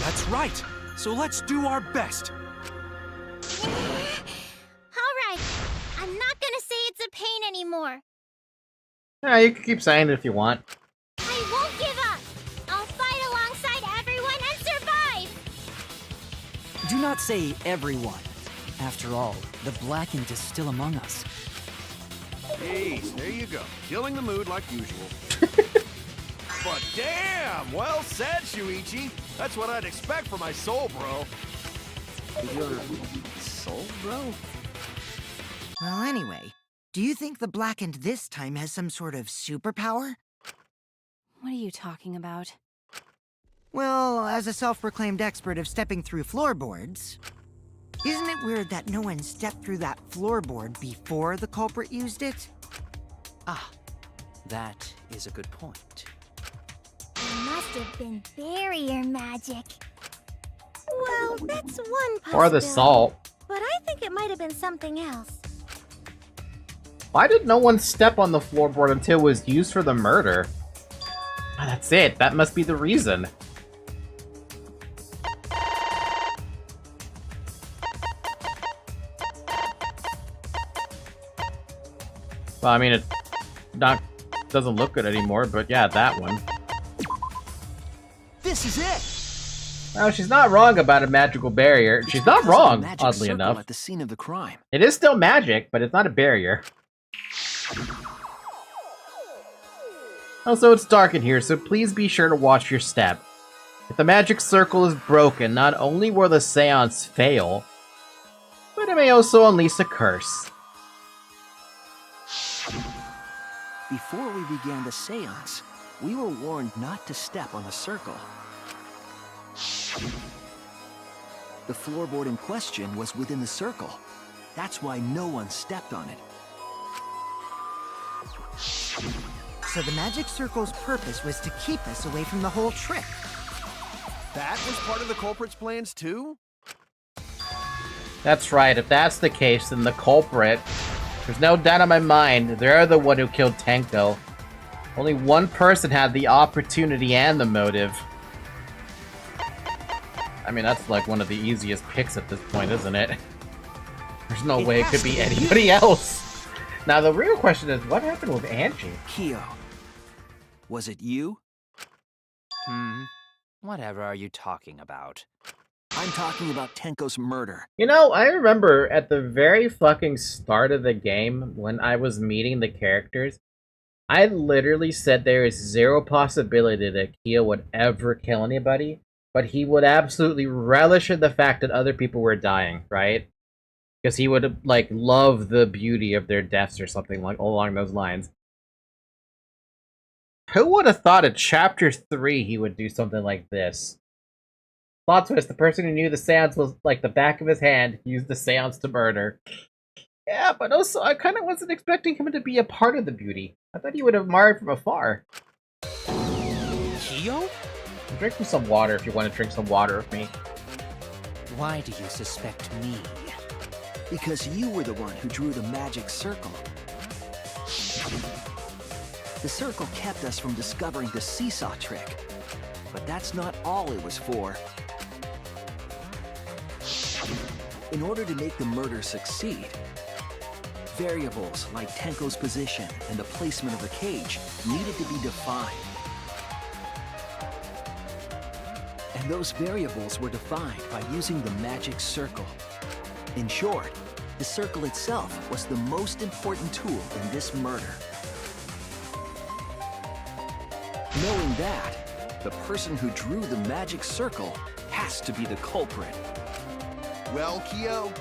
That's right. So let's do our best. Alright, I'm not gonna say it's a pain anymore. Yeah, you can keep saying it if you want. I won't give up. I'll fight alongside everyone and survive. Do not say everyone. After all, the Blackened is still among us. Jeez, there you go. Killing the mood like usual. But damn, well said, Shuichi. That's what I'd expect from my soul, bro. Your soul, bro? Well, anyway, do you think the Blackened this time has some sort of superpower? What are you talking about? Well, as a self-proclaimed expert of stepping through floorboards, isn't it weird that no one stepped through that floorboard before the culprit used it? Ah, that is a good point. It must have been barrier magic. Well, that's one possibility. Or the salt. But I think it might have been something else. Why did no one step on the floorboard until it was used for the murder? Ah, that's it. That must be the reason. Well, I mean, it doesn't look good anymore, but yeah, that one. This is it! Well, she's not wrong about a magical barrier. She's not wrong, oddly enough. At the scene of the crime. It is still magic, but it's not a barrier. Also, it's dark in here, so please be sure to watch your step. If the magic circle is broken, not only will the seance fail, but it may also unleash a curse. Before we began the seance, we were warned not to step on the circle. The floorboard in question was within the circle. That's why no one stepped on it. So the magic circle's purpose was to keep us away from the whole trick. That was part of the culprit's plans too? That's right, if that's the case, then the culprit, there's no doubt in my mind, they're the one who killed Tenko. Only one person had the opportunity and the motive. I mean, that's like one of the easiest picks at this point, isn't it? There's no way it could be anybody else. Now, the real question is, what happened with Angie? Kyo, was it you? Whatever are you talking about? I'm talking about Tenko's murder. You know, I remember at the very fucking start of the game, when I was meeting the characters, I literally said there is zero possibility that Kyo would ever kill anybody, but he would absolutely relish in the fact that other people were dying, right? Because he would, like, love the beauty of their deaths or something like along those lines. Who would have thought at Chapter 3 he would do something like this? Plot twist, the person who knew the seance was like the back of his hand used the seance to murder. Yeah, but also I kind of wasn't expecting him to be a part of the beauty. I thought he would have admired from afar. Kyo? Drink me some water if you want to drink some water with me. Why do you suspect me? Because you were the one who drew the magic circle. The circle kept us from discovering the seesaw trick. But that's not all it was for. In order to make the murder succeed, variables like Tenko's position and the placement of the cage needed to be defined. And those variables were defined by using the magic circle. In short, the circle itself was the most important tool in this murder. Knowing that, the person who drew the magic circle has to be the culprit. Well, Kyo,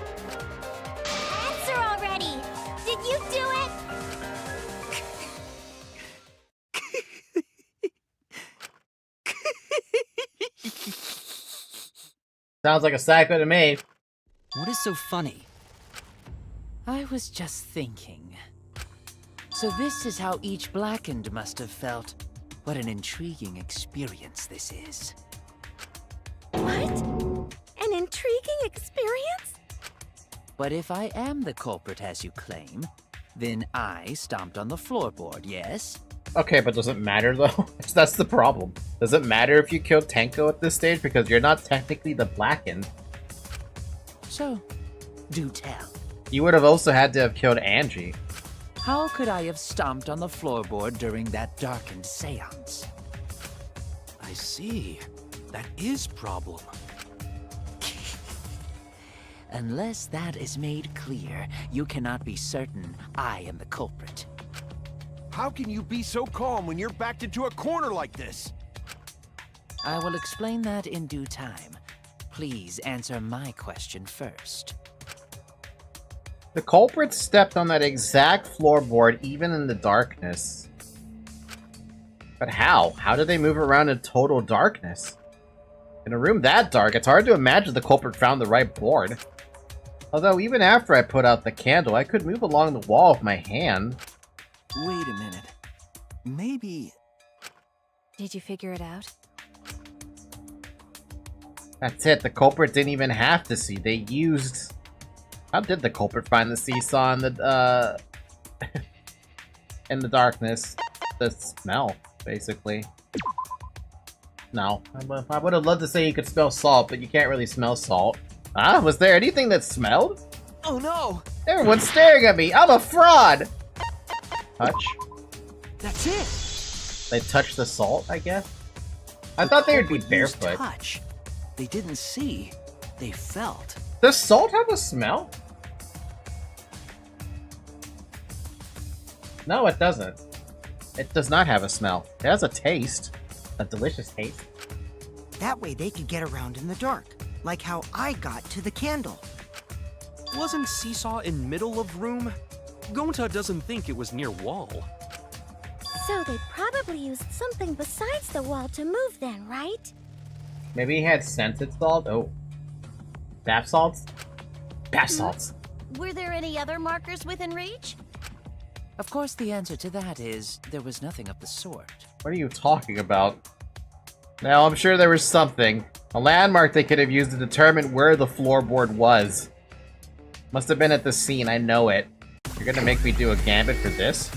Answer already! Did you do it? Sounds like a psycho to me. What is so funny? I was just thinking. So this is how each Blackened must have felt. What an intriguing experience this is. What? An intriguing experience? But if I am the culprit as you claim, then I stomped on the floorboard, yes? Okay, but does it matter though? That's the problem. Does it matter if you kill Tenko at this stage because you're not technically the Blackened? So, do tell. You would have also had to have killed Angie. How could I have stomped on the floorboard during that darkened seance? I see. That is problem. Unless that is made clear, you cannot be certain I am the culprit. how can you be so calm when you're backed into a corner like this? I will explain that in due time. Please answer my question first. The culprit stepped on that exact floorboard even in the darkness. But how? How did they move around in total darkness? In a room that dark, it's hard to imagine the culprit found the right board. Although, even after I put out the candle, I could move along the wall with my hand. Wait a minute. Maybe... Did you figure it out? That's it, the culprit didn't even have to see. They used... How did the culprit find the seesaw in the, in the darkness? The smell, basically. No. I would have loved to say you could smell salt, but you can't really smell salt. Ah, was there anything that smelled? Oh no! Everyone's staring at me! I'm a fraud! Touch. That's it! They touched the salt, I guess? I thought they would be culprit used barefoot. touch. They didn't see. They felt. Does salt have a smell? No, it doesn't. It does not have a smell. It has a taste. A delicious taste. That way they could get around in the dark, like how I got to the candle. Wasn't Seesaw in middle of room? Gonta doesn't think it was near wall. So they probably used something besides the wall to move then, right? Maybe he had scented salt? Oh. Bath salts? Bath salts. Were there any other markers within reach? Of course, the answer to that is there was nothing of the sort. What are you talking about? Now, I'm sure there was something. A landmark they could have used to determine where the floorboard was. Must have been at the scene, I know it. You're gonna make me do a gambit for this?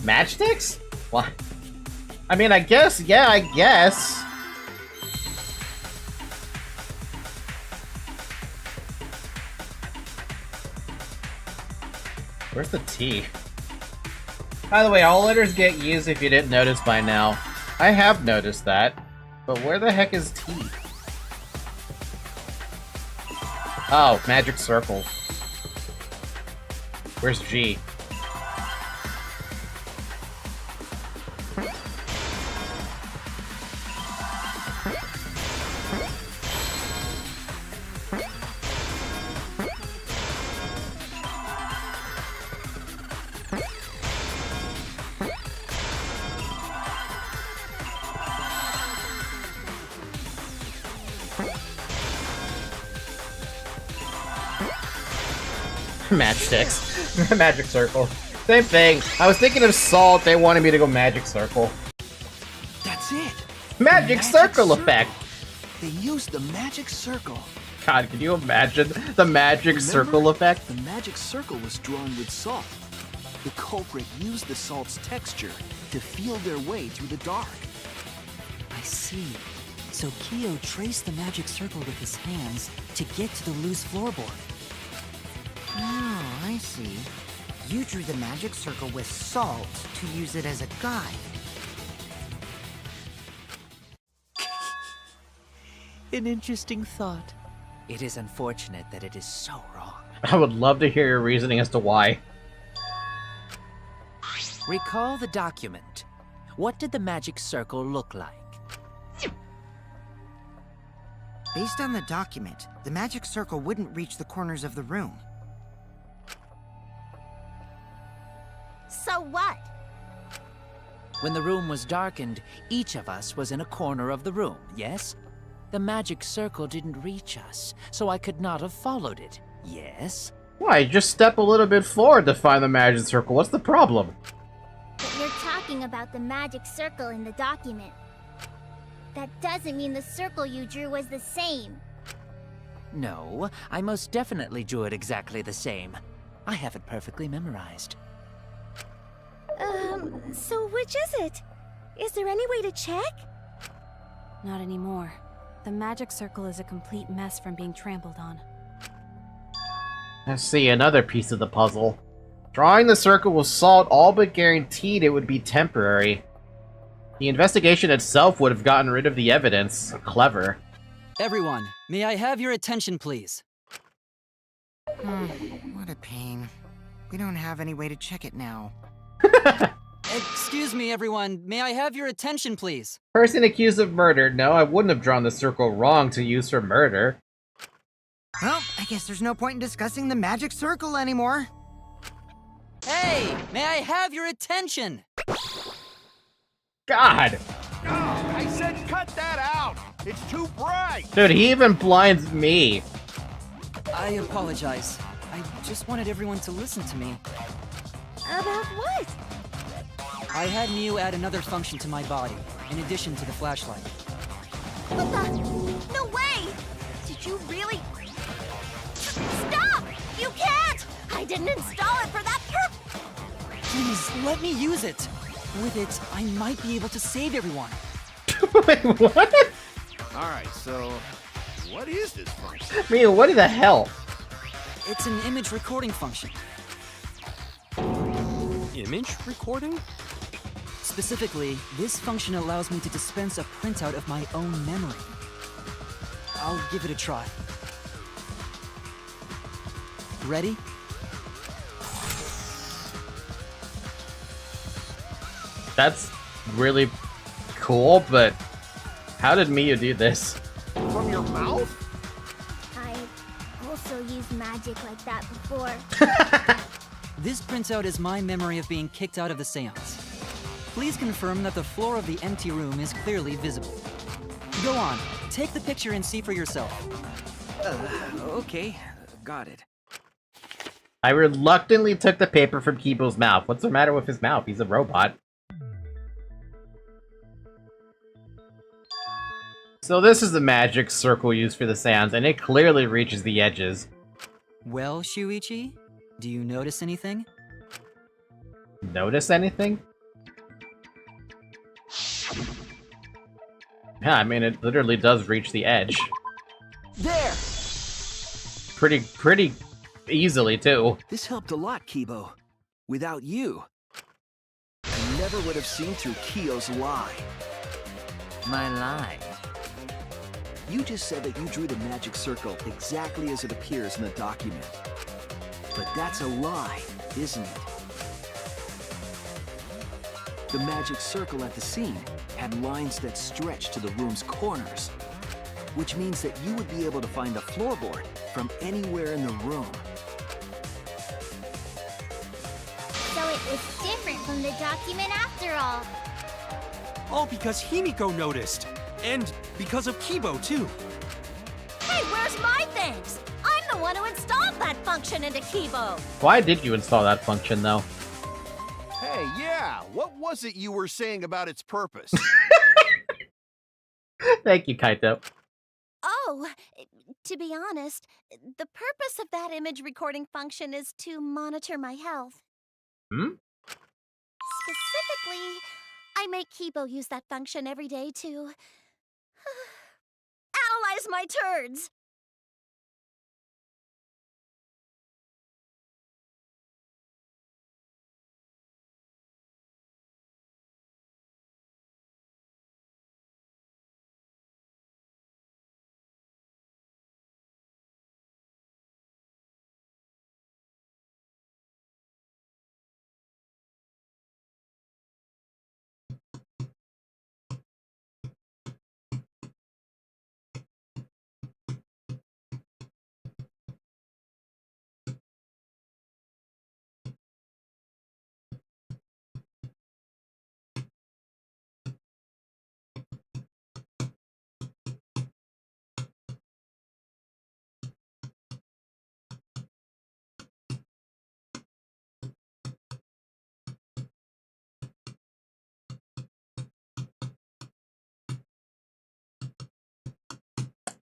Matchsticks? What? I mean, I guess, yeah, I guess. Where's the T? By the way, all letters get used if you didn't notice by now. I have noticed that. But where the heck is T? Oh, magic circle. Where's G? Matchsticks. Magic circle. Same thing. I was thinking of salt, they wanted me to go magic circle. That's it. Magic circle effect! They used the magic circle. God, can you imagine the magic circle effect? The magic circle was drawn with salt. The culprit used the salt's texture to feel their way through the dark. I see. So Kyo traced the magic circle with his hands to get to the loose floorboard. Oh, I see. You drew the magic circle with salt to use it as a guide. An interesting thought. It is unfortunate that it is so wrong. I would love to hear your reasoning as to why. Recall the document. What did the magic circle look like? Based on the document, the magic circle wouldn't reach the corners of the room. So what? When the room was darkened, each of us was in a corner of the room, yes? The magic circle didn't reach us, so I could not have followed it, yes? Why? Just step a little bit forward to find the magic circle. What's the problem? But you're talking about the magic circle in the document. That doesn't mean the circle you drew was the same. No, I most definitely drew it exactly the same. I have it perfectly memorized. So which is it? Is there any way to check? Not anymore. The magic circle is a complete mess from being trampled on. Let's see, another piece of the puzzle. Drawing the circle with salt all but guaranteed it would be temporary. The investigation itself would have gotten rid of the evidence. Clever. Everyone, may I have your attention, please? What a pain. We don't have any way to check it now. Excuse me, everyone. May I have your attention, please? Person accused of murder. No, I wouldn't have drawn the circle wrong to use for murder. Well, I guess there's no point in discussing the magic circle anymore. Hey, may I have your attention? God! Oh, I said cut that out! It's too bright! Dude, he even blinds me. I apologize. I just wanted everyone to listen to me. About what? I had Miu add another function to my body, in addition to the flashlight. What the? No way! Did you really? Stop! You can't! I didn't install it for that Please, let me use it. With it, I might be able to save everyone. Wait, what? Alright, so what is this function? I mean, what the hell? It's an image recording function. Image recording? Specifically, this function allows me to dispense a printout of my own memory. I'll give it a try. Ready? That's really cool, but how did Miyu do this? From your mouth? I also used magic like that before. This printout is my memory of being kicked out of the seance. Please confirm that the floor of the empty room is clearly visible. Go on, take the picture and see for yourself. Okay, got it. I reluctantly took the paper from Kibo's mouth. What's the matter with his mouth? He's a robot. So this is the magic circle used for the seance, and it clearly reaches the edges. Well, Shuichi, do you notice anything? Notice anything? Yeah, I mean, it literally does reach the edge. There! Pretty easily, too. This helped a lot, Kibo. Without you, I never would have seen through Kyo's lie. My lie. You just said that you drew the magic circle exactly as it appears in the document. But that's a lie, isn't it? The magic circle at the scene had lines that stretched to the room's corners, which means that you would be able to find the floorboard from anywhere in the room. So it was different from the document after all. All because Himiko noticed. And because of Kibo, too. Hey, where's my things? I'm the one who installed that function into Kibo. Why did you install that function, though? Hey, yeah, what was it you were saying about its purpose? Thank you, Kaito. Oh, to be honest, the purpose of that image recording function is to monitor my health. Hmm? Specifically, I make Kibo use that function every day to analyze my turds.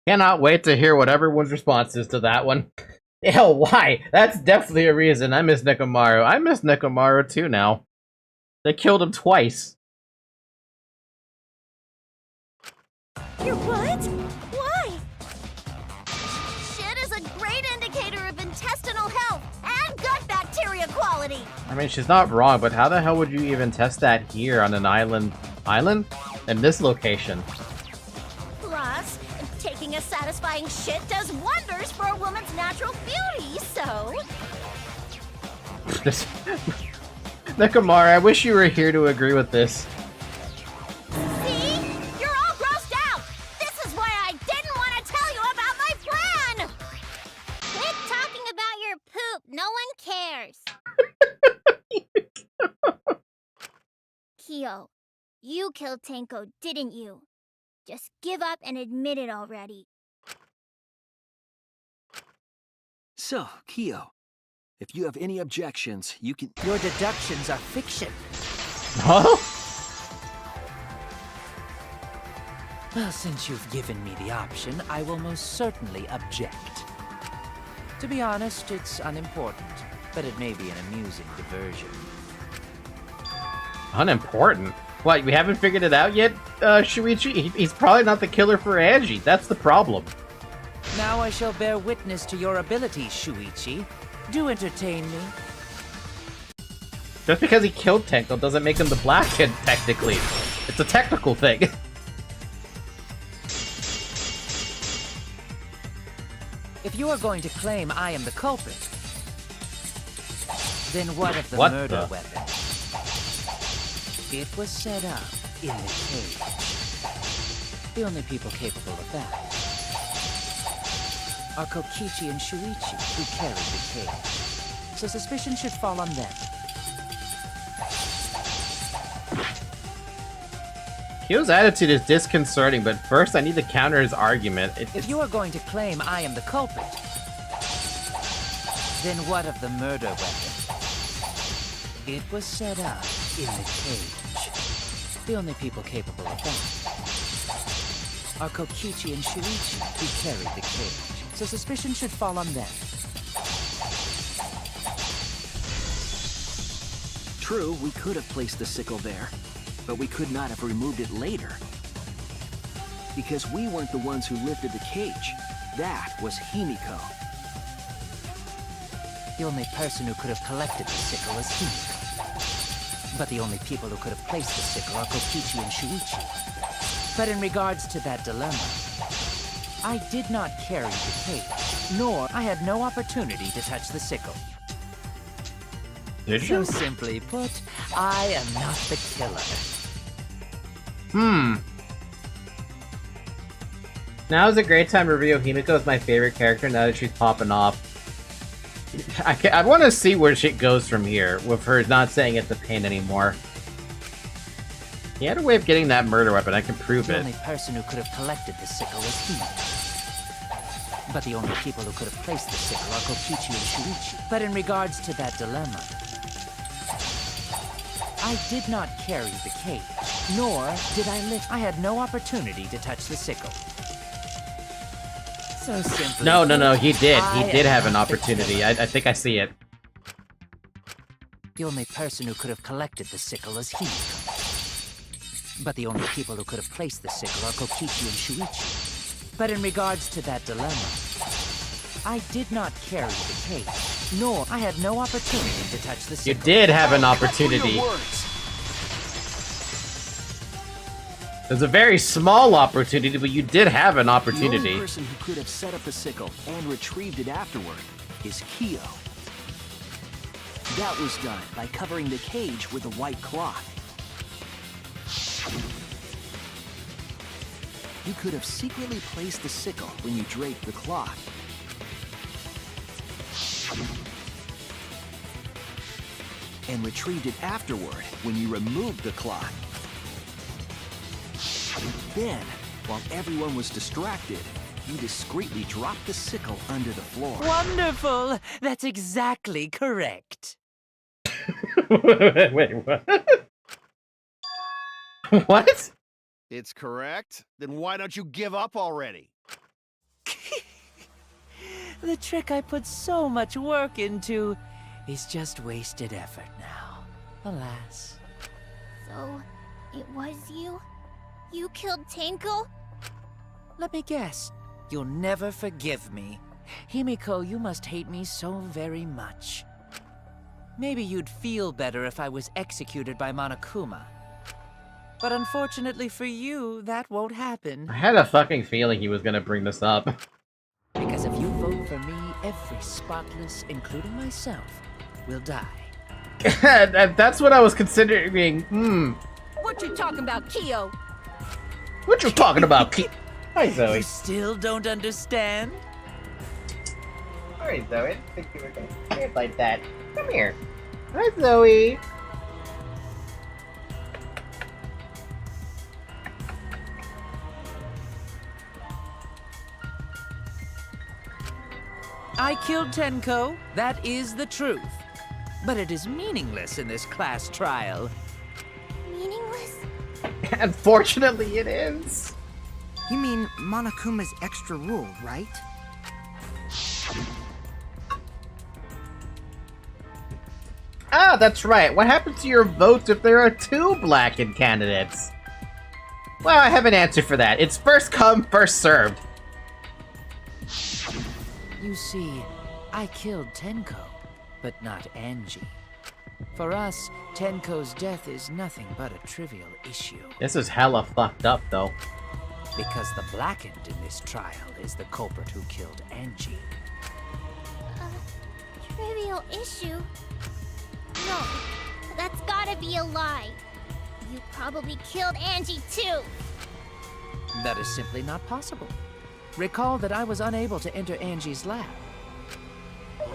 Cannot wait to hear what everyone's response is to that one. Yeah, why? That's definitely a reason. I miss Nekomaru. I miss Nekomaru too now. They killed him twice. You're what? Why? Shit is a great indicator of intestinal health and gut bacteria quality. I mean, she's not wrong, but how the hell would you even test that here on an island? Island? In this location? Plus, taking a satisfying shit does wonders for a woman's natural beauty, so... Nekomaru, I wish you were here to agree with this. See? You're all grossed out! This is why I didn't want to tell you about my plan! Quit talking about your poop. No one cares. Kyo, you killed Tenko, didn't you? Just give up and admit it already. So, Kyo, if you have any objections, you can... Your deductions are fiction. Huh? Well, since you've given me the option, I will most certainly object. To be honest, it's unimportant, but it may be an amusing diversion. Unimportant? What, we haven't figured it out yet, Shuichi? He's probably not the killer for Angie. That's the problem. Now I shall bear witness to your abilities, Shuichi. Do entertain me. Just because he killed Tenko doesn't make him the Black Kid, technically. It's a technical thing. If you are going to claim I am the culprit, then what of the What murder the? weapon? It was set up in the cage. The only people capable of that are Kokichi and Shuichi, who carried the cage. So suspicion should fall on them. Kyo's attitude is disconcerting, but first I need to counter his argument. If you are going to claim I am the culprit, then what of the murder weapon? It was set up in the cage. The only people capable of that are Kokichi and Shuichi, who carried the cage. So suspicion should fall on them. True, we could have placed the sickle there, but we could not have removed it later. Because we weren't the ones who lifted the cage. That was Himiko. The only person who could have collected the sickle was Himiko. But the only people who could have placed the sickle are Kokichi and Shuichi. But in regards to that dilemma, I did not carry the cage, nor I had no opportunity to touch the sickle. Did So you? simply put, I am not the killer. Now's a great time to reveal Himiko is my favorite character now that she's popping off. I want to see where shit goes from here, with her not saying it's a pain anymore. He had a way of getting that murder weapon, I can prove The it. only person who could have collected the sickle was Himiko. But the only people who could have placed the sickle are Kokichi and Shuichi. But in regards to that dilemma, I did not carry the cage, nor did I lift. I had no opportunity to touch the sickle. So simply No, put, he did. I He did am have an not the opportunity. killer. I think I see it. The only person who could have collected the sickle is Himiko. But the only people who could have placed the sickle are Kokichi and Shuichi. But in regards to that dilemma, I did not carry the cage, nor I had no opportunity to touch the You sickle. did have an Careful opportunity. your words. There's a very small opportunity, but you did have an The opportunity. only person who could have set up the sickle and retrieved it afterward is Kyo. That was done by covering the cage with a white cloth. You could have secretly placed the sickle when you draped the cloth. And retrieved it afterward when you removed the cloth. Then, while everyone was distracted, you discreetly dropped the sickle under the floor. Wonderful! That's exactly correct. Wait, what? What? It's correct. Then why don't you give up already? The trick I put so much work into is just wasted effort now. Alas. So, it was you? You killed Tenko? Let me guess. You'll never forgive me. Himiko, you must hate me so very much. Maybe you'd feel better if I was executed by Monokuma. But unfortunately for you, that won't happen. I had a fucking feeling he was gonna bring this up. Because if you vote for me, every spotless, including myself, will die. That's what I was considering. What you talking about, Kyo? What you talking about, Ki? Hi, Zoe. You still don't understand? Alright, Zoe. I didn't think you were gonna say it like that. Come here. Hi, Zoe. I killed Tenko. That is the truth. But it is meaningless in this class trial. Meaningless? Unfortunately, it is. You mean Monokuma's extra rule, right? yeah, that's right. What happens to your votes if there are 2 blackened candidates? Well, I have an answer for that. It's first come, first served. You see, I killed Tenko, but not Angie. For us, Tenko's death is nothing but a trivial issue. This is hella fucked up, though. Because the blackened in this trial is the culprit who killed Angie. Trivial issue? No, that's gotta be a lie. You probably killed Angie too. That is simply not possible. Recall that I was unable to enter Angie's lab.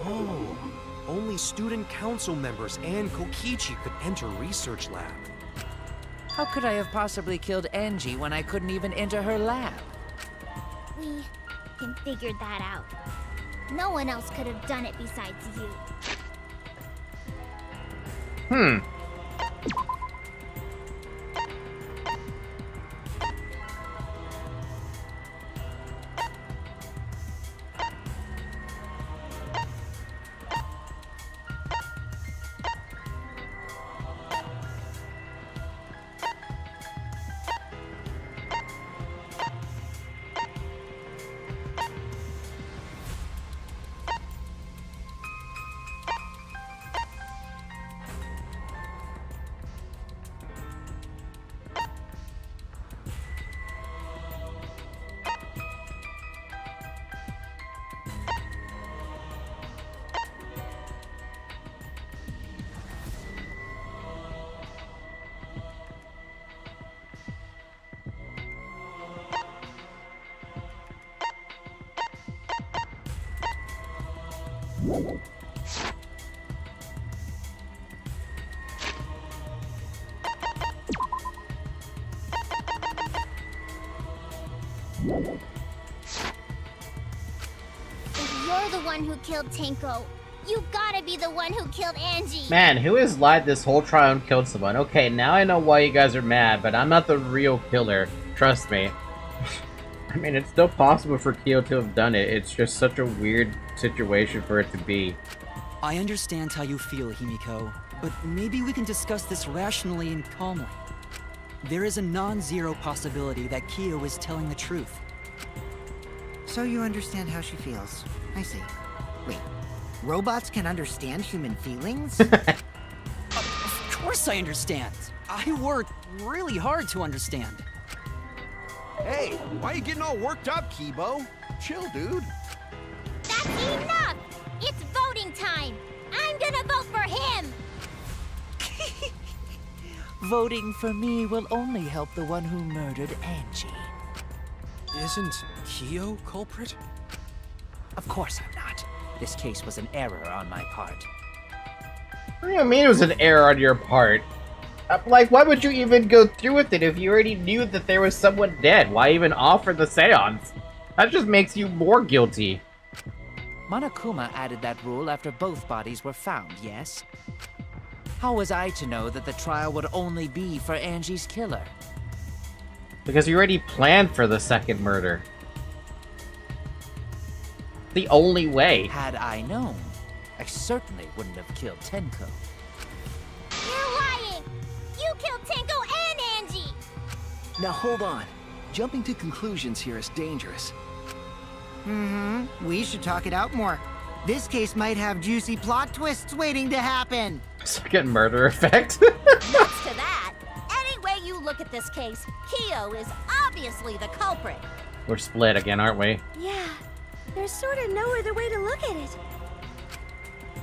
Oh, only student council members and Kokichi could enter research lab. How could I have possibly killed Angie when I couldn't even enter her lab? We can figure that out. No one else could have done it besides you. If you're the one who killed Tenko, you gotta be the one who killed Angie. Man, who has lied this whole trial and killed someone? Okay, now I know why you guys are mad, but I'm not the real killer. Trust me. I mean, it's still possible for Kyo to have done it. It's just such a weird situation for it to be. I understand how you feel, Himiko, but maybe we can discuss this rationally and calmly. There is a non-zero possibility that Kyo is telling the truth. So you understand how she feels. I see. Wait, robots can understand human feelings? Of course I understand. I worked really hard to understand. Hey, why are you getting all worked up, Kibo? Chill, dude. That's enough! It's voting time! I'm gonna vote for him! Voting for me will only help the one who murdered Angie. Isn't Kyo culprit? Of course I'm not. This case was an error on my part. What do you mean it was an error on your part? Like, why would you even go through with it if you already knew that there was someone dead? Why even offer the seance? That just makes you more guilty. Monokuma added that rule after both bodies were found, yes? How was I to know that the trial would only be for Angie's killer? Because you already planned for the second murder. The only way. Had I known, I certainly wouldn't have killed Tenko. You're lying! You killed Tenko and Angie! Now hold on. Jumping to conclusions here is dangerous. We should talk it out more. This case might have juicy plot twists waiting to happen. Second murder effect. Next to that, any way you look at this case, Kyo is obviously the culprit. We're split again, aren't we? Yeah, there's sort of no other way to look at it.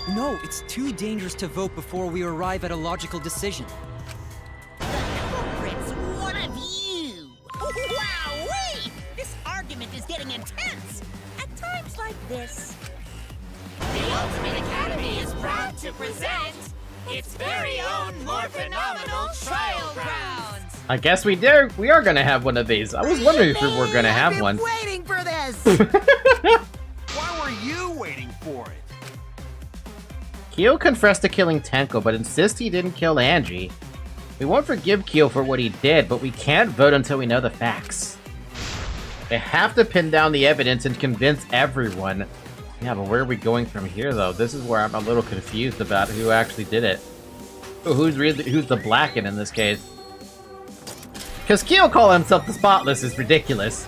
No, it's too dangerous to vote before we arrive at a logical decision. Culprit's one of you! Wow-wee! This argument is getting intense! At times like this... The Ultimate Academy is proud to present its very own more phenomenal trial grounds. I guess we are gonna have one of these. I was wondering if we were gonna have one. I've been waiting for this! Why were you waiting for it? Kyo confessed to killing Tenko, but insists he didn't kill Angie. We won't forgive Kyo for what he did, but we can't vote until we know the facts. They have to pin down the evidence and convince everyone. Yeah, but where are we going from here, though? This is where I'm a little confused about who actually did it. Oh, who's the Blackened in this case? Because Kyo calling himself the Spotless is ridiculous.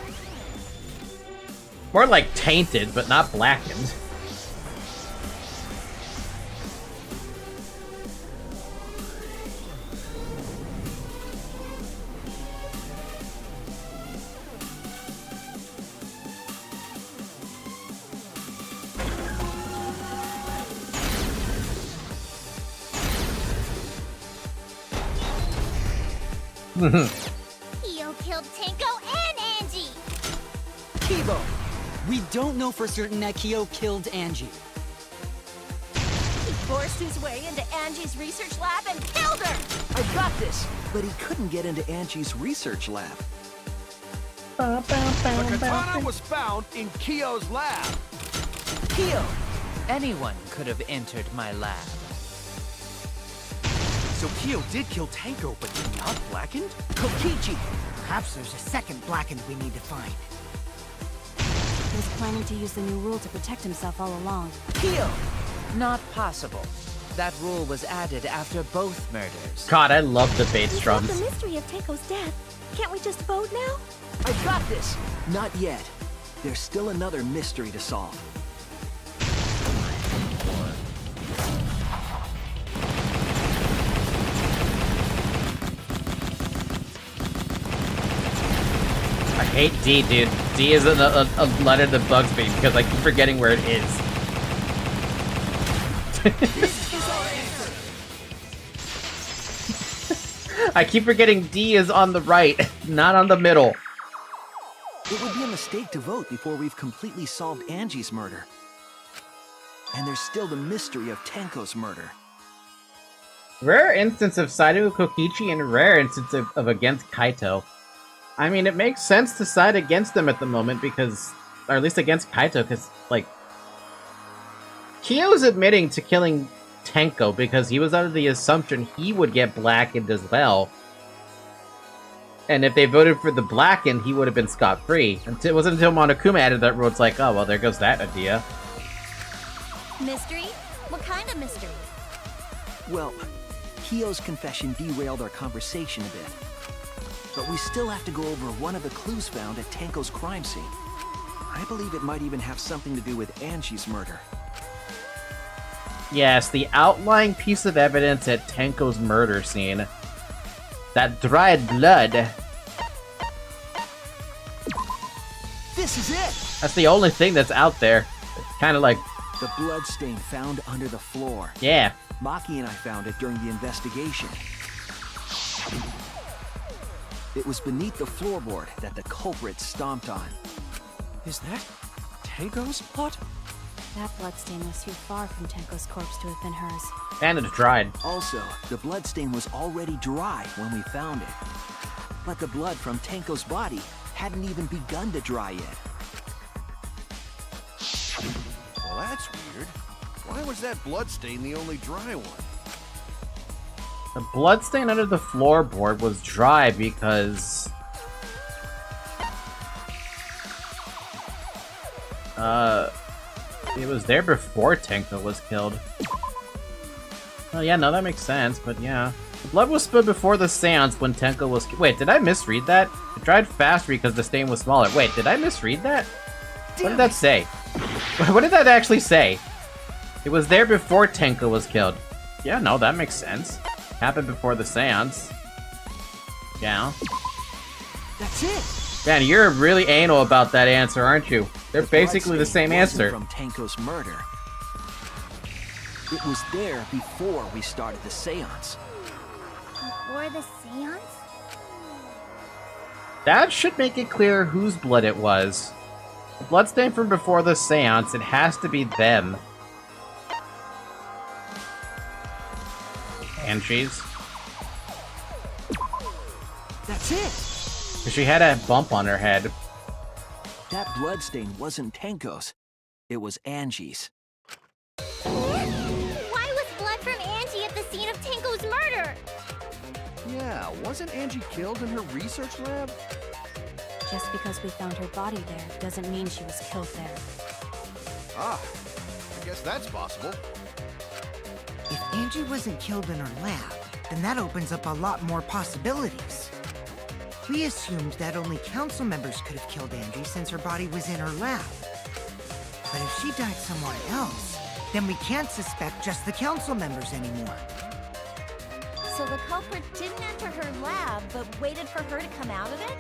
More like tainted, but not blackened. Kyo killed Tenko and Angie! Kibo! We don't know for certain that Kyo killed Angie. He forced his way into Angie's research lab and killed her! I got this! But he couldn't get into Angie's research lab. The katana was found in Kyo's lab. Kyo! Anyone could have entered my lab. So Kyo did kill Tenko, but not Blackened? Kokichi! Perhaps there's a second Blackened we need to find. He was planning to use the new rule to protect himself all along. Kyo! Not possible. That rule was added after both murders. God, I love the bass We solved drums. the mystery of Tenko's death. Can't we just vote now? I got this! Not yet. There's still another mystery to solve. I hate D, dude. D is a letter that bugs me because I keep forgetting where it is. I keep forgetting D is on the right, not on the middle. It would be a mistake to vote before we've completely solved Angie's murder. And there's still the mystery of Tenko's murder. Rare instance of siding with Kokichi and rare instance of against Kaito. I mean, it makes sense to side against them at the moment because, or at least against Kaito, because, like, Kyo's admitting to killing Tenko because he was under the assumption he would get blackened as well. And if they voted for the blackened, he would have been scot-free. And it wasn't until Monokuma added that rule, it's like, oh, well, there goes that idea. Mystery? What kind of mystery? Well, Kyo's confession derailed our conversation a bit. But we still have to go over one of the clues found at Tenko's crime scene. I believe it might even have something to do with Angie's murder. Yes, the outlying piece of evidence at Tenko's murder scene. That dried blood. This is it! That's the only thing that's out there. It's kind of like, The blood stain found under the floor. yeah. Maki and I found it during the investigation. It was beneath the floorboard that the culprit stomped on. Is that Tenko's plot? That bloodstain was too far from Tenko's corpse to have been hers. And it's dried. Also, the bloodstain was already dry when we found it. But the blood from Tenko's body hadn't even begun to dry yet. Well, that's weird. Why was that bloodstain the only dry one? The bloodstain under the floorboard was dry because... it was there before Tenko was killed. Oh yeah, no, that makes sense, but yeah. The blood was spilled before the seance when Tenko was... Wait, did I misread that? It dried faster because the stain was smaller. Wait, did I misread that? What did that say? What did that actually say? It was there before Tenko was killed. Yeah, no, that makes sense. Happened before the seance. Yeah. That's it! Man, you're really anal about that answer, aren't you? They're The basically the bloodstain same wasn't answer. from Tenko's murder. It was there before we started the seance. Before the seance? That should make it clear whose blood it was. The bloodstain from before the seance, it has to be them. Angie's. That's it! She had a bump on her head. That bloodstain wasn't Tenko's. It was Angie's. Why was blood from Angie at the scene of Tenko's murder? Yeah, wasn't Angie killed in her research lab? Just because we found her body there doesn't mean she was killed there. Ah, I guess that's possible. If Angie wasn't killed in her lab, then that opens up a lot more possibilities. We assumed that only council members could have killed Angie since her body was in her lab. But if she died somewhere else, then we can't suspect just the council members anymore. So the culprit didn't enter her lab, but waited for her to come out of it?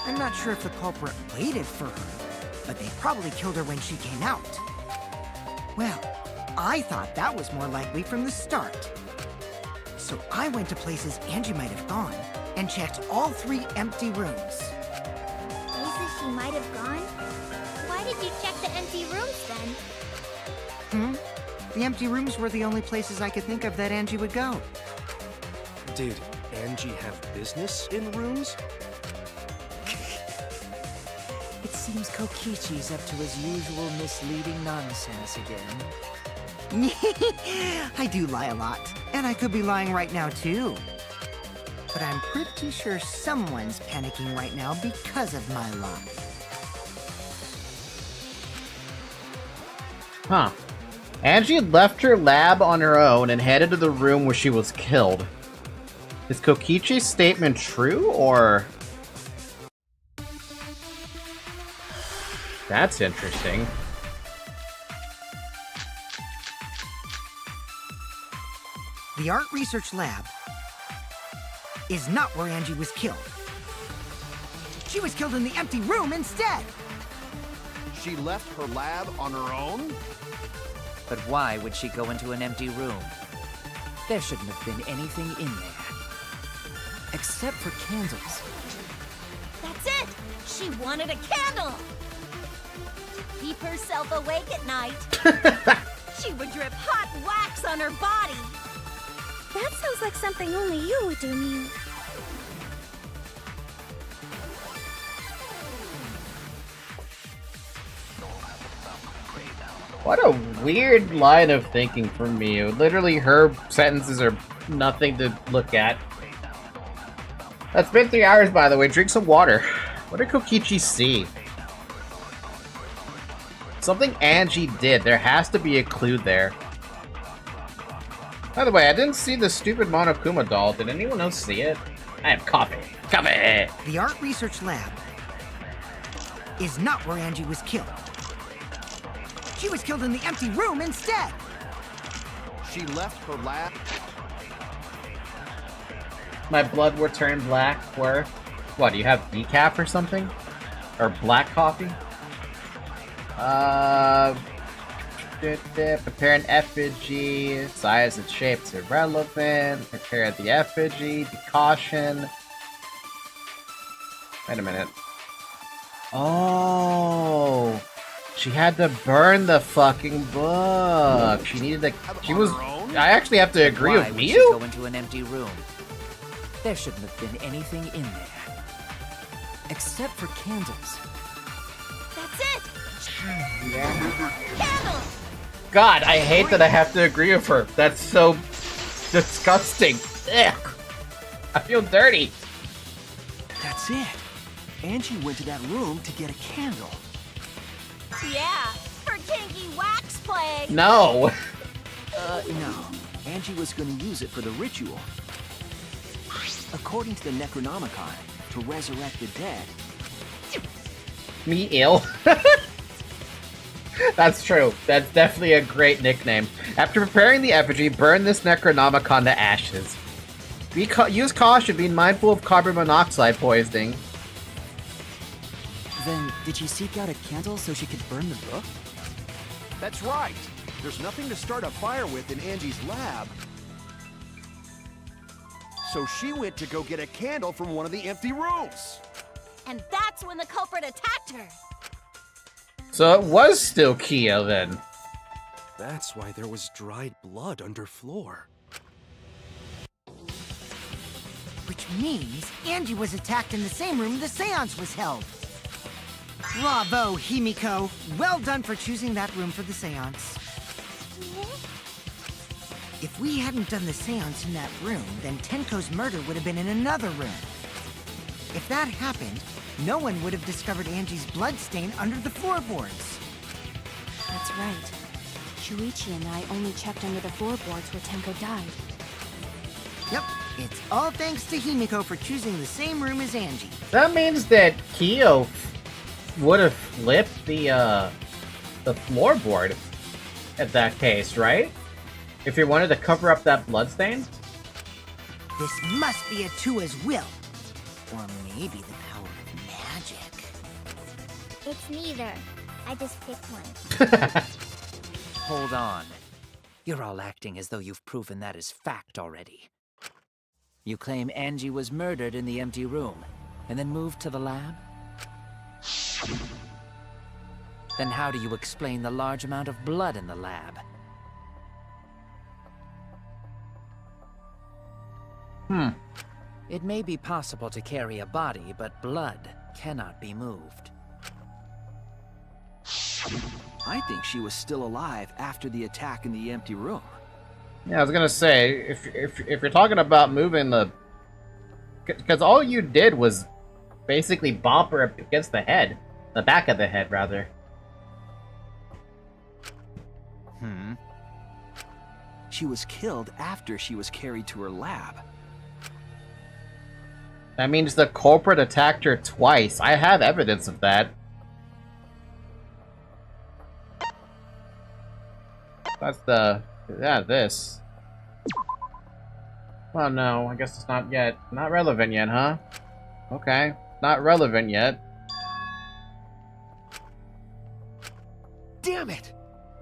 I'm not sure if the culprit waited for her, but they probably killed her when she came out. Well, I thought that was more likely from the start. So I went to places Angie might have gone and checked all 3 empty rooms. Places she might have gone? Why did you check the empty rooms then? The empty rooms were the only places I could think of that Angie would go. Did Angie have business in rooms? It seems Kokichi's up to his usual misleading nonsense again. I do lie a lot, and I could be lying right now too. But I'm pretty sure someone's panicking right now because of my lie. Huh. Angie left her lab on her own and headed to the room where she was killed. Is Kokichi's statement true, or...? That's interesting. The art research lab is not where Angie was killed. She was killed in the empty room instead. She left her lab on her own? But why would she go into an empty room? There shouldn't have been anything in there. Except for candles. That's it! She wanted a candle! To keep herself awake at night. She would drip hot wax on her body. That sounds like something only you would do, Mew. What a weird line of thinking from Miu. Literally, her sentences are nothing to look at. That's been 3 hours, by the way. Drink some water. What did Kokichi see? Something Angie did. There has to be a clue there. By the way, I didn't see the stupid Monokuma doll. Did anyone else see it? I have coffee. Coffee! The art research lab is not where Angie was killed. She was killed in the empty room instead. She left her lab? My blood will turn black. Where? What, do you have decaf or something? Or black coffee? Prepare an effigy. Size and shape's irrelevant. Prepare the effigy. Decaution. Wait a minute. Oh, she had to burn the fucking book. She needed to. She was. I actually have to agree with Why would Miu. she go into an empty room? There shouldn't have been anything in there. Except for candles. That's it! Candle! God, I hate that I have to agree with her. That's so disgusting. Ugh. I feel dirty. That's it. Angie went to that room to get a candle. Yeah, for kinky wax play. No. No. Angie was going to use it for the ritual. According to the Necronomicon, to resurrect the dead. Me ill. That's true. That's definitely a great nickname. After preparing the effigy, burn this Necronomicon to ashes. Use caution, being mindful of carbon monoxide poisoning. Then, did she seek out a candle so she could burn the book? That's right. There's nothing to start a fire with in Angie's lab. So she went to go get a candle from one of the empty rooms. And that's when the culprit attacked her. So it was still Kia then. That's why there was dried blood under floor. Which means Angie was attacked in the same room the seance was held. Bravo, Himiko. Well done for choosing that room for the seance. If we hadn't done the seance in that room, then Tenko's murder would have been in another room. If that happened, no one would have discovered Angie's bloodstain under the floorboards. That's right. Shuichi and I only checked under the floorboards where Tenko died. Yep, it's all thanks to Himiko for choosing the same room as Angie. That means that Kyo would have flipped the floorboard at that case, right? If he wanted to cover up that bloodstain? This must be a Tua's will. Or maybe the power of magic. It's neither. I just picked one. Hold on. You're all acting as though you've proven that is fact already. You claim Angie was murdered in the empty room, and then moved to the lab? Then how do you explain the large amount of blood in the lab? It may be possible to carry a body, but blood cannot be moved. I think she was still alive after the attack in the empty room. Yeah, I was gonna say, if you're talking about moving the... Because all you did was basically bop her up against the head. The back of the head, rather. She was killed after she was carried to her lab. That means the culprit attacked her twice. I have evidence of that. That's the... Yeah, this. Well, no, I guess it's not yet. Not relevant yet, huh? Okay. Not relevant yet. Damn it!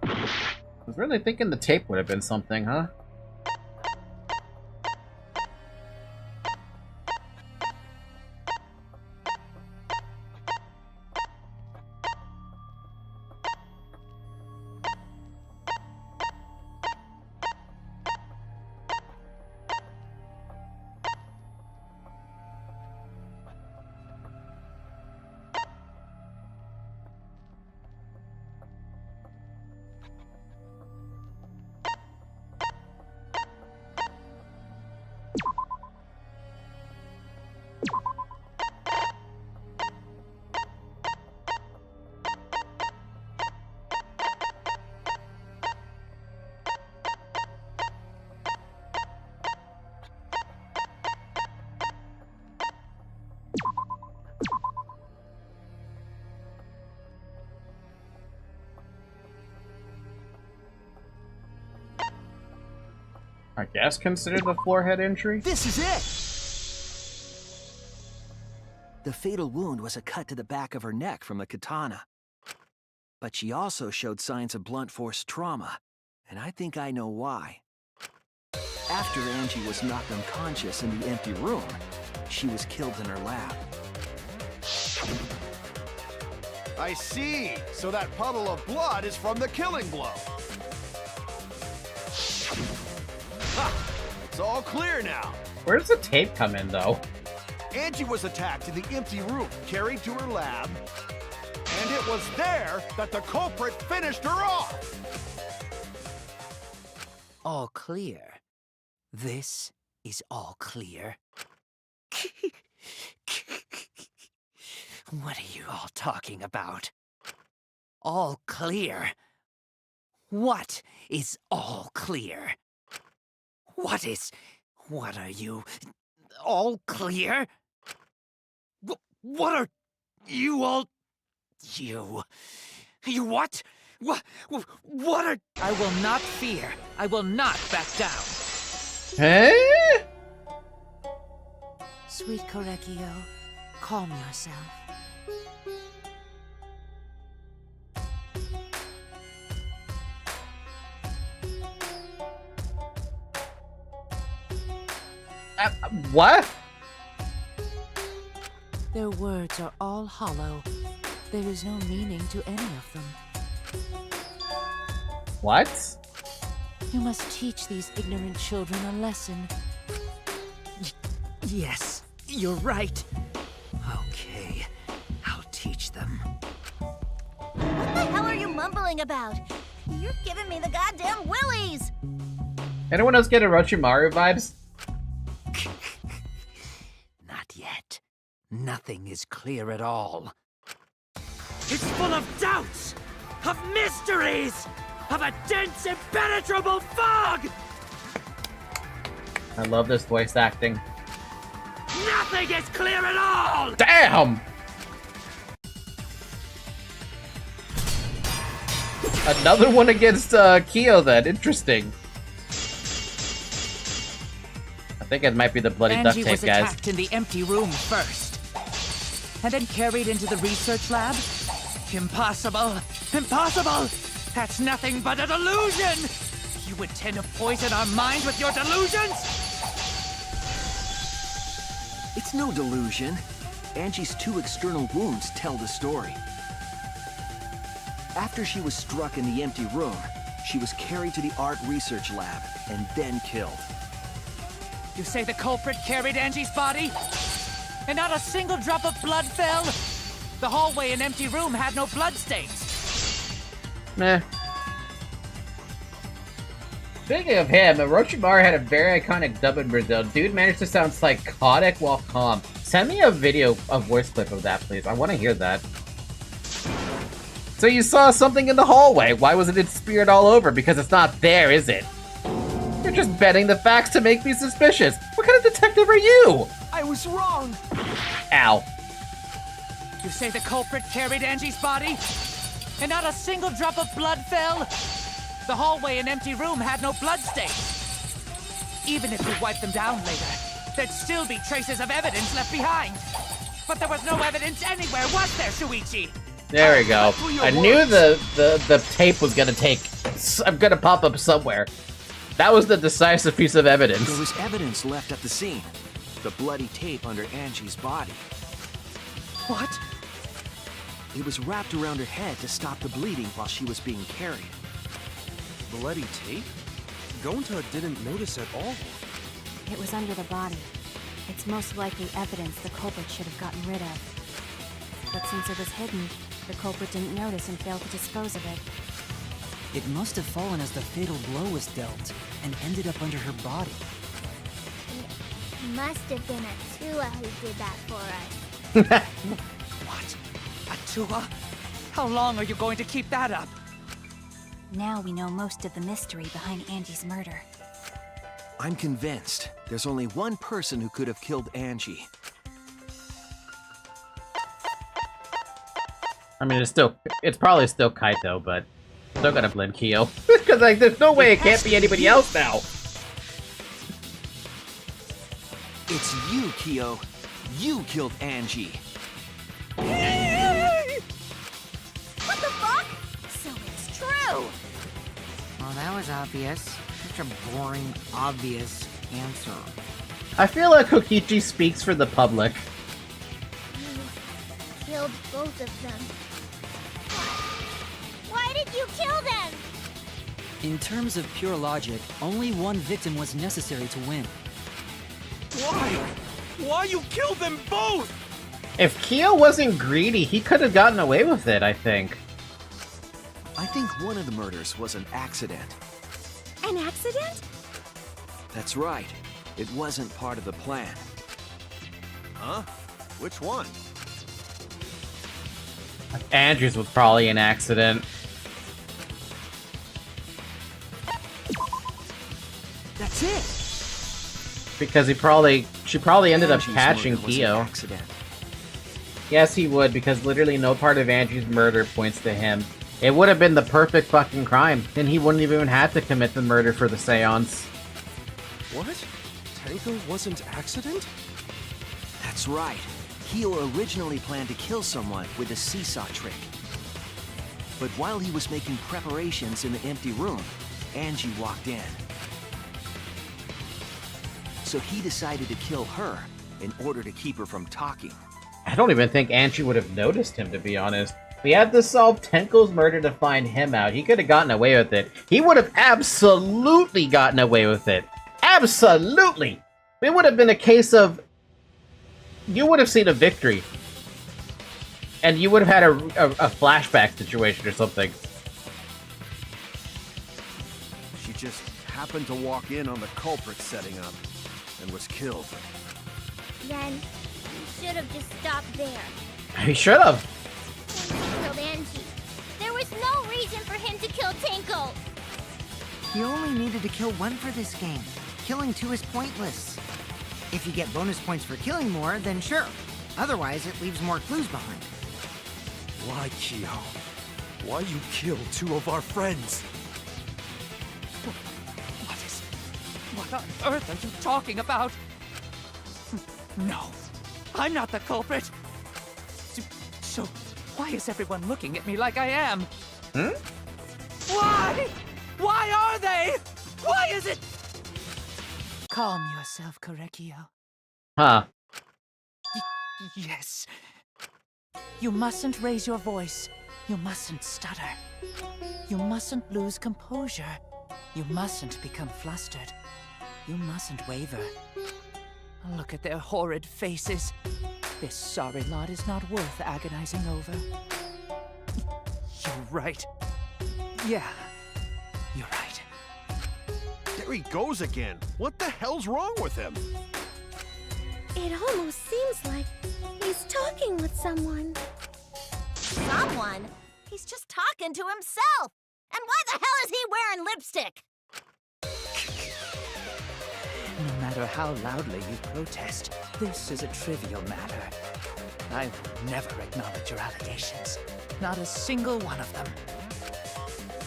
I was really thinking the tape would have been something, huh? I guess consider the forehead injury? This is it! The fatal wound was a cut to the back of her neck from the katana. But she also showed signs of blunt force trauma, and I think I know why. After Angie was knocked unconscious in the empty room, she was killed in her lab. I see. So that puddle of blood is from the killing blow. Ha! It's all clear now. Where does the tape come in, though? Angie was attacked in the empty room, carried to her lab, and it was there that the culprit finished her off. All clear. This is all clear. What are you all talking about? All clear? What is all clear? What are you? All clear? What are you all? You what? What are... I will not fear. I will not back down. Hey? Sweet Korekio, calm yourself. What? Their words are all hollow. There is no meaning to any of them. What? You must teach these ignorant children a lesson. Yes, you're right. Okay, I'll teach them. What the hell are you mumbling about? You're giving me the goddamn willies! Anyone else get Orochimaru vibes? Not yet. Nothing is clear at all. It's full of doubts, of mysteries, of a dense, impenetrable fog! I love this voice acting. Nothing is clear at all! Damn! Another one against Kyo then. Interesting. I think it might be the bloody duct Angie tape, was guys. attacked in the empty room first, and then carried into the research lab? Impossible! Impossible! That's nothing but a delusion! You intend to poison our minds with your delusions? It's no delusion. Angie's 2 external wounds tell the story. After she was struck in the empty room, she was carried to the art research lab and then killed. You say the culprit carried Angie's body? And not a single drop of blood fell? The hallway and empty room had no bloodstains. Meh. Speaking of him, Orochimaru had a very iconic dub in Brazil. Dude managed to sound psychotic while calm. Send me a video, a voice clip of that, please. I want to hear that. So you saw something in the hallway. Why wasn't it speared all over? Because it's not there, is it? You're just betting the facts to make me suspicious. What kind of detective are you? I was wrong. Ow. You say the culprit carried Angie's body? And not a single drop of blood fell? The hallway and empty room had no bloodstains. Even if you wiped them down later, there'd still be traces of evidence left behind. But there was no evidence anywhere, was there, Shuichi? There we go. I knew the tape was gonna pop up somewhere. That was the decisive piece of evidence. There was evidence left at the scene. The bloody tape under Angie's body. What? It was wrapped around her head to stop the bleeding while she was being carried. Bloody tape? Gonta didn't notice at all. It was under the body. It's most likely evidence the culprit should have gotten rid of. But since it was hidden, the culprit didn't notice and failed to dispose of it. It must have fallen as the fatal blow was dealt, and ended up under her body. It must have been Atua who did that for us. What? Atua? How long are you going to keep that up? Now we know most of the mystery behind Angie's murder. I'm convinced there's only one person who could have killed Angie. I mean, it's probably still Kaito, but still gotta blame Kyo. Because, like, there's no way it can't be anybody else now. It's you, Kyo. You killed Angie. What the fuck? So it's true! Well, that was obvious. Such a boring, obvious answer. I feel like Kokichi speaks for the public. You killed both of them. Why did you kill them? In terms of pure logic, only one victim was necessary to win. Why? Why you killed them both? If Kyo wasn't greedy, he could have gotten away with it, I think. I think one of the murders was an accident. An accident? That's right. It wasn't part of the plan. Huh? Which one? Andrew's was probably an accident. That's it! Because she probably ended up Angie's catching murder was an Kyo. accident. Yes, he would, because literally no part of Andrew's murder points to him. It would have been the perfect fucking crime. Then he wouldn't even have to commit the murder for the seance. What? Tenko wasn't accident? That's right. Kyo originally planned to kill someone with a seesaw trick. But while he was making preparations in the empty room, Angie walked in. So he decided to kill her in order to keep her from talking. I don't even think Angie would have noticed him, to be honest. We had to solve Tenko's murder to find him out. He could have gotten away with it. He would have absolutely gotten away with it. Absolutely! It would have been a case of... You would have seen a victory. And you would have had a flashback situation or something. She just happened to walk in on the culprit setting up and was killed. Then you should have just stopped there. He should have. Tenko killed Angie. There was no reason for him to kill Tenko. You only needed to kill one for this game. killing 2 is pointless. If you get bonus points for killing more, then sure. Otherwise, it leaves more clues behind. Why, Kyo? Why you kill 2 of our friends? What on earth are you talking about? No, I'm not the culprit. So, why is everyone looking at me like I am? Why? Why are they? Why is it? Calm yourself, Korekio. Huh. Yes. You mustn't raise your voice. You mustn't stutter. You mustn't lose composure. You mustn't become flustered. You mustn't waver. Look at their horrid faces. This sorry lot is not worth agonizing over. You're right. Yeah, you're right. There he goes again. What the hell's wrong with him? It almost seems like he's talking with someone. Someone? He's just talking to himself. And why the hell is he wearing lipstick? No matter how loudly you protest, this is a trivial matter. I will never acknowledge your allegations. Not a single one of them.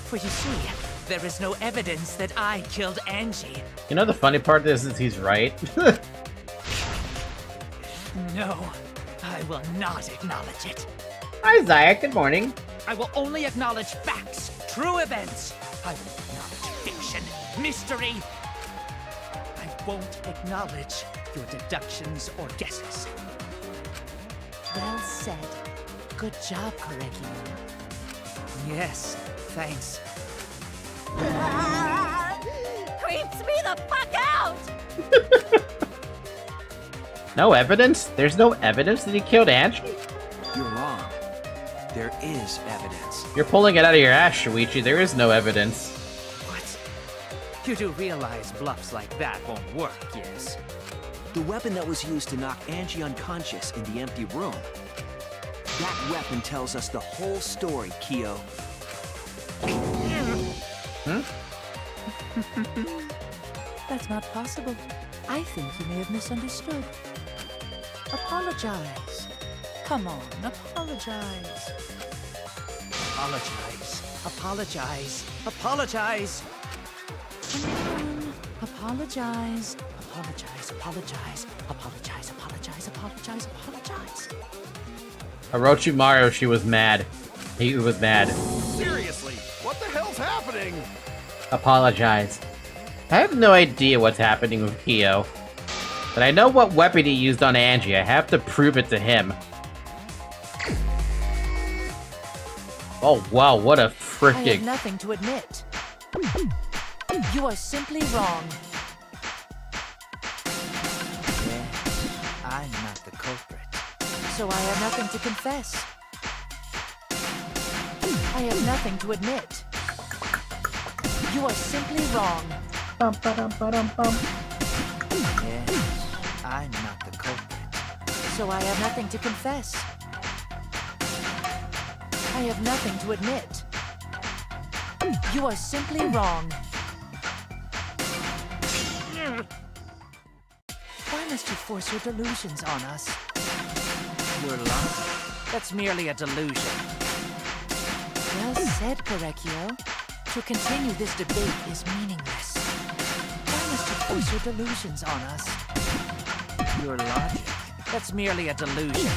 For you see, there is no evidence that I killed Angie. You know the funny part is he's right. No, I will not acknowledge it. Hi, Zayek. Good morning. I will only acknowledge facts, true events. I will acknowledge fiction, mystery. I won't acknowledge your deductions or guesses. Well said. Good job, Korekio. Yes, thanks. Creeps me the fuck out! No evidence? There's no evidence that he killed Angie? You're wrong. There is evidence. You're pulling it out of your ass, Shuichi. There is no evidence. What? You do realize bluffs like that won't work, yes? The weapon that was used to knock Angie unconscious in the empty room. That weapon tells us the whole story, Kyo. That's not possible. I think you may have misunderstood. Apologize. Come on, apologize. Apologize. Apologize. Apologize. Come on. Apologize. Apologize. Apologize. Apologize. Apologize. Apologize. Apologize. Orochimaru, she was mad. He was mad. Seriously, what the hell's happening? Apologize. I have no idea what's happening with Kyo. But I know what weapon he used on Angie. I have to prove it to him. Oh wow, what a I have freaking... nothing to admit. You are simply wrong. Yes, I'm not the culprit. So I have nothing to confess. I have nothing to admit. You are simply wrong. Yes, I'm not the culprit. So I have nothing to confess. I have nothing to admit. You are simply wrong. Why must you force your delusions on us? You're lying. That's merely a delusion. Well said, Korekio. To continue this debate is meaningless. Why must you force your delusions on us? Your logic. That's merely a delusion.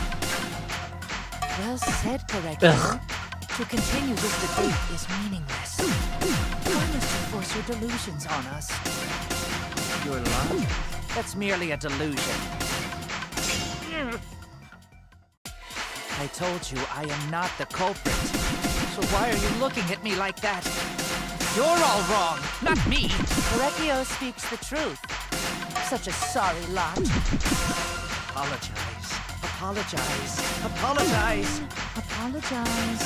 Well said, Korekio. To continue this debate is meaningless. Why must you force your delusions on us? Your logic. That's merely a delusion. I told you I am not the culprit. So why are you looking at me like that? You're all wrong, not me. Korekio speaks the truth. Such a sorry lot. Apologize. Apologize. Apologize. Apologize.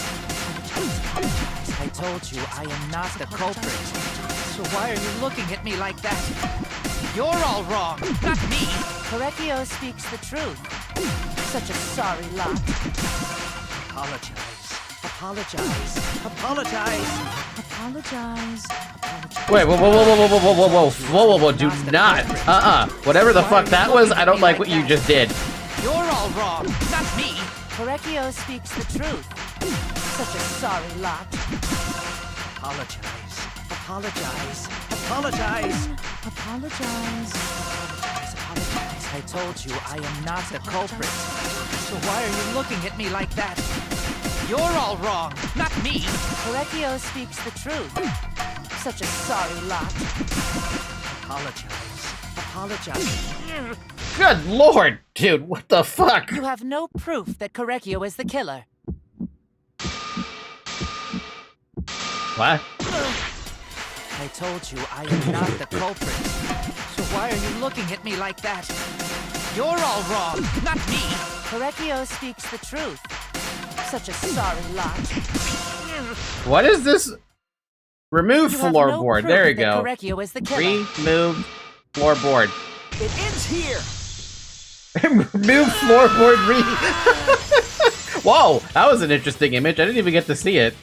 Apologize. I told you I am not the culprit. So why are you looking at me like that? You're all wrong, not me. Korekio speaks the truth. Such a sorry lot. Apologize. Apologize. Apologize. Apologize. Apologize. Wait, whoa, do not. Whatever the fuck that was, I don't like what you just did. You're all wrong, not me. Correcchio speaks the truth. Such a sorry lot. Apologize. Apologize. Apologize. Apologize. Apologize. I told you I am not a culprit. So why are you looking at me like that? You're all wrong, not me. Correcchio speaks the truth. Such a sorry lot. Apologize. Apologize. Good lord, dude, what the fuck? You have no proof that Correcchio is the killer. What? I told you I am not the culprit. So why are you looking at me like that? You're all wrong, not me. Correcchio speaks the truth. Such a sorry lot. What is this? Remove You have floorboard. no There proof you that go. Correcchio is the killer. Remove floorboard. It ends here. Remove floorboard. Whoa, that was an interesting image. I didn't even get to see it.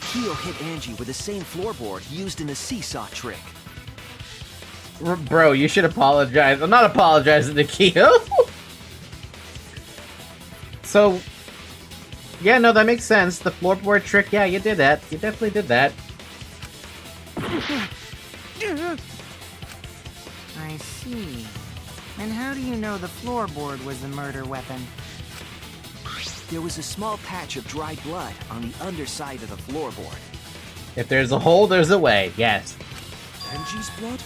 Keo hit Angie with the same floorboard used in the seesaw trick. Bro, you should apologize. I'm not apologizing to Keo. So, yeah, no, that makes sense. The floorboard trick, yeah, you did that. You definitely did that. I see. And how do you know the floorboard was the murder weapon? There was a small patch of dried blood on the underside of the floorboard. If there's a hole, there's a way. Yes. Angie's blood?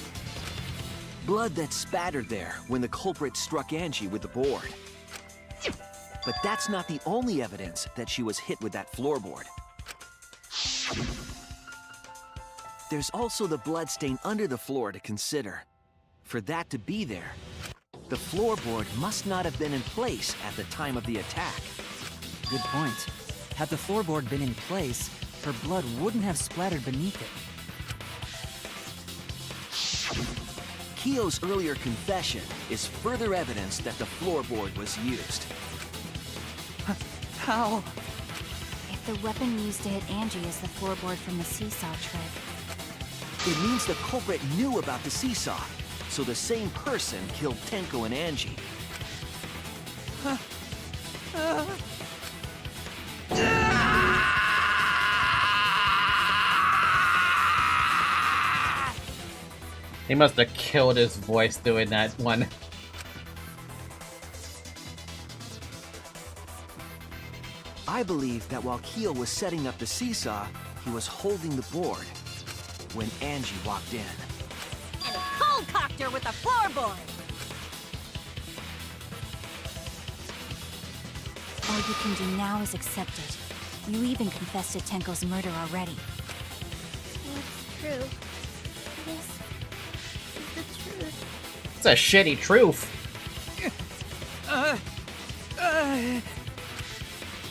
Blood that spattered there when the culprit struck Angie with the board. But that's not the only evidence that she was hit with that floorboard. There's also the bloodstain under the floor to consider. For that to be there, the floorboard must not have been in place at the time of the attack. Good point. Had the floorboard been in place, her blood wouldn't have splattered beneath it. Keo's earlier confession is further evidence that the floorboard was used. How? If the weapon used to hit Angie is the floorboard from the seesaw trick, It means the culprit knew about the seesaw, so the same person killed Tenko and Angie. He must have killed his voice doing that one. I believe that while Keo was setting up the seesaw, he was holding the board when Angie walked in. And a cold cocked her with a floorboard. all you can do now is accept it. You even confessed to Tenko's murder already. It's true. This is the truth. It's a shitty truth.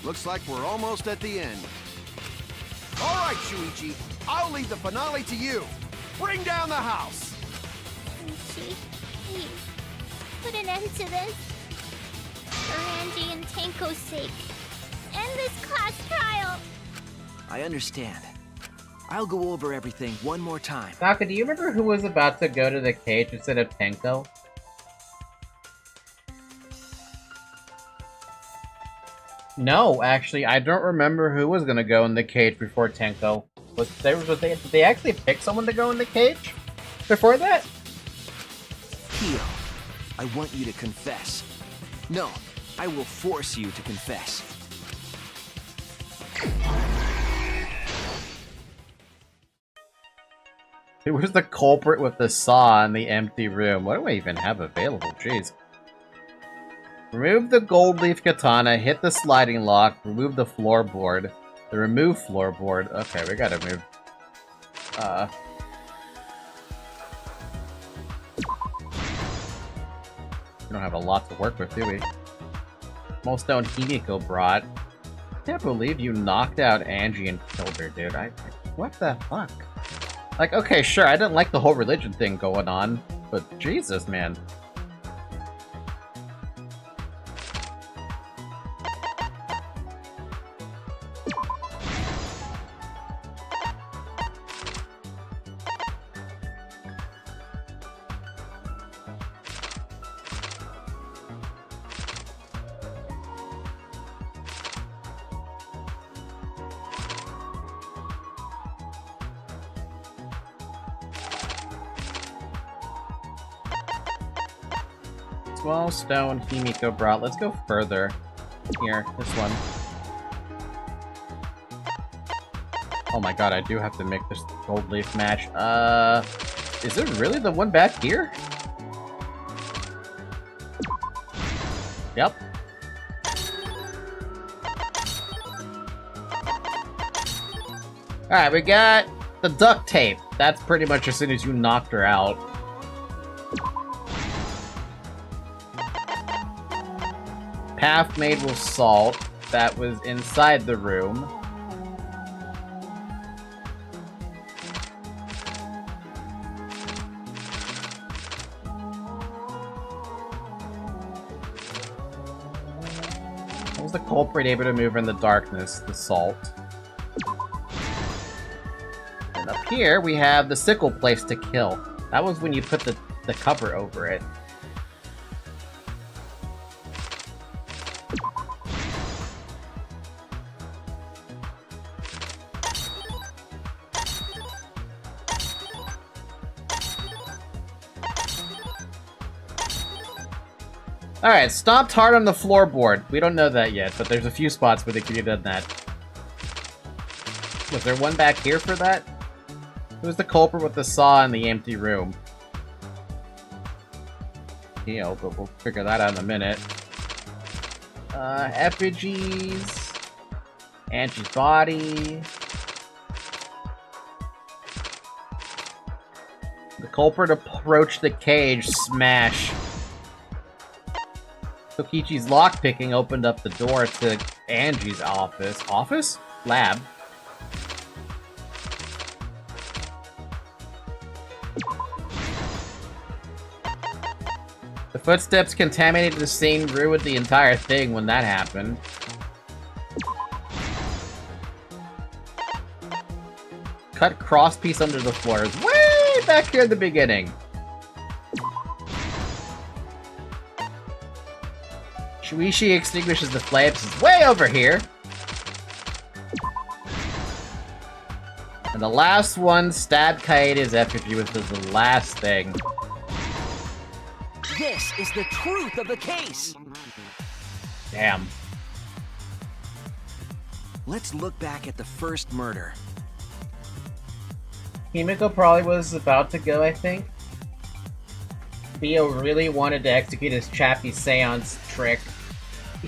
Looks like we're almost at the end. All right, Shuichi, I'll leave the finale to you. Bring down the house. Shuichi, please, put an end to this. For Angie and Tenko's sake. End this class trial. I understand. I'll go over everything one more time. Naka, do you remember who was about to go to the cage instead of Tenko? No, actually, I don't remember who was gonna go in the cage before Tenko. Did they actually pick someone to go in the cage before that? Keo, I want you to confess. No, I will force you to confess. Who was the culprit with the saw in the empty room? What do I even have available? Jeez. Remove the gold leaf katana, hit the sliding lock, remove the floorboard. The remove floorboard. Okay, we gotta move. We don't have a lot to work with, do we? Most stone Himiko brought. Can't believe you knocked out Angie and killed her, dude. What the fuck? Like, okay, sure, I didn't like the whole religion thing going on, but Jesus, man. Well, stone Himiko brought. Let's go further. Here, this one. Oh my god, I do have to make this gold leaf match. Is it really the one back here? Yep. Alright, we got the duct tape. That's pretty much as soon as you knocked her out. Path made with salt. That was inside the room. How was the culprit able to move in the darkness? The salt. And up here, we have the sickle place to kill. That was when you put the cover over it. Alright, stomped hard on the floorboard. We don't know that yet, but there's a few spots where they could have done that. Was there one back here for that? Who's the culprit with the saw in the empty room? You know, but we'll figure that out in a minute. Effigies. Angie's body. The culprit approached the cage. Smash. Kokichi's lockpicking opened up the door to Angie's office. Office? Lab. The footsteps contaminated the scene, ruined the entire thing when that happened. Cut crosspiece under the floor. It's way back here at the beginning. Shuichi extinguishes the flames. It's way over here. And the last one, stabbed Kaede's effigy, which was the last thing. This is the truth of the case! Damn. Let's look back at the first murder. Himiko probably was about to go, I think. Theo really wanted to execute his Chappie seance trick.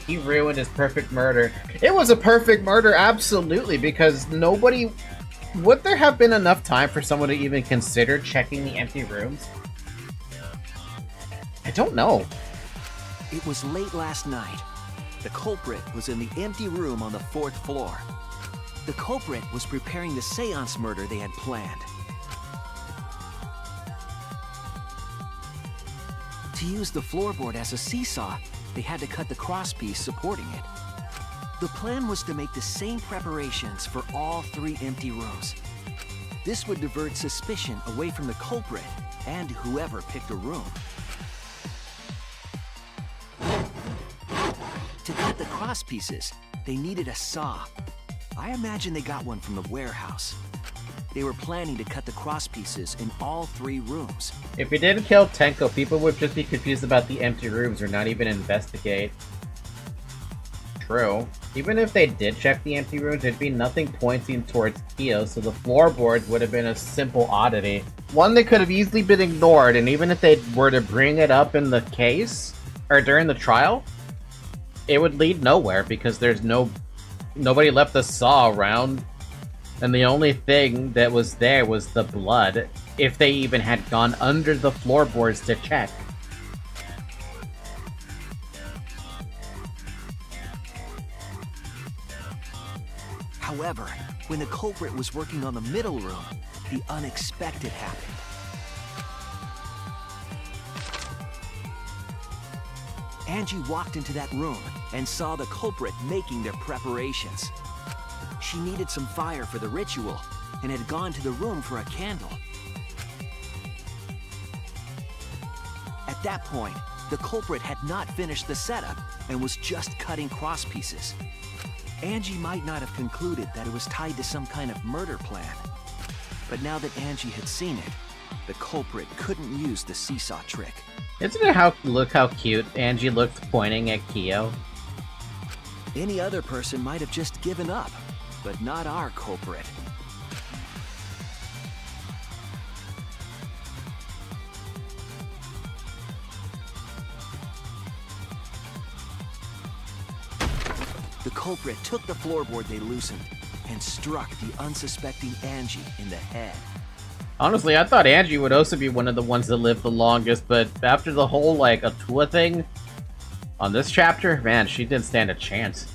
He ruined his perfect murder. It was a perfect murder, absolutely, because nobody... Would there have been enough time for someone to even consider checking the empty rooms? I don't know. It was late last night. The culprit was in the empty room on the 4th floor. The culprit was preparing the seance murder they had planned. To use the floorboard as a seesaw, they had to cut the crosspiece supporting it. The plan was to make the same preparations for all 3 empty rooms. This would divert suspicion away from the culprit and whoever picked a room. To cut the crosspieces, they needed a saw. I imagine they got one from the warehouse. They were planning to cut the crosspieces in all 3 rooms. If we didn't kill Tenko, people would just be confused about the empty rooms or not even investigate. True. Even if they did check the empty rooms, there'd be nothing pointing towards Kyo, so the floorboards would have been a simple oddity. One that could have easily been ignored, and even if they were to bring it up in the case, or during the trial, it would lead nowhere because there's nobody left the saw around. And the only thing that was there was the blood, if they even had gone under the floorboards to check. However, when the culprit was working on the middle room, the unexpected happened. Angie walked into that room and saw the culprit making their preparations. She needed some fire for the ritual and had gone to the room for a candle. At that point, the culprit had not finished the setup and was just cutting crosspieces. Angie might not have concluded that it was tied to some kind of murder plan. But now that Angie had seen it, the culprit couldn't use the seesaw trick. Isn't it how cute Angie looked pointing at Kyo? Any other person might have just given up, but not our culprit. The culprit took the floorboard they loosened and struck the unsuspecting Angie in the head. Honestly, I thought Angie would also be one of the ones that lived the longest, but after the whole, like, Atua thing on this chapter, man, she didn't stand a chance.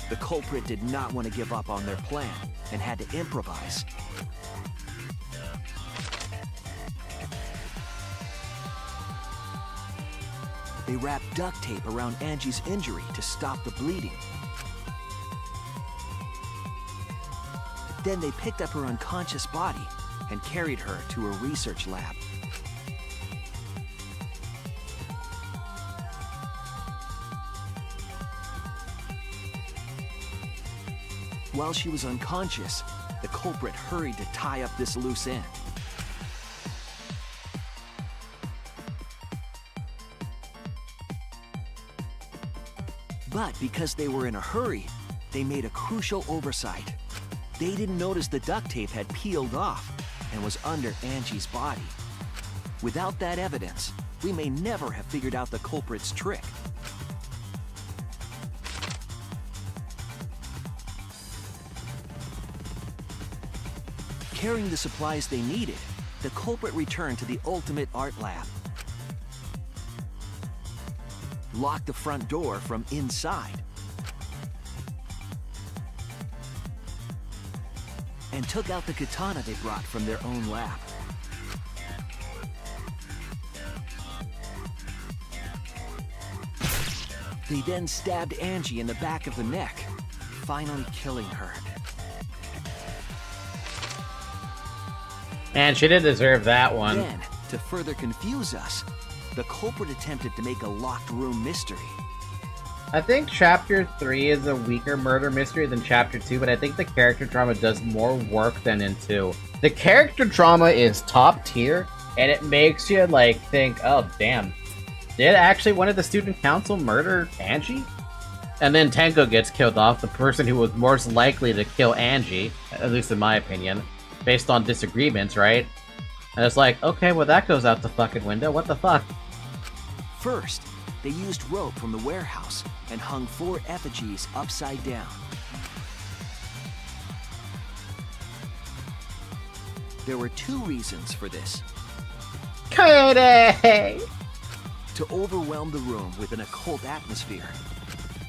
The culprit did not want to give up on their plan and had to improvise. They wrapped duct tape around Angie's injury to stop the bleeding. Then they picked up her unconscious body and carried her to a research lab. While she was unconscious, the culprit hurried to tie up this loose end. But because they were in a hurry, they made a crucial oversight. They didn't notice the duct tape had peeled off and was under Angie's body. Without that evidence, we may never have figured out the culprit's trick. Carrying the supplies they needed, the culprit returned to the ultimate art lab. Locked the front door from inside, and took out the katana they brought from their own lab. They then stabbed Angie in the back of the neck, finally killing her. And she did deserve that one. Then, to further confuse us, the culprit attempted to make a locked room mystery. I think Chapter 3 is a weaker murder mystery than Chapter 2, but I think the character drama does more work than in 2. The character drama is top tier, and it makes you, like, think, oh, damn. Did actually one of the student council murder Angie? And then Tenko gets killed off, the person who was most likely to kill Angie, at least in my opinion, based on disagreements, right? And it's like, okay, well that goes out the fucking window, what the fuck? First, they used rope from the warehouse and hung 4 effigies upside down. There were 2 reasons for this. Kaede! To overwhelm the room with an occult atmosphere.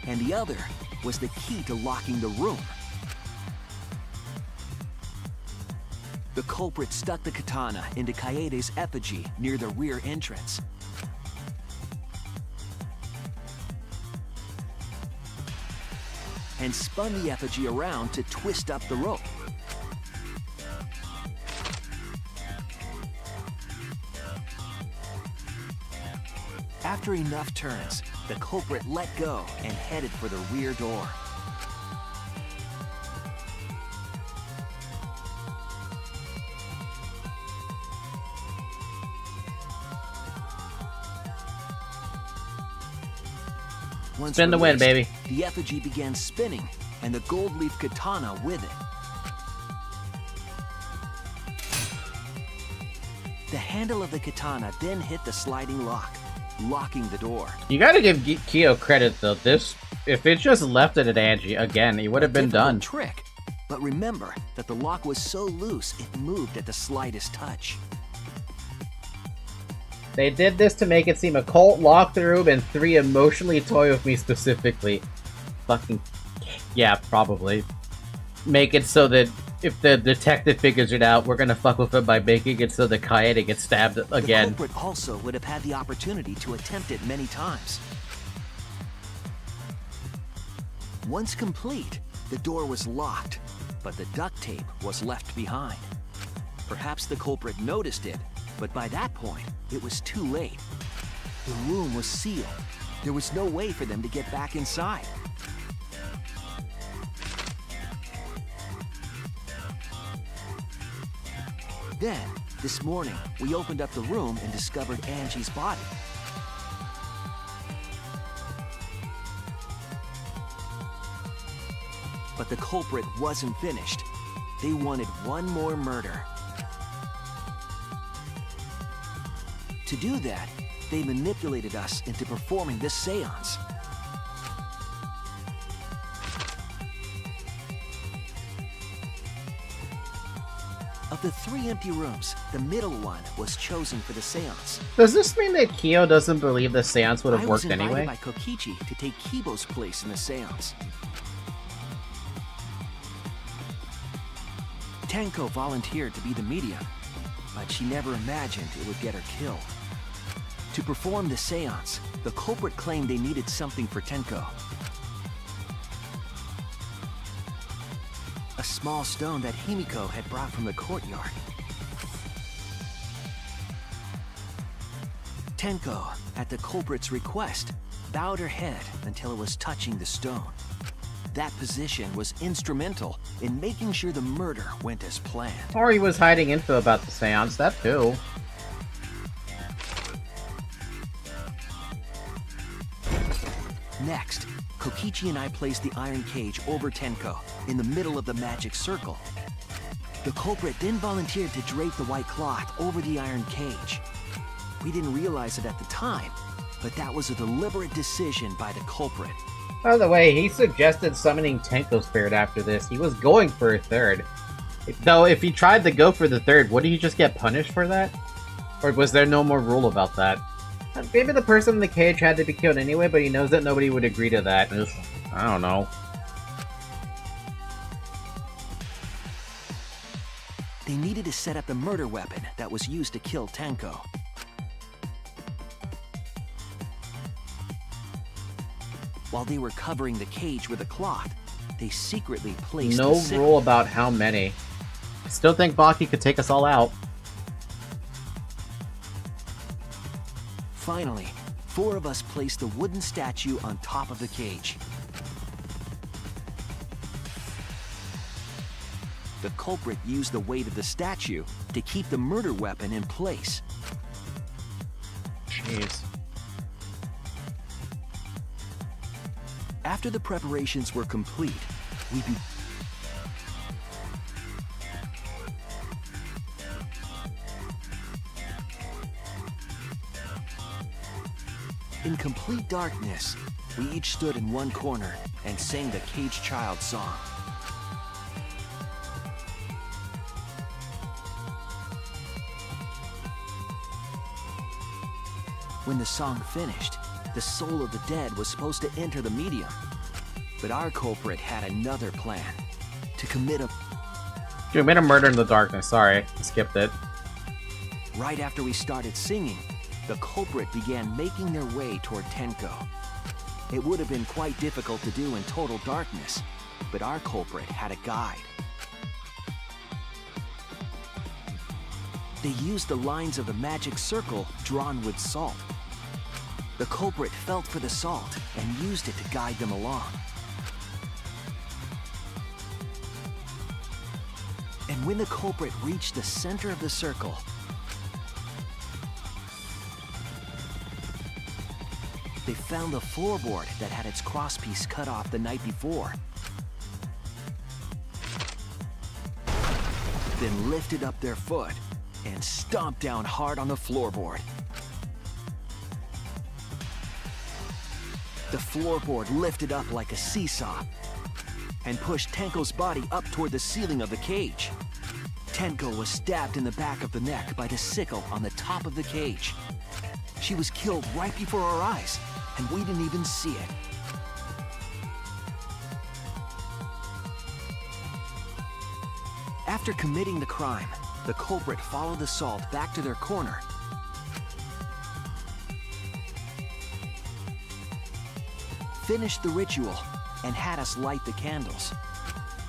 And the other was the key to locking the room. The culprit stuck the katana into Kaede's effigy near the rear entrance. And spun the effigy around to twist up the rope. After enough turns, the culprit let go and headed for the rear door. Once Spin the wind, released, baby. The effigy began spinning, and the gold leaf katana with it. The handle of the katana then hit the sliding lock, locking the door. You gotta give Kyo credit though. This, if it just left it at Angie, again, it would have been done. Trick. But remember that the lock was so loose it moved at the slightest touch. They did this to make it seem occult, lock the room, and 3 emotionally toy with me specifically. Fucking, yeah, probably. Make it so that if the detective figures it out, we're gonna fuck with it by making it so that Kaede gets stabbed again. The culprit also would have had the opportunity to attempt it many times. Once complete, the door was locked, but the duct tape was left behind. Perhaps the culprit noticed it, but by that point, it was too late. The room was sealed. There was no way for them to get back inside. Then, this morning, we opened up the room and discovered Angie's body. But the culprit wasn't finished. They wanted one more murder. To do that, they manipulated us into performing this seance. Of the 3 empty rooms, the middle one was chosen for the seance. Does this mean that Kyo doesn't believe the seance would have worked I was anyway? invited by Kokichi to take Kibo's place in the seance. Tenko volunteered to be the medium, but she never imagined it would get her killed. To perform the seance, the culprit claimed they needed something for Tenko. A small stone that Himiko had brought from the courtyard. Tenko, at the culprit's request, bowed her head until it was touching the stone. That position was instrumental in making sure the murder went as planned. Or he was hiding info about the seance, that too. Next, Kokichi and I placed the iron cage over Tenko in the middle of the magic circle. The culprit then volunteered to drape the white cloth over the iron cage. We didn't realize it at the time, but that was a deliberate decision by the culprit. By the way, he suggested summoning Tenko Spirit after this. He was going for a third. Though, if he tried to go for the third, wouldn't he just get punished for that? Or was there no more rule about that? Maybe the person in the cage had to be killed anyway, but he knows that nobody would agree to that. I don't know. They needed to set up the murder weapon that was used to kill Tenko. While they were covering the cage with a cloth, they secretly placed No rule about how many. I still think Baki could take us all out. Finally, 4 of us placed the wooden statue on top of the cage. The culprit used the weight of the statue to keep the murder weapon in place. Jeez. After the preparations were complete, we In complete darkness, we each stood in one corner and sang the Cage Child song. When the song finished, the soul of the dead was supposed to enter the medium. But our culprit had another plan. To commit a... Dude, made a murder in the darkness. Sorry, I skipped it. Right after we started singing, the culprit began making their way toward Tenko. It would have been quite difficult to do in total darkness, but our culprit had a guide. They used the lines of the magic circle drawn with salt. The culprit felt for the salt and used it to guide them along. And when the culprit reached the center of the circle, they found the floorboard that had its crosspiece cut off the night before. Then lifted up their foot and stomped down hard on the floorboard. The floorboard lifted up like a seesaw and pushed Tenko's body up toward the ceiling of the cage. Tenko was stabbed in the back of the neck by the sickle on the top of the cage. She was killed right before our eyes, and we didn't even see it. After committing the crime, the culprit followed the salt back to their corner. Finished the ritual and had us light the candles.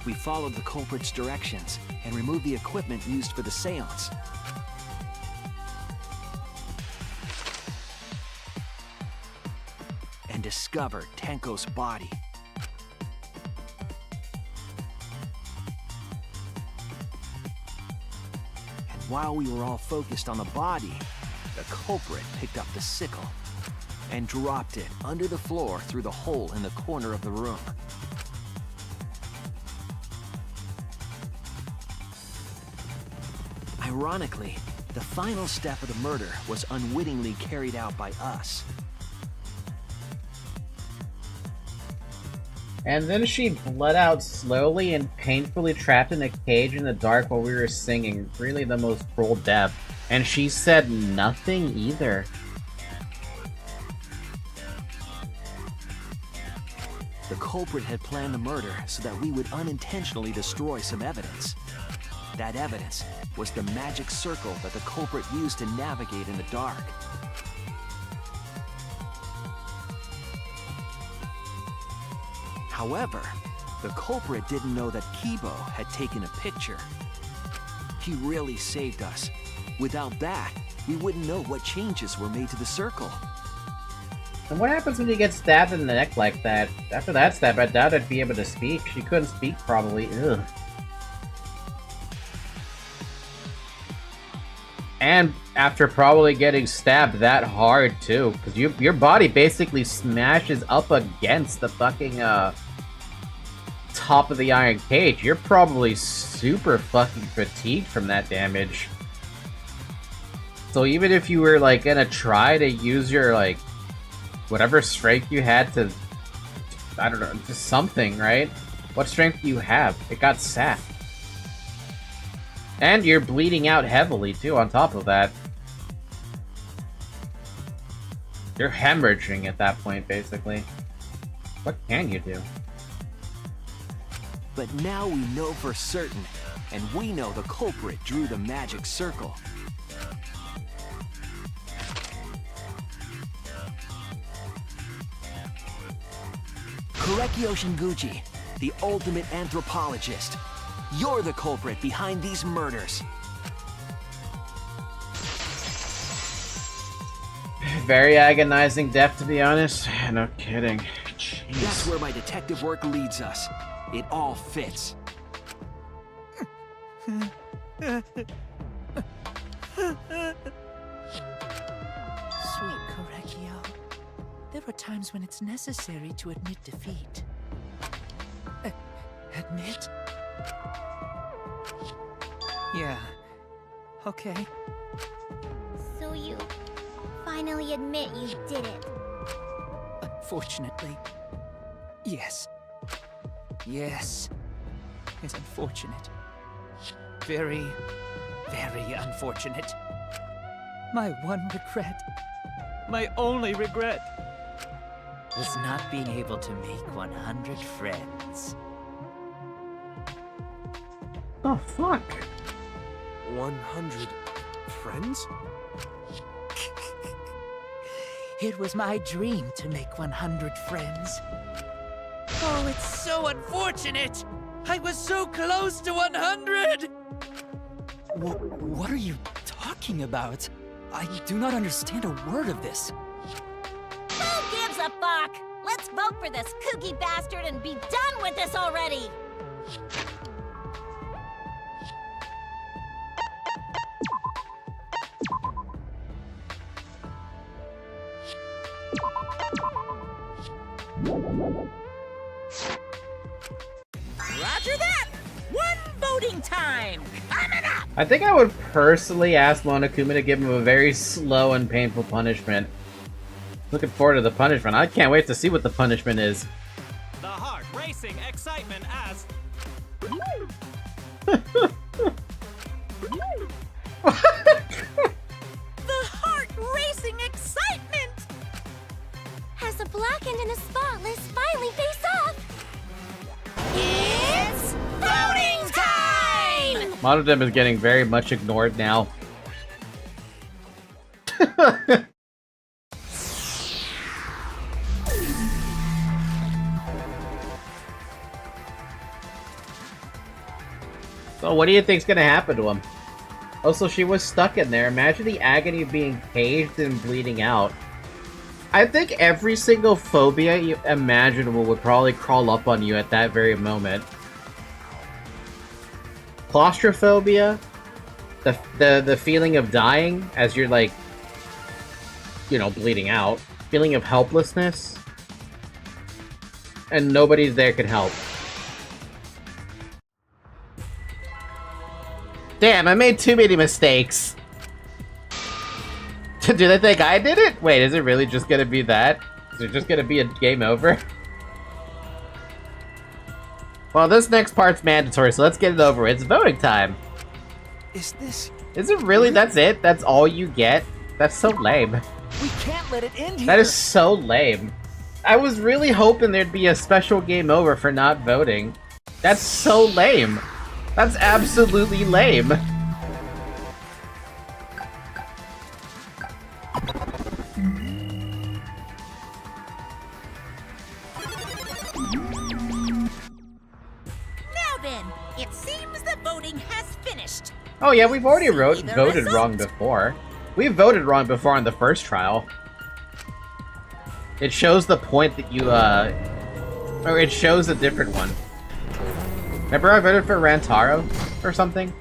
We followed the culprit's directions and removed the equipment used for the seance. And discovered Tenko's body. And while we were all focused on the body, the culprit picked up the sickle and dropped it under the floor through the hole in the corner of the room. Ironically, the final step of the murder was unwittingly carried out by us. And then she bled out slowly and painfully trapped in a cage in the dark while we were singing. Really the most cruel death. And she said nothing either. The culprit had planned the murder so that we would unintentionally destroy some evidence. That evidence was the magic circle that the culprit used to navigate in the dark. However, the culprit didn't know that Kibo had taken a picture. He really saved us. Without that, we wouldn't know what changes were made to the circle. And what happens when you get stabbed in the neck like that? After that stab, I doubt I'd be able to speak. She couldn't speak, probably. Ugh. And after probably getting stabbed that hard, too. Because your body basically smashes up against the fucking, top of the iron cage. You're probably super fucking fatigued from that damage. So even if you were, like, gonna try to use your, like, whatever strength you had to, I don't know, just something, right? What strength do you have? It got sapped. And you're bleeding out heavily, too, on top of that. You're hemorrhaging at that point, basically. What can you do? But now we know for certain, and we know the culprit drew the magic circle. Korekio Shinguchi, the ultimate anthropologist. You're the culprit behind these murders. Very agonizing death, to be honest. No kidding. Jeez. That's where my detective work leads us. It all fits. Sweet Korekio. There are times when it's necessary to admit defeat. Admit? Yeah. Okay. So you finally admit you did it. Unfortunately. Yes. Yes. It's unfortunate. Very, very unfortunate. My one regret, my only regret, was not being able to make 100 friends. Oh, fuck. 100 friends? It was my dream to make 100 friends. Oh, it's so unfortunate! I was so close to 100! What are you talking about? I do not understand a word of this. Who gives a fuck? Let's vote for this kooky bastard and be done with this already! Roger that! One voting time! Coming up! I think I would personally ask Monokuma to give him a very slow and painful punishment. Looking forward to the punishment. I can't wait to see what the punishment is. The heart racing excitement as... The heart-racing excitement! As the blackened and the spotless finally face off! It's voting time! Monodem is getting very much ignored now. So what do you think's gonna happen to him? Also, she was stuck in there. Imagine the agony of being caged and bleeding out. I think every single phobia imaginable would probably crawl up on you at that very moment. Claustrophobia, The feeling of dying as you're like, you know, bleeding out. Feeling of helplessness. And nobody's there could help. Damn, I made too many mistakes. Do they think I did it? Wait, is it really just gonna be that? Is it just gonna be a game over? Well, this next part's mandatory, so let's get it over with. It's voting time. Is it really? That's it? That's all you get? That's so lame. We can't let it end here. That is so lame. I was really hoping there'd be a special game over for not voting. That's so lame. That's absolutely lame. It seems the voting has finished. Oh yeah, we've already The voted result? wrong before. We voted wrong before on the first trial. It shows the point that you, or it shows a different one. Remember I voted for Rantaro or something?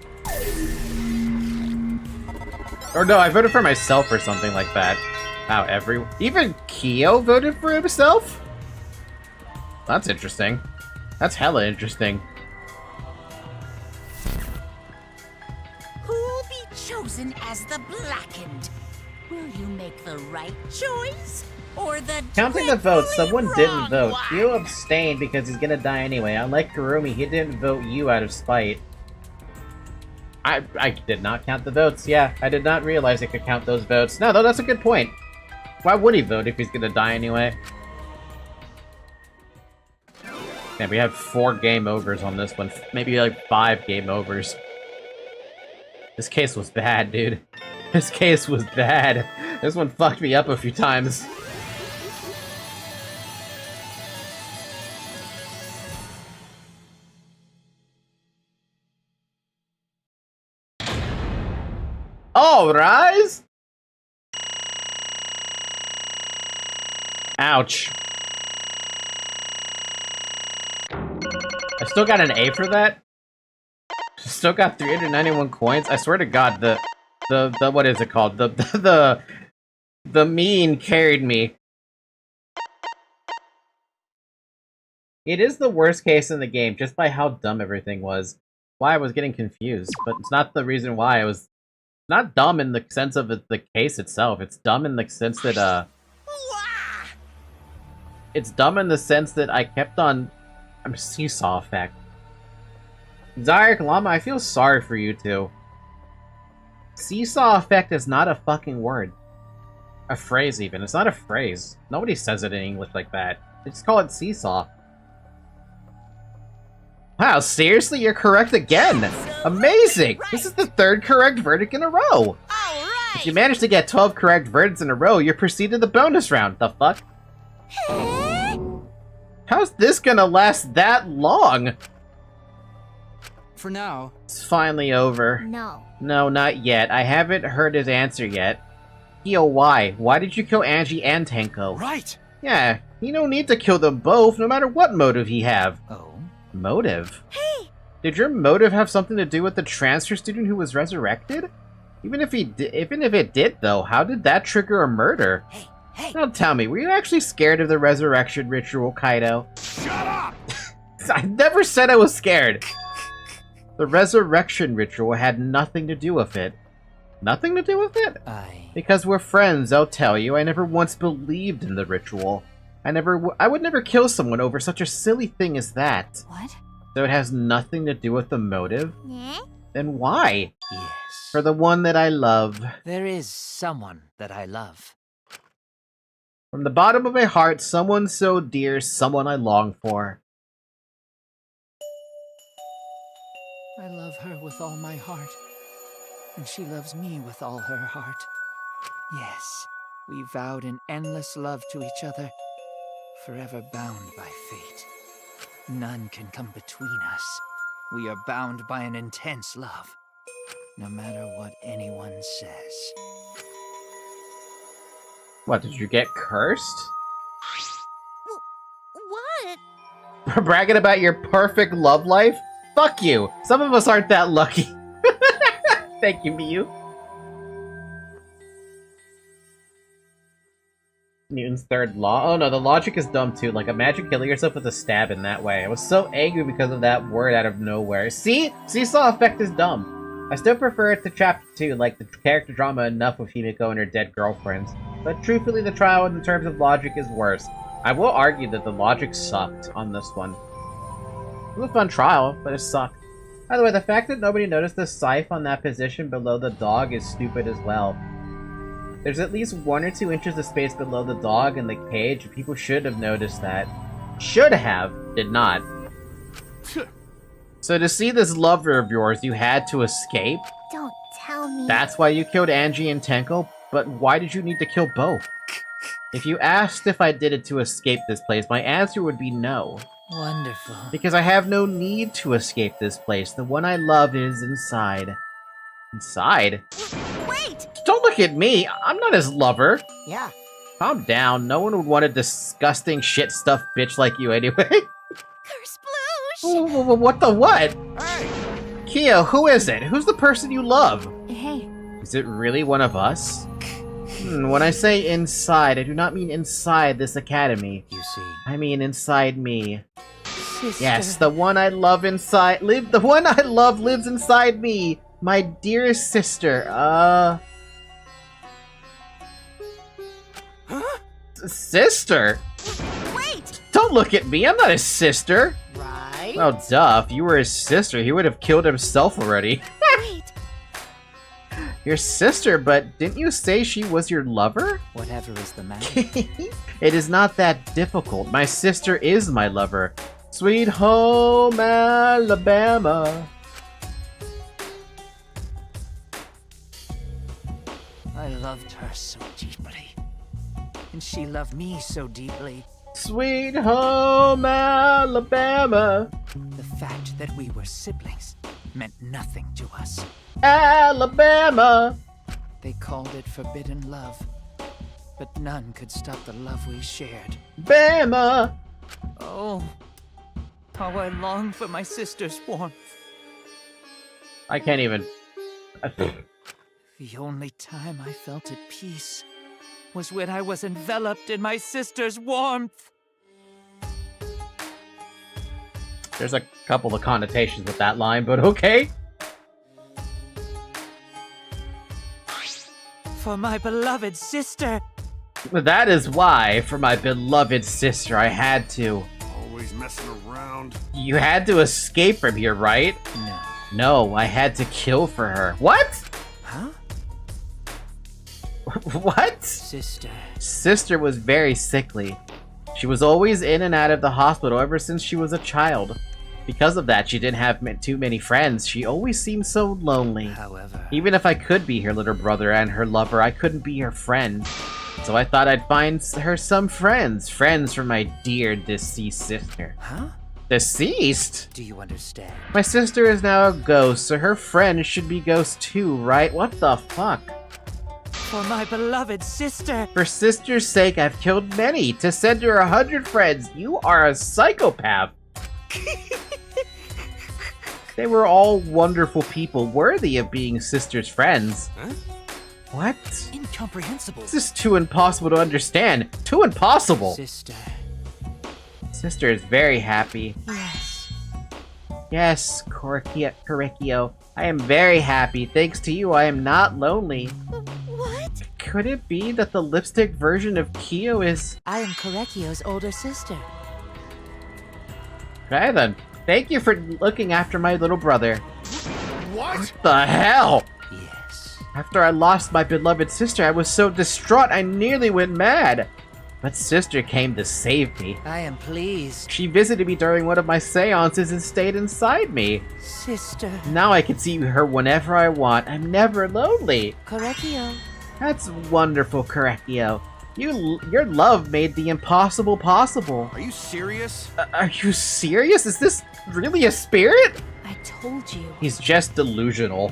Or no, I voted for myself or something like that. Wow, even Kyo voted for himself? That's interesting. That's hella interesting. Who'll be chosen as the Blackened? Will you make the right choice? Or the Counting the votes, someone dreadfully didn't wrong vote. one? Kyo abstained because he's gonna die anyway. Unlike Kurumi, he didn't vote you out of spite. I did not count the votes, yeah. I did not realize I could count those votes. No, though, that's a good point. Why would he vote if he's gonna die anyway? Yeah, we have 4 game overs on this one. Maybe like 5 game overs. This case was bad, dude. This case was bad. This one fucked me up a few times. All rise! Ouch. I still got an A for that? Still got 391 coins? I swear to God, the what is it called? The mean carried me. It is the worst case in the game, just by how dumb everything was. Why I was getting confused, but it's not the reason why. I was not dumb in the sense of the case itself. It's dumb in the sense that, it's dumb in the sense that I kept on... I'm seesaw effect. Zarek Llama, I feel sorry for you two. Seesaw effect is not a fucking word. A phrase, even. It's not a phrase. Nobody says it in English like that. They just call it seesaw. Wow, seriously? You're correct again! Amazing! This is the 3rd correct verdict in a row! If you manage to get 12 correct verdicts in a row, you're proceeded to the bonus round. The fuck? How's this gonna last that long? For now. It's finally over. No. No, not yet. I haven't heard his answer yet. Kyo, why? Why did you kill Angie and Tenko? Right! Yeah, you no need to kill them both, no matter what motive he have. Oh? Motive? Hey! Did your motive have something to do with the transfer student who was resurrected? Even if it did, though, how did that trigger a murder? Hey! Now tell me, were you actually scared of the resurrection ritual, Kaido? Shut up! I never said I was scared! The resurrection ritual had nothing to do with it. Nothing to do with it? Because we're friends, I'll tell you. I never once believed in the ritual. I would never kill someone over such a silly thing as that. What? So it has nothing to do with the motive? Yeah? Then why? Yes. For the one that I love. There is someone that I love. From the bottom of my heart, someone so dear, someone I long for. I love her with all my heart, and she loves me with all her heart. Yes, we vowed an endless love to each other, forever bound by fate. None can come between us. We are bound by an intense love, no matter what anyone says. What, did you get cursed? What? Bragging about your perfect love life? Fuck you! Some of us aren't that lucky. Thank you, Miyu. Newton's third law. Oh no, the logic is dumb too. Like, imagine killing yourself with a stab in that way. I was so angry because of that word out of nowhere. See? Seesaw effect is dumb. I still prefer it to Chapter 2, like the character drama enough with Himiko and her dead girlfriends. But truthfully, the trial in terms of logic is worse. I will argue that the logic sucked on this one. It was a fun trial, but it sucked. By the way, the fact that nobody noticed the scythe on that position below the dog is stupid as well. There's at least 1 or 2 inches of space below the dog in the cage, and people should have noticed that. Should have, did not. So to see this lover of yours, you had to escape? Don't tell me. That's why you killed Angie and Tenko? But why did you need to kill both? If you asked if I did it to escape this place, my answer would be no. Wonderful. Because I have no need to escape this place. The one I love is inside. Inside? Wait! Don't look at me! I'm not his lover! Yeah. Calm down. No one would want a disgusting shit-stuffed bitch like you anyway. Kersploosh! What the what? Hey! Kyo, who is it? Who's the person you love? Hey, Is it really one of us? When I say inside, I do not mean inside this academy. You see, I mean inside me. sister. Yes, the one I love inside the one I love lives inside me. My dearest sister. Huh? Sister? Wait! Don't look at me. I'm not his sister. Right? Oh, duh. If you were his sister, he would have killed himself already. Wait! Your sister, but didn't you say she was your lover? Whatever is the matter. It is not that difficult. My sister is my lover. Sweet home Alabama. I loved her so deeply. And she loved me so deeply. Sweet home Alabama. The fact that we were siblings meant nothing to us. Alabama. They called it forbidden love. But none could stop the love we shared. Bama. Oh, how I long for my sister's warmth. I can't even. The only time I felt at peace was when I was enveloped in my sister's warmth. There's a couple of connotations with that line, but okay. For my beloved sister. That is why, for my beloved sister, I had to. Always messing around. You had to escape from here, right? No. No, I had to kill for her. What? Huh? What? Sister. Sister was very sickly. She was always in and out of the hospital ever since she was a child. Because of that, she didn't have too many friends. She always seemed so lonely. However, Even if I could be her little brother and her lover, I couldn't be her friend. So I thought I'd find her some friends. Friends for my dear deceased sister. huh? Deceased? Do you understand? My sister is now a ghost, so her friends should be ghosts too, right? What the fuck? For my beloved sister. For sister's sake, I've killed many. To send her 100 friends, you are a psychopath. They were all wonderful people, worthy of being sister's friends. Huh? What? Incomprehensible. This is too impossible to understand. Too impossible. Sister. Sister is very happy. Yes. Yes, Correcchio. I am very happy. Thanks to you, I am not lonely. What? Could it be that the lipstick version of Kyo is... I am Correcchio's older sister. Okay then. Thank you for looking after my little brother. What? The hell? Yes. After I lost my beloved sister, I was so distraught I nearly went mad. But sister came to save me. I am pleased. She visited me during one of my seances and stayed inside me. Sister. Now I can see her whenever I want. I'm never lonely. Correcchio. That's wonderful, Correcchio. Your love made the impossible possible. Are you serious? Are you serious? Is this really a spirit? I told you. He's just delusional.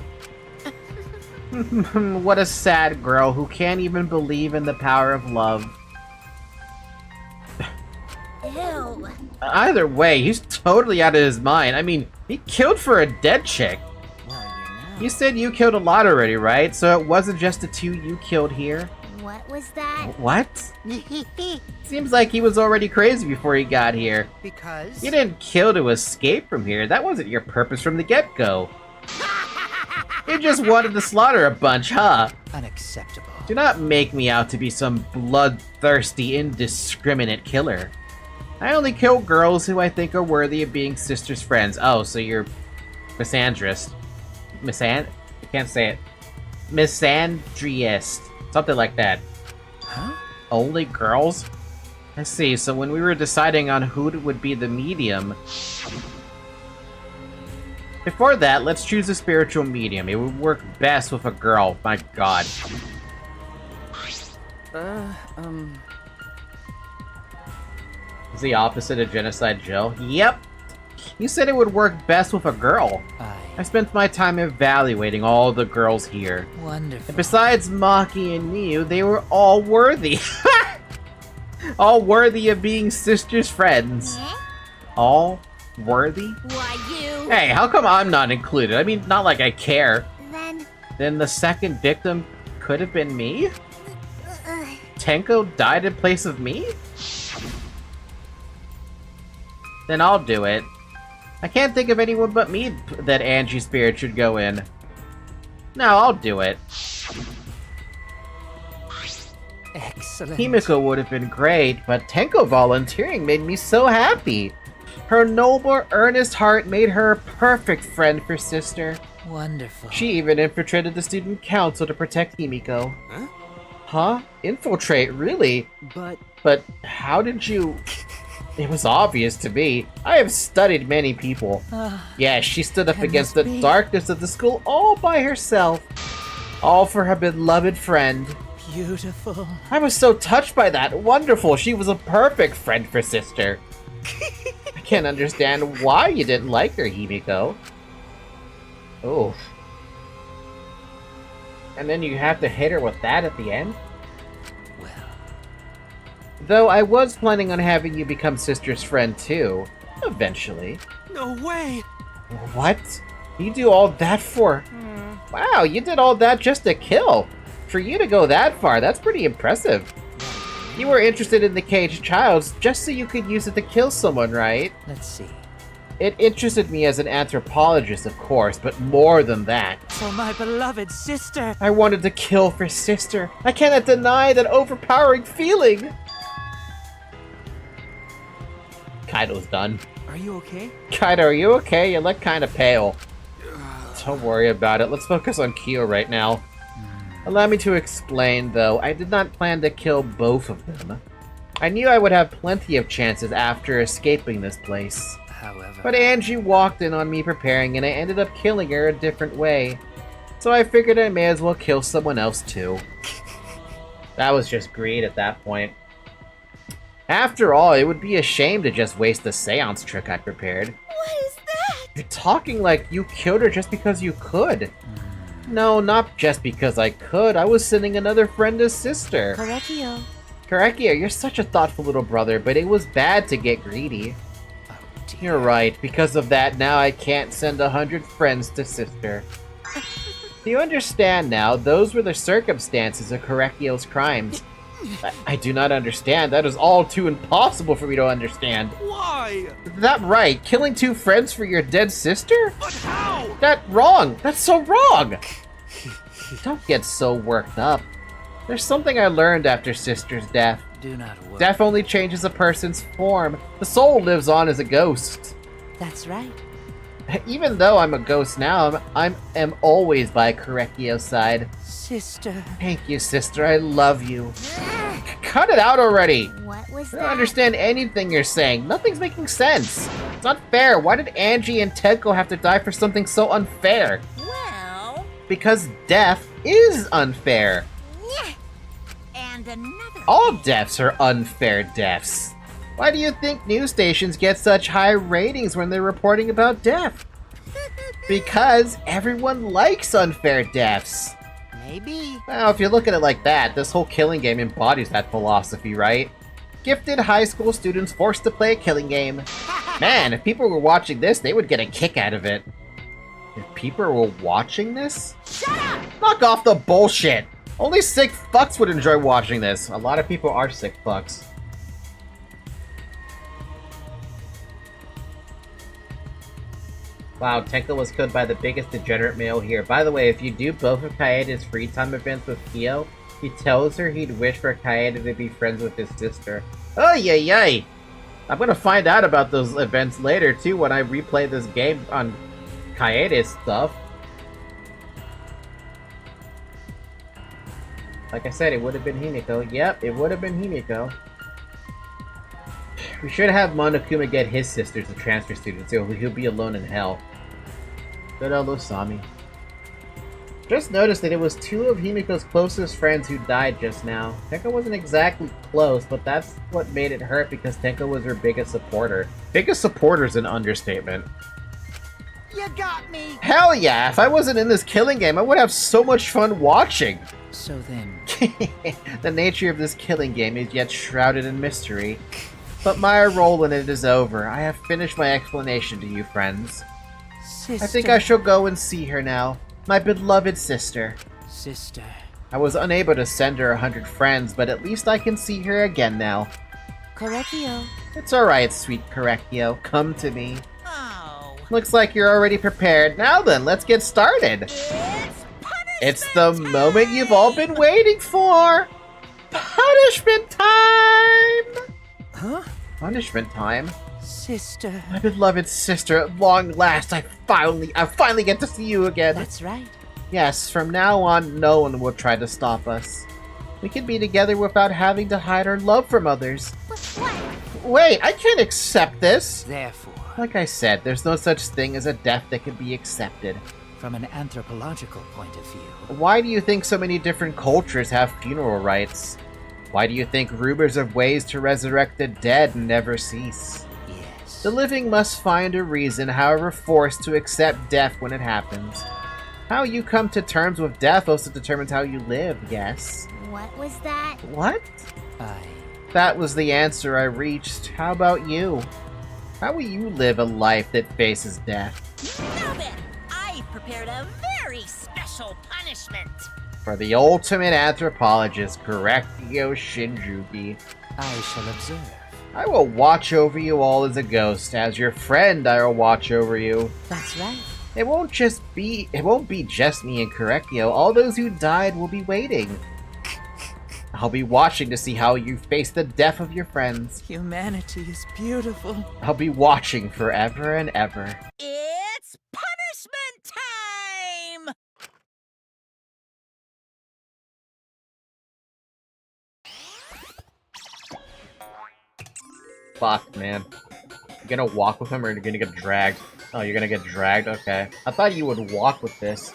What a sad girl who can't even believe in the power of love. Ew. Either way, he's totally out of his mind. I mean, he killed for a dead chick. Well, you You said you killed a lot already, right? So it wasn't just the 2 you killed here? What was that? What? Seems like he was already crazy before he got here. Because? You didn't kill to escape from here. That wasn't your purpose from the get-go. You just wanted to slaughter a bunch, huh? Unacceptable. Do not make me out to be some bloodthirsty, indiscriminate killer. I only kill girls who I think are worthy of being sisters' friends. Oh, so you're misandrist. I can't say it. Misandrist. Something like that. Huh? Only girls? I see, so when we were deciding on who would be the medium... Before that, let's choose a spiritual medium. It would work best with a girl. My god. Is the opposite of Genocide Joe? Yep! You said it would work best with a girl. I spent my time evaluating all the girls here. Wonderful. And besides Maki and Miu, they were all worthy. All worthy of being sisters' friends. All worthy? Why, you... Hey, how come I'm not included? I mean, not like I care. Then... Then the second victim could have been me? Tenko died in place of me? Then I'll do it. I can't think of anyone but me that Angie's spirit should go in. No, I'll do it. Excellent. Himiko would have been great, but Tenko volunteering made me so happy. Her noble, earnest heart made her a perfect friend for sister. Wonderful. She even infiltrated the student council to protect Himiko. Huh? Huh? Infiltrate, really? But how did you... It was obvious to me. I have studied many people. Yeah, she stood up against the darkness of the school all by herself. All for her beloved friend. Beautiful. I was so touched by that. Wonderful. She was a perfect friend for sister. I can't understand why you didn't like her, Himiko. Oh. And then you have to hit her with that at the end? Though I was planning on having you become sister's friend too. Eventually. No way! What? You do all that for... Wow, you did all that just to kill. For you to go that far, that's pretty impressive. You were interested in the caged child just so you could use it to kill someone, right? Let's see. It interested me as an anthropologist, of course, but more than that. For my beloved sister! I wanted to kill for sister. I cannot deny that overpowering feeling. Kaido's done. Are you okay? Kaido, are you okay? You look kind of pale. Don't worry about it. Let's focus on Kyo right now. Allow me to explain, though. I did not plan to kill both of them. I knew I would have plenty of chances after escaping this place. However... But Angie walked in on me preparing, and I ended up killing her a different way. So I figured I may as well kill someone else, too. That was just greed at that point. After all, it would be a shame to just waste the seance trick I prepared. What is that? You're talking like you killed her just because you could. No, not just because I could. I was sending another friend as sister. Correctio. Correctio, you're such a thoughtful little brother, but it was bad to get greedy. You're right. Because of that, now I can't send 100 friends to sister. Do you understand now? Those were the circumstances of Correctio's crimes. I do not understand. That is all too impossible for me to understand. Why? That right? Killing 2 friends for your dead sister? But how? That wrong! That's so wrong! Don't get so worked up. There's something I learned after sister's death. Do not worry. Death only changes a person's form. The soul lives on as a ghost. That's right. Even though I'm a ghost now, I am always by Correctio's side. Sister. Thank you, sister. I love you. Cut it out already! What was I don't that? understand anything you're saying. Nothing's making sense. It's not fair. Why did Angie and Tenko have to die for something so unfair? Well... Because death is unfair. Yeah. And another... All deaths are unfair deaths. Why do you think news stations get such high ratings when they're reporting about death? Because everyone likes unfair deaths. Maybe. Well, if you look at it like that, this whole killing game embodies that philosophy, right? Gifted high school students forced to play a killing game. Man, if people were watching this, they would get a kick out of it. If people were watching this? Shut up! Knock off the bullshit! Only sick fucks would enjoy watching this. A lot of people are sick fucks. Wow, Tenko was killed by the biggest degenerate male here. By the way, if you do both of Kaeda's free time events with Kyo, he tells her he'd wish for Kaeda to be friends with his sister. Oh, yay! I'm gonna find out about those events later, too, when I replay this game on Kaeda's stuff. Like I said, it would have been Himiko. Yep, it would have been Himiko. We should have Monokuma get his sisters a transfer student, so he'll be alone in hell. Good old Osami. Just noticed that it was two of Himiko's closest friends who died just now. Tenko wasn't exactly close, but that's what made it hurt because Tenko was her biggest supporter. Biggest supporter's an understatement. You got me! Hell yeah! If I wasn't in this killing game, I would have so much fun watching! So then... The nature of this killing game is yet shrouded in mystery. But my role in it is over. I have finished my explanation to you, friends. Sister. I think I shall go and see her now. My beloved sister. Sister. I was unable to send her 100 friends, but at least I can see her again now. Correcchio. It's alright, sweet Correcchio. Come to me. Oh. Looks like you're already prepared. Now then, let's get started. It's the moment you've all been waiting for. Punishment time! Huh? Punishment time? Sister. My beloved sister, at long last, I finally get to see you again. That's right. Yes, from now on, no one will try to stop us. We can be together without having to hide our love from others. Wait, I can't accept this! Therefore, Like I said, there's no such thing as a death that can be accepted. from an anthropological point of view... Why do you think so many different cultures have funeral rites? Why do you think rumors of ways to resurrect the dead never cease? Yes. The living must find a reason, however forced, to accept death when it happens. How you come to terms with death also determines how you live, yes. What was that? What? I... That was the answer I reached. How about you? How will you live a life that faces death? Now then, I prepared a very special punishment. For the ultimate anthropologist, Correcchio Shinjuki. I shall observe. I will watch over you all as a ghost. As your friend, I will watch over you. That's right. It won't be just me and Correcchio. All those who died will be waiting. I'll be watching to see how you face the death of your friends. Humanity is beautiful. I'll be watching forever and ever. It's punishment time! Fuck, man. You gonna walk with him or you're gonna get dragged? Oh, you're gonna get dragged? Okay. I thought you would walk with this.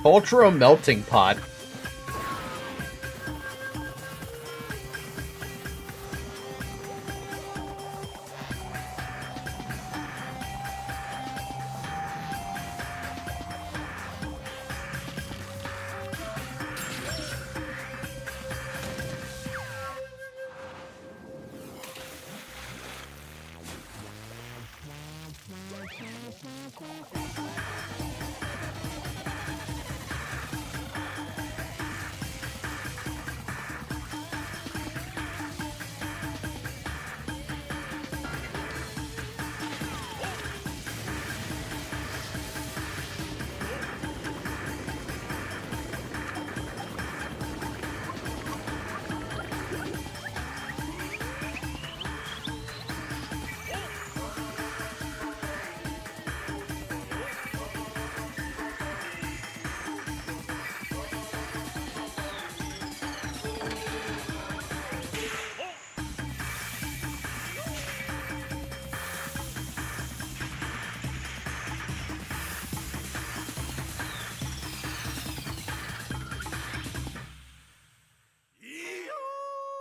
Cultural melting pot.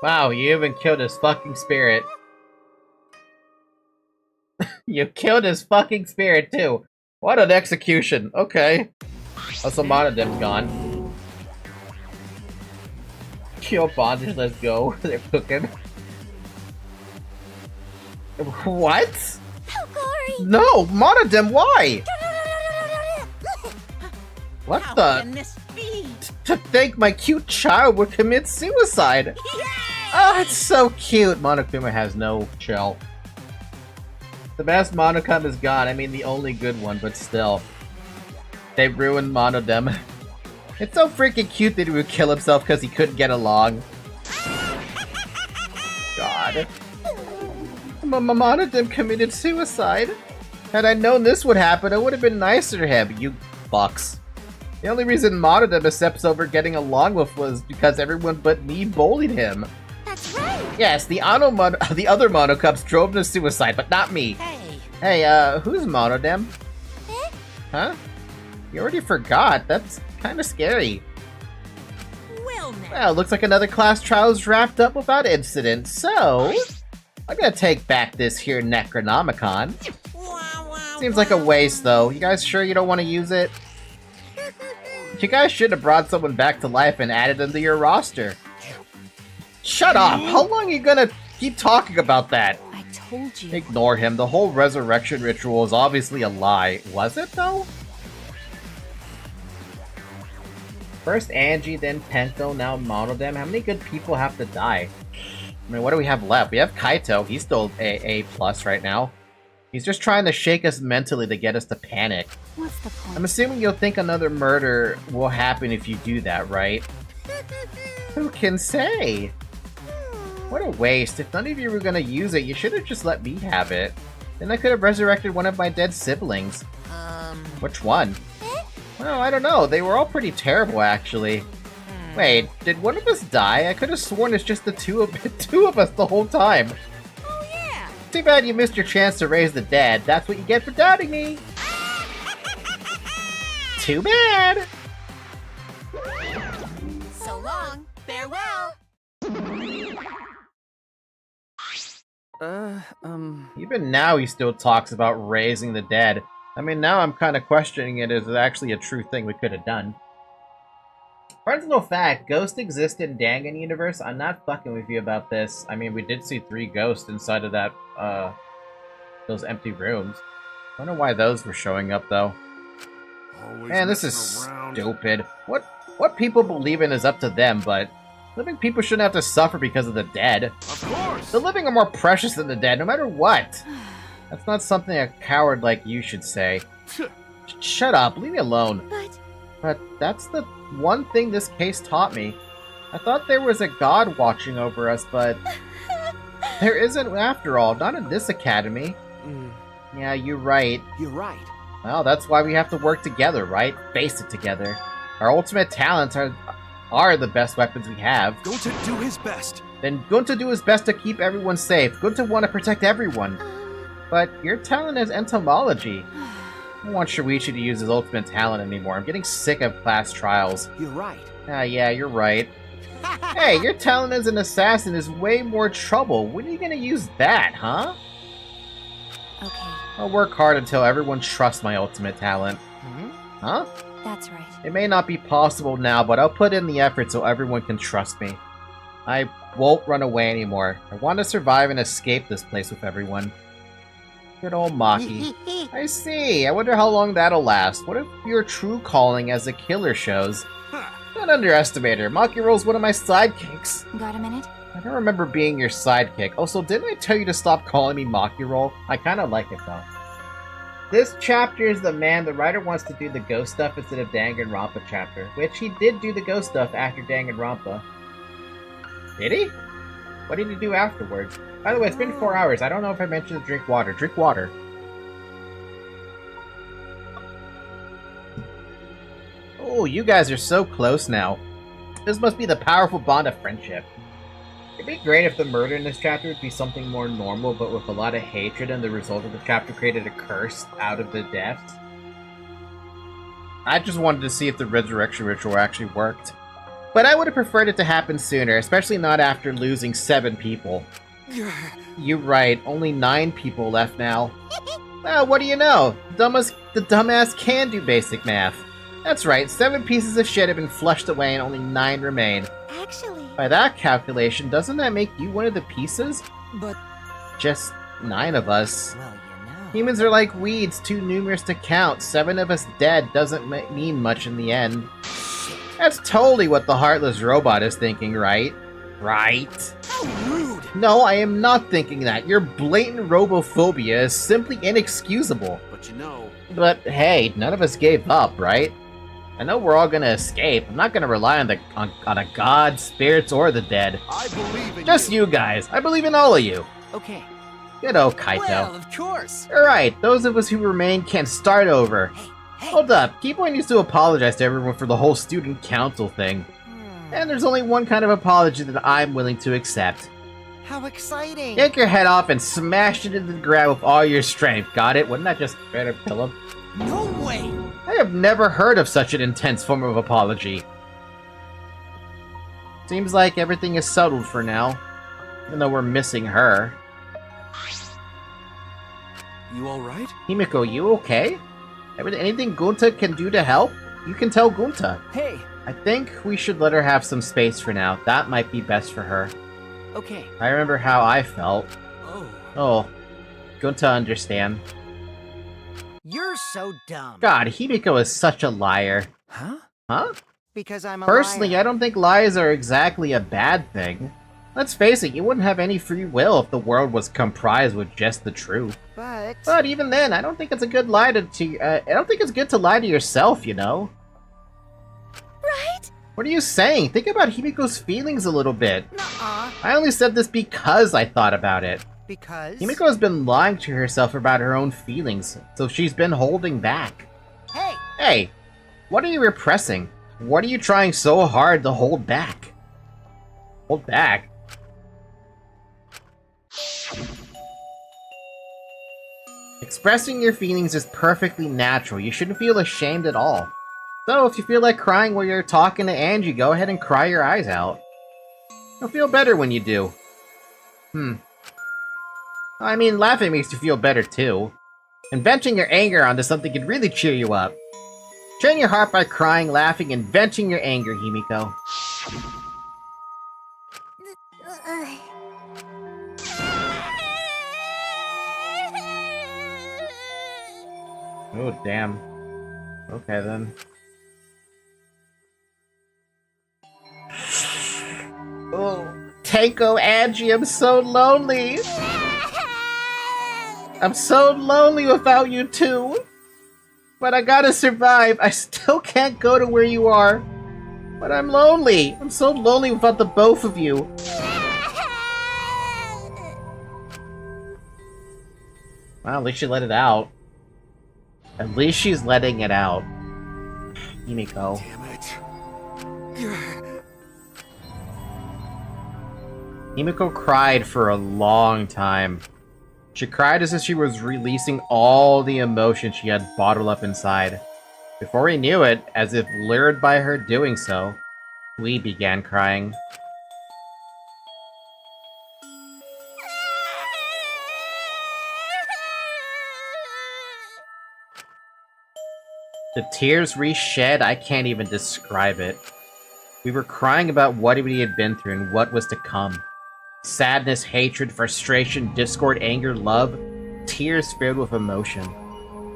Wow, you even killed his fucking spirit. You killed his fucking spirit, too. What an execution. Okay. That's a Monodem's gone. Kill bondage, let's go. They're cooking. What? How gory! No, Monodem, why? What How the? can this be? To think my cute child would commit suicide. Oh, it's so cute. Monokuma has no chill. The best Monokuma is gone. I mean, the only good one, but still. They ruined Monodem. It's so freaking cute that he would kill himself because he couldn't get along. God. Monodem committed suicide. Had I known this would happen, I would have been nicer to him, you fucks. The only reason Monodem accepts over getting along with was because everyone but me bullied him. That's right! Yes, the other Monocups drove him to suicide, but not me. Hey, who's Monodem? Eh? Huh? You already forgot. That's kind of scary. Well, looks like another class trial is wrapped up without incident, so I'm gonna take back this here Necronomicon. Seems like a waste, though. You guys sure you don't want to use it? You guys should have brought someone back to life and added them to your roster. Shut up! How long are you gonna keep talking about that? I told you. Ignore him. The whole resurrection ritual is obviously a lie. Was it, though? First Angie, then Pento, now Monodem. How many good people have to die? I mean, what do we have left? We have Kaito. He's still A+ right now. He's just trying to shake us mentally to get us to panic. What's the point? I'm assuming you'll think another murder will happen if you do that, right? Who can say? What a waste. If none of you were gonna use it, you should have just let me have it. Then I could have resurrected one of my dead siblings. Which one? Well, I don't know. They were all pretty terrible, actually. Wait, did one of us die? I could have sworn it's just the two of us the whole time. Oh, yeah. Too bad you missed your chance to raise the dead. That's what you get for doubting me. Too bad. So long. Farewell. Even now he still talks about raising the dead. I mean, now I'm kind of questioning it as actually a true thing we could have done. Personal fact, ghosts exist in Dangan universe. I'm not fucking with you about this. I mean, we did see 3 ghosts inside of that, those empty rooms. I wonder why those were showing up, though. Man, this is stupid. What people believe in is up to them, but living people shouldn't have to suffer because of the dead. Of course! The living are more precious than the dead, no matter what. That's not something a coward like you should say. Shut up, leave me alone. But that's the one thing this case taught me. I thought there was a god watching over us, but there isn't after all, not in this academy. Yeah, you're right. You're right. Well, that's why we have to work together, right? Face it together. Our ultimate talents are the best weapons we have. Gunta do his best. Then Gunta do his best to keep everyone safe. Gunta want to protect everyone. But your talent is entomology. I don't want Shuichi to use his ultimate talent anymore. I'm getting sick of class trials. You're right. Yeah, you're right. Hey, your talent as an assassin is way more trouble. When are you gonna use that, huh? Okay. I'll work hard until everyone trusts my ultimate talent. Huh? That's right. It may not be possible now, but I'll put in the effort so everyone can trust me. I won't run away anymore. I want to survive and escape this place with everyone. Good old Maki. I see. I wonder how long that'll last. What if your true calling as a killer shows? Don't underestimate her. Maki Roll's one of my sidekicks. Got a minute? I don't remember being your sidekick. Also, didn't I tell you to stop calling me Maki Roll? I kind of like it, though. This chapter is the man. The writer wants to do the ghost stuff instead of Danganronpa chapter, which he did do the ghost stuff after Danganronpa. Did he? What did he do afterwards? By the way, it's been 4 hours. I don't know if I mentioned to drink water. Drink water. Oh, you guys are so close now. This must be the powerful bond of friendship. It'd be great if the murder in this chapter would be something more normal, but with a lot of hatred, and the result of the chapter created a curse out of the deaths. I just wanted to see if the resurrection ritual actually worked. But I would have preferred it to happen sooner, especially not after losing 7 people. You're right, only 9 people left now. Well, what do you know? The dumbass can do basic math. That's right, 7 pieces of shit have been flushed away and only 9 remain. Actually, By that calculation, doesn't that make you one of the pieces? But, Just 9 of us. well, you know. Humans are like weeds, too numerous to count. 7 of us dead doesn't mean much in the end. That's totally what the heartless robot is thinking, right? Right? How rude! No, I am not thinking that. Your blatant robophobia is simply inexcusable. But you know, But hey, none of us gave up, right? I know we're all gonna escape. I'm not gonna rely on a god, spirits, or the dead. I believe in Just you guys. I believe in all of you. Okay. Good old Kaito. Well, of course. Alright, those of us who remain can start over. Hold up, Keyboy needs to apologize to everyone for the whole student council thing. And there's only one kind of apology that I'm willing to accept. How exciting! Take your head off and smash it into the ground with all your strength, got it? Wouldn't that just better kill him? No way! I have never heard of such an intense form of apology. Seems like everything is settled for now, even though we're missing her. You alright? Himiko, you okay? Anything Gunta can do to help? You can tell Gunta. Hey, I think we should let her have some space for now. That might be best for her. okay. I remember how I felt. Oh. Oh, Gunta understand. You're so dumb. God, Himiko is such a liar. Huh? Huh? Because I'm a Personally, liar. I don't think lies are exactly a bad thing. Let's face it, you wouldn't have any free will if the world was comprised with just the truth. But even then, I don't think it's a good lie to I don't think it's good to lie to yourself, you know? Right? What are you saying? Think about Himiko's feelings a little bit. nuh-uh. I only said this because I thought about it. Because Himiko has been lying to herself about her own feelings, so she's been holding back. hey, Hey, what are you repressing? What are you trying so hard to hold back? Hold back? Expressing your feelings is perfectly natural. You shouldn't feel ashamed at all. So, if you feel like crying while you're talking to Angie, go ahead and cry your eyes out. You'll feel better when you do. I mean, laughing makes you feel better too. And venting your anger onto something can really cheer you up. Train your heart by crying, laughing, and venting your anger, Himiko. Oh, damn. Okay, then. Oh, Tanko, Angie, I'm so lonely! I'm so lonely without you two! But I gotta survive. I still can't go to where you are. But I'm lonely. I'm so lonely without the both of you. Well, at least she let it out. At least she's letting it out. Himiko. damn it. Himiko cried for a long time. She cried as if she was releasing all the emotion she had bottled up inside. Before we knew it, as if lured by her doing so, we began crying. The tears we shed, I can't even describe it. We were crying about what we had been through and what was to come. Sadness, hatred, frustration, discord, anger, love. Tears filled with emotion.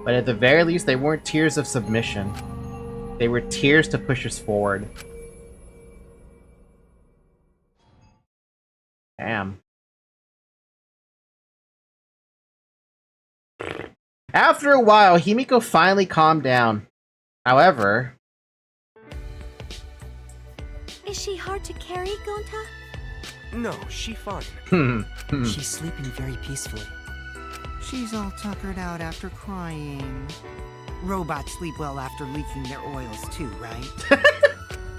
But at the very least, they weren't tears of submission. They were tears to push us forward. Damn. After a while, Himiko finally calmed down. However... Is she hard to carry, Gonta? No, she fine. She's sleeping very peacefully. she's all tuckered out after crying. Robots sleep well after leaking their oils too, right?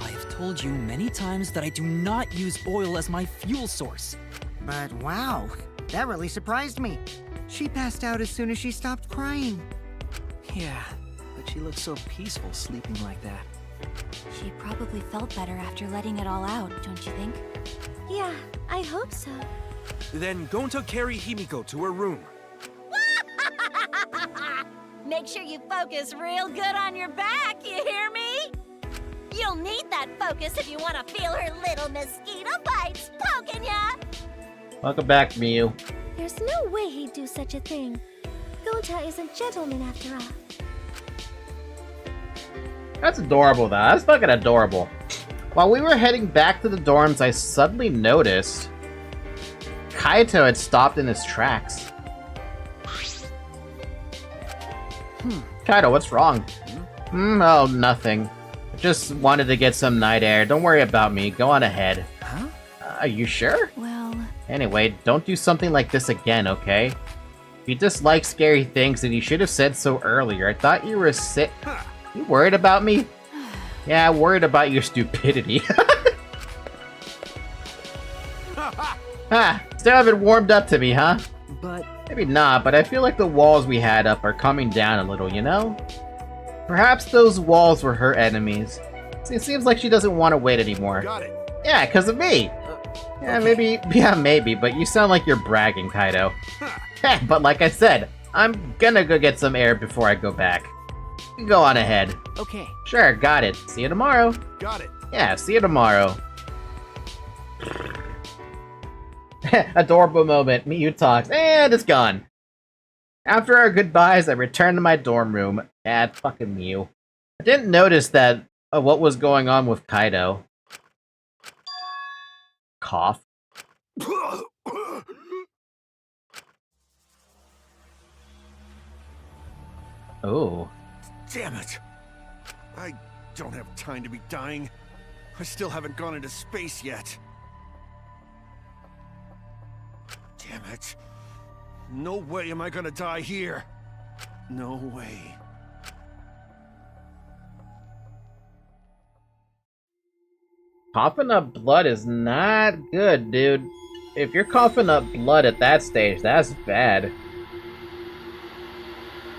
I have told you many times that I do not use oil as my fuel source. But wow, that really surprised me. She passed out as soon as she stopped crying. Yeah, but she looks so peaceful sleeping like that. She probably felt better after letting it all out, don't you think? Yeah, I hope so. Then Gonta carry Himiko to her room. Make sure you focus real good on your back, you hear me? You'll need that focus if you want to feel her little mosquito bites poking ya! Welcome back, Miyu. There's no way he'd do such a thing. Gonta is a gentleman after all. That's adorable, though. That's fucking adorable. While we were heading back to the dorms, I suddenly noticed Kaito had stopped in his tracks. Kaito, what's wrong? Oh, nothing. Just wanted to get some night air. Don't worry about me. Go on ahead. Huh? Are you sure? Well, Anyway, don't do something like this again, okay? If you dislike scary things, then you should have said so earlier. I thought you were sick. You worried about me? Yeah, worried about your stupidity. Still haven't warmed up to me, huh? But Maybe not, but I feel like the walls we had up are coming down a little, you know? Perhaps those walls were her enemies. See, it seems like she doesn't want to wait anymore. Got it. Yeah, because of me! Yeah, maybe, but you sound like you're bragging, Kaito. But like I said, I'm gonna go get some air before I go back. You go on ahead. Okay. Sure, got it. See you tomorrow. Got it. Yeah, see you tomorrow. Adorable moment. Miyu talks, and it's gone. After our goodbyes, I returned to my dorm room. Fucking Miyu. I didn't notice that what was going on with Kaido. Cough. Oh. Damn it! I don't have time to be dying. I still haven't gone into space yet. Damn it. No way am I gonna die here. No way. Coughing up blood is not good, dude. If you're coughing up blood at that stage, that's bad.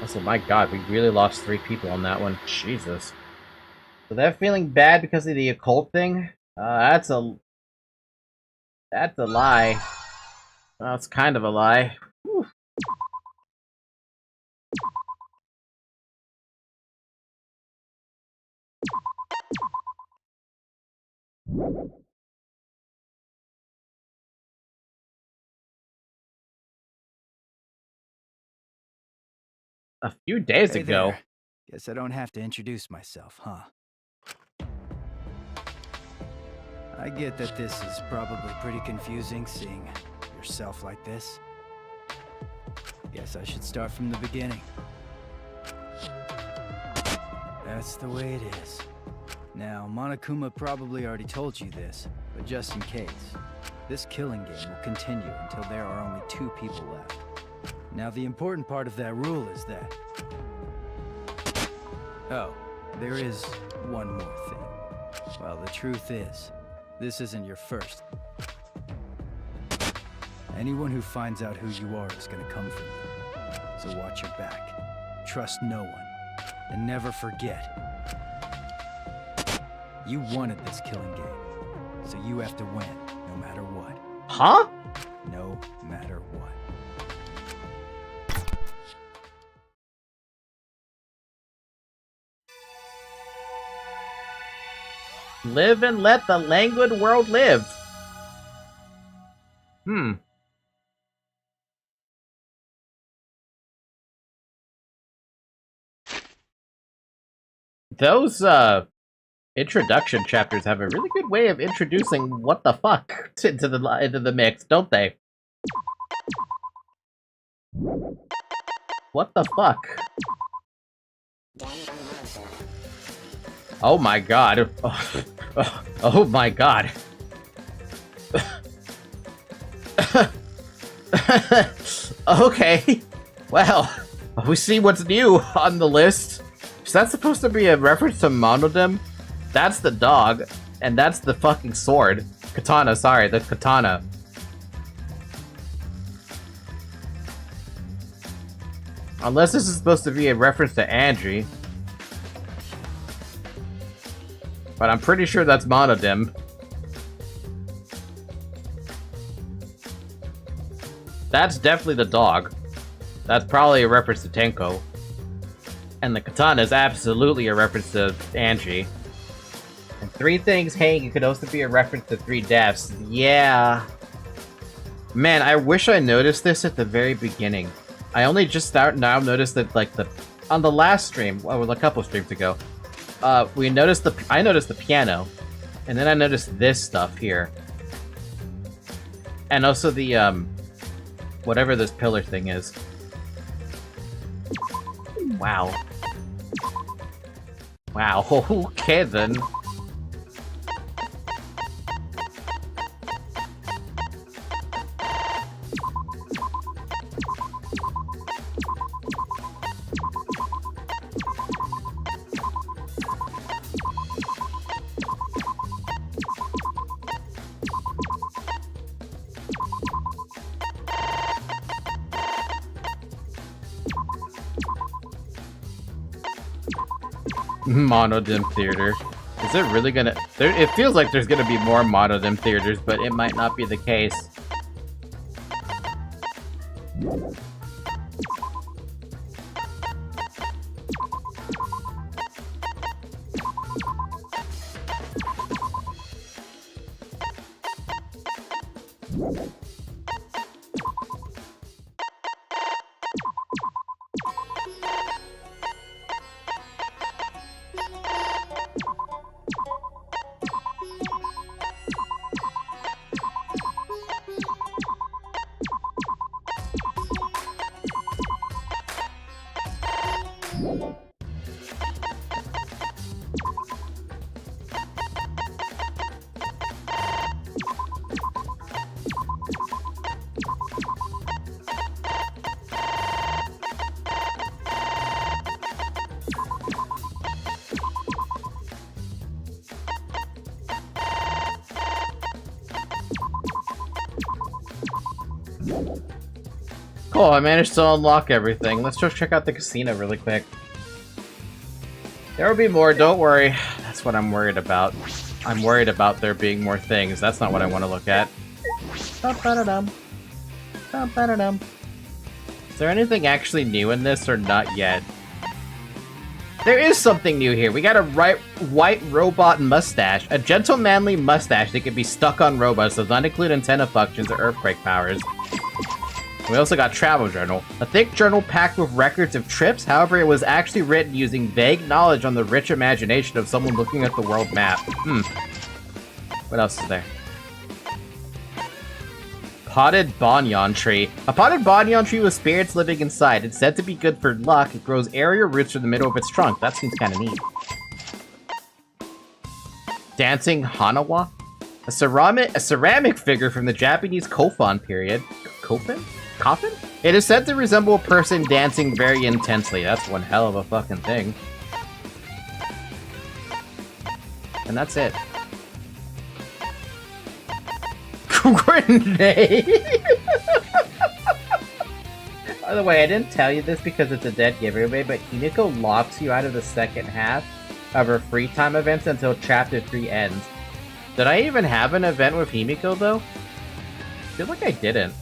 Also, my god, we really lost 3 people on that one. Jesus. So that feeling bad because of the occult thing? That's a lie. Well, it's kind of a lie. Whew. A few days Hey ago. there. Guess I don't have to introduce myself, huh? I get that this is probably pretty confusing, seeing yourself like this. Guess I should start from the beginning. That's the way it is. Now, Monokuma probably already told you this, but just in case, this killing game will continue until there are only 2 people left. Now, the important part of that rule is that... Oh, there is one more thing. Well, the truth is, this isn't your first. Anyone who finds out who you are is gonna come for you. So watch your back. Trust no one. And never forget. You wanted this killing game. So you have to win, no matter what. Huh? No matter what. Live and let the languid world live. Those, introduction chapters have a really good way of introducing what the fuck into the mix, don't they? What the fuck? Oh my god. Oh my god. Okay. Well, we see what's new on the list. Is that supposed to be a reference to Monodem? That's the dog, and that's the fucking sword. Katana, sorry, the katana. Unless this is supposed to be a reference to Angie. But I'm pretty sure that's Monodem. That's definitely the dog. That's probably a reference to Tenko. And the katana is absolutely a reference to Angie. 3 things hanging could also be a reference to 3 deaths. Yeah. Man, I wish I noticed this at the very beginning. I only just now noticed that, like, on the last stream, well, a couple streams ago, I noticed the piano, and then I noticed this stuff here. And also the, whatever this pillar thing is. Wow. Wow, okay then. Monodim theater. Is it really gonna... it feels like there's gonna be more monodim theaters, but it might not be the case. Cool, I managed to unlock everything. Let's just check out the casino really quick. There will be more, don't worry. That's what I'm worried about. I'm worried about there being more things. That's not what I want to look at. Ba-ba-da-dum. Ba-ba-da-dum. Is there anything actually new in this or not yet? There is something new here. We got a white robot mustache. A gentle manly mustache that can be stuck on robots, does not include antenna functions or earthquake powers. We also got Travel Journal, a thick journal packed with records of trips. However, it was actually written using vague knowledge on the rich imagination of someone looking at the world map. What else is there? Potted banyan tree. A potted banyan tree with spirits living inside. It's said to be good for luck. It grows aerial roots from the middle of its trunk. That seems kind of neat. Dancing Hanawa? A ceramic figure from the Japanese Kofun period. Coffin? It is said to resemble a person dancing very intensely. That's one hell of a fucking thing. And that's it. Grenade! By the way, I didn't tell you this because it's a dead giveaway, but Himiko locks you out of the second half of her free time events until Chapter 3 ends. Did I even have an event with Himiko, though? I feel like I didn't.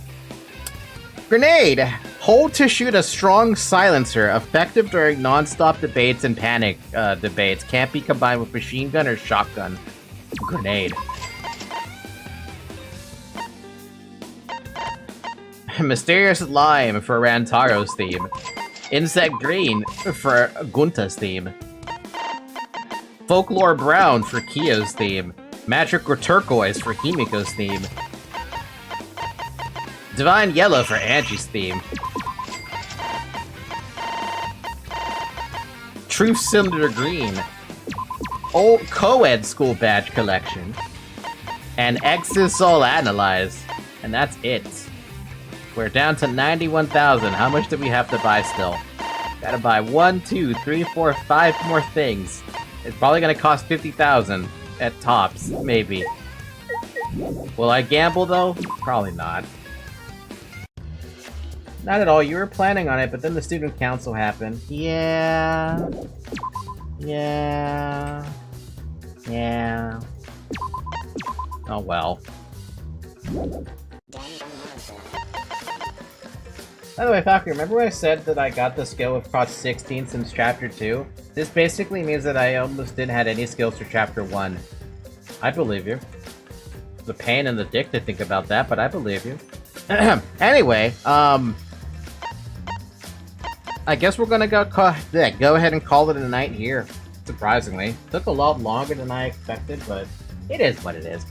Grenade! Hold to shoot a strong silencer, effective during non-stop debates and panic debates. Can't be combined with machine gun or shotgun. Grenade. Mysterious Lime for Rantaro's theme. Insect Green for Gunta's theme. Folklore Brown for Kiyo's theme. Magic Turquoise for Himiko's theme. Divine Yellow for Angie's theme. Truth Cylinder Green. Old Co-Ed School Badge Collection. And Exisol Analyze. And that's it. We're down to 91,000. How much do we have to buy still? Gotta buy 1, 2, 3, 4, 5 more things. It's probably gonna cost 50,000 at tops, maybe. Will I gamble though? Probably not. Not at all. You were planning on it, but then the student council happened. Yeah. Yeah. Yeah. Oh well. By the way, Falcon, remember when I said that I got the skill with Cross 16 since Chapter 2? This basically means that I almost didn't have any skills for Chapter 1. I believe you. It's a pain in the dick to think about that, but I believe you. Anyway, I guess we're gonna go ahead and call it a night here. Surprisingly, took a lot longer than I expected, but it is what it is.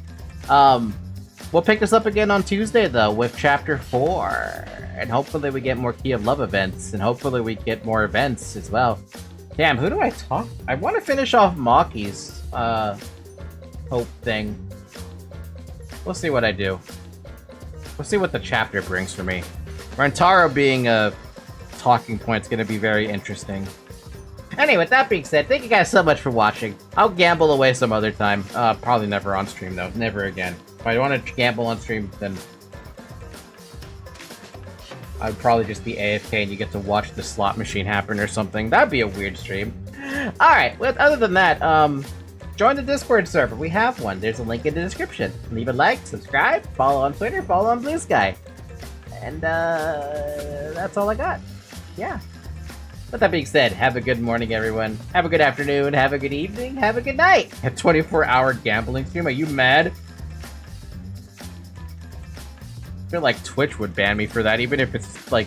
We'll pick this up again on Tuesday though with Chapter 4, and hopefully we get more Key of Love events, and hopefully we get more events as well. Damn, who do I talk? I want to finish off Maki's hope thing. We'll see what I do. We'll see what the chapter brings for me. Rantaro being a talking point is going to be very interesting. Anyway, with that being said, thank you guys so much for watching. I'll gamble away some other time. Probably never on stream, though. Never again. If I want to gamble on stream, then I'd probably just be AFK and you get to watch the slot machine happen or something. That'd be a weird stream. Alright, well, other than that, join the Discord server. We have one. There's a link in the description. Leave a like, subscribe, follow on Twitter, follow on Blue Sky. And, that's all I got. Yeah. With that being said, have a good morning, everyone. Have a good afternoon, have a good evening, have a good night. A 24-hour gambling stream? Are you mad? I feel like Twitch would ban me for that, even if it's, like,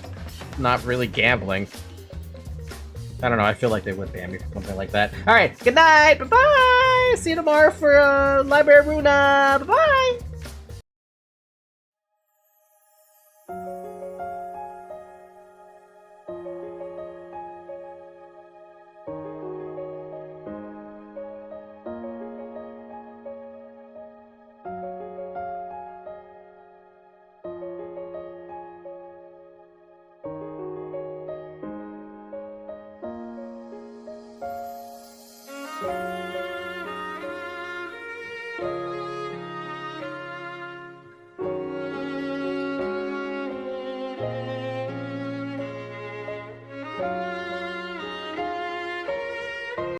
not really gambling. I don't know, I feel like they would ban me for something like that. Alright, good night, bye-bye! See you tomorrow for, Library Runa, bye-bye!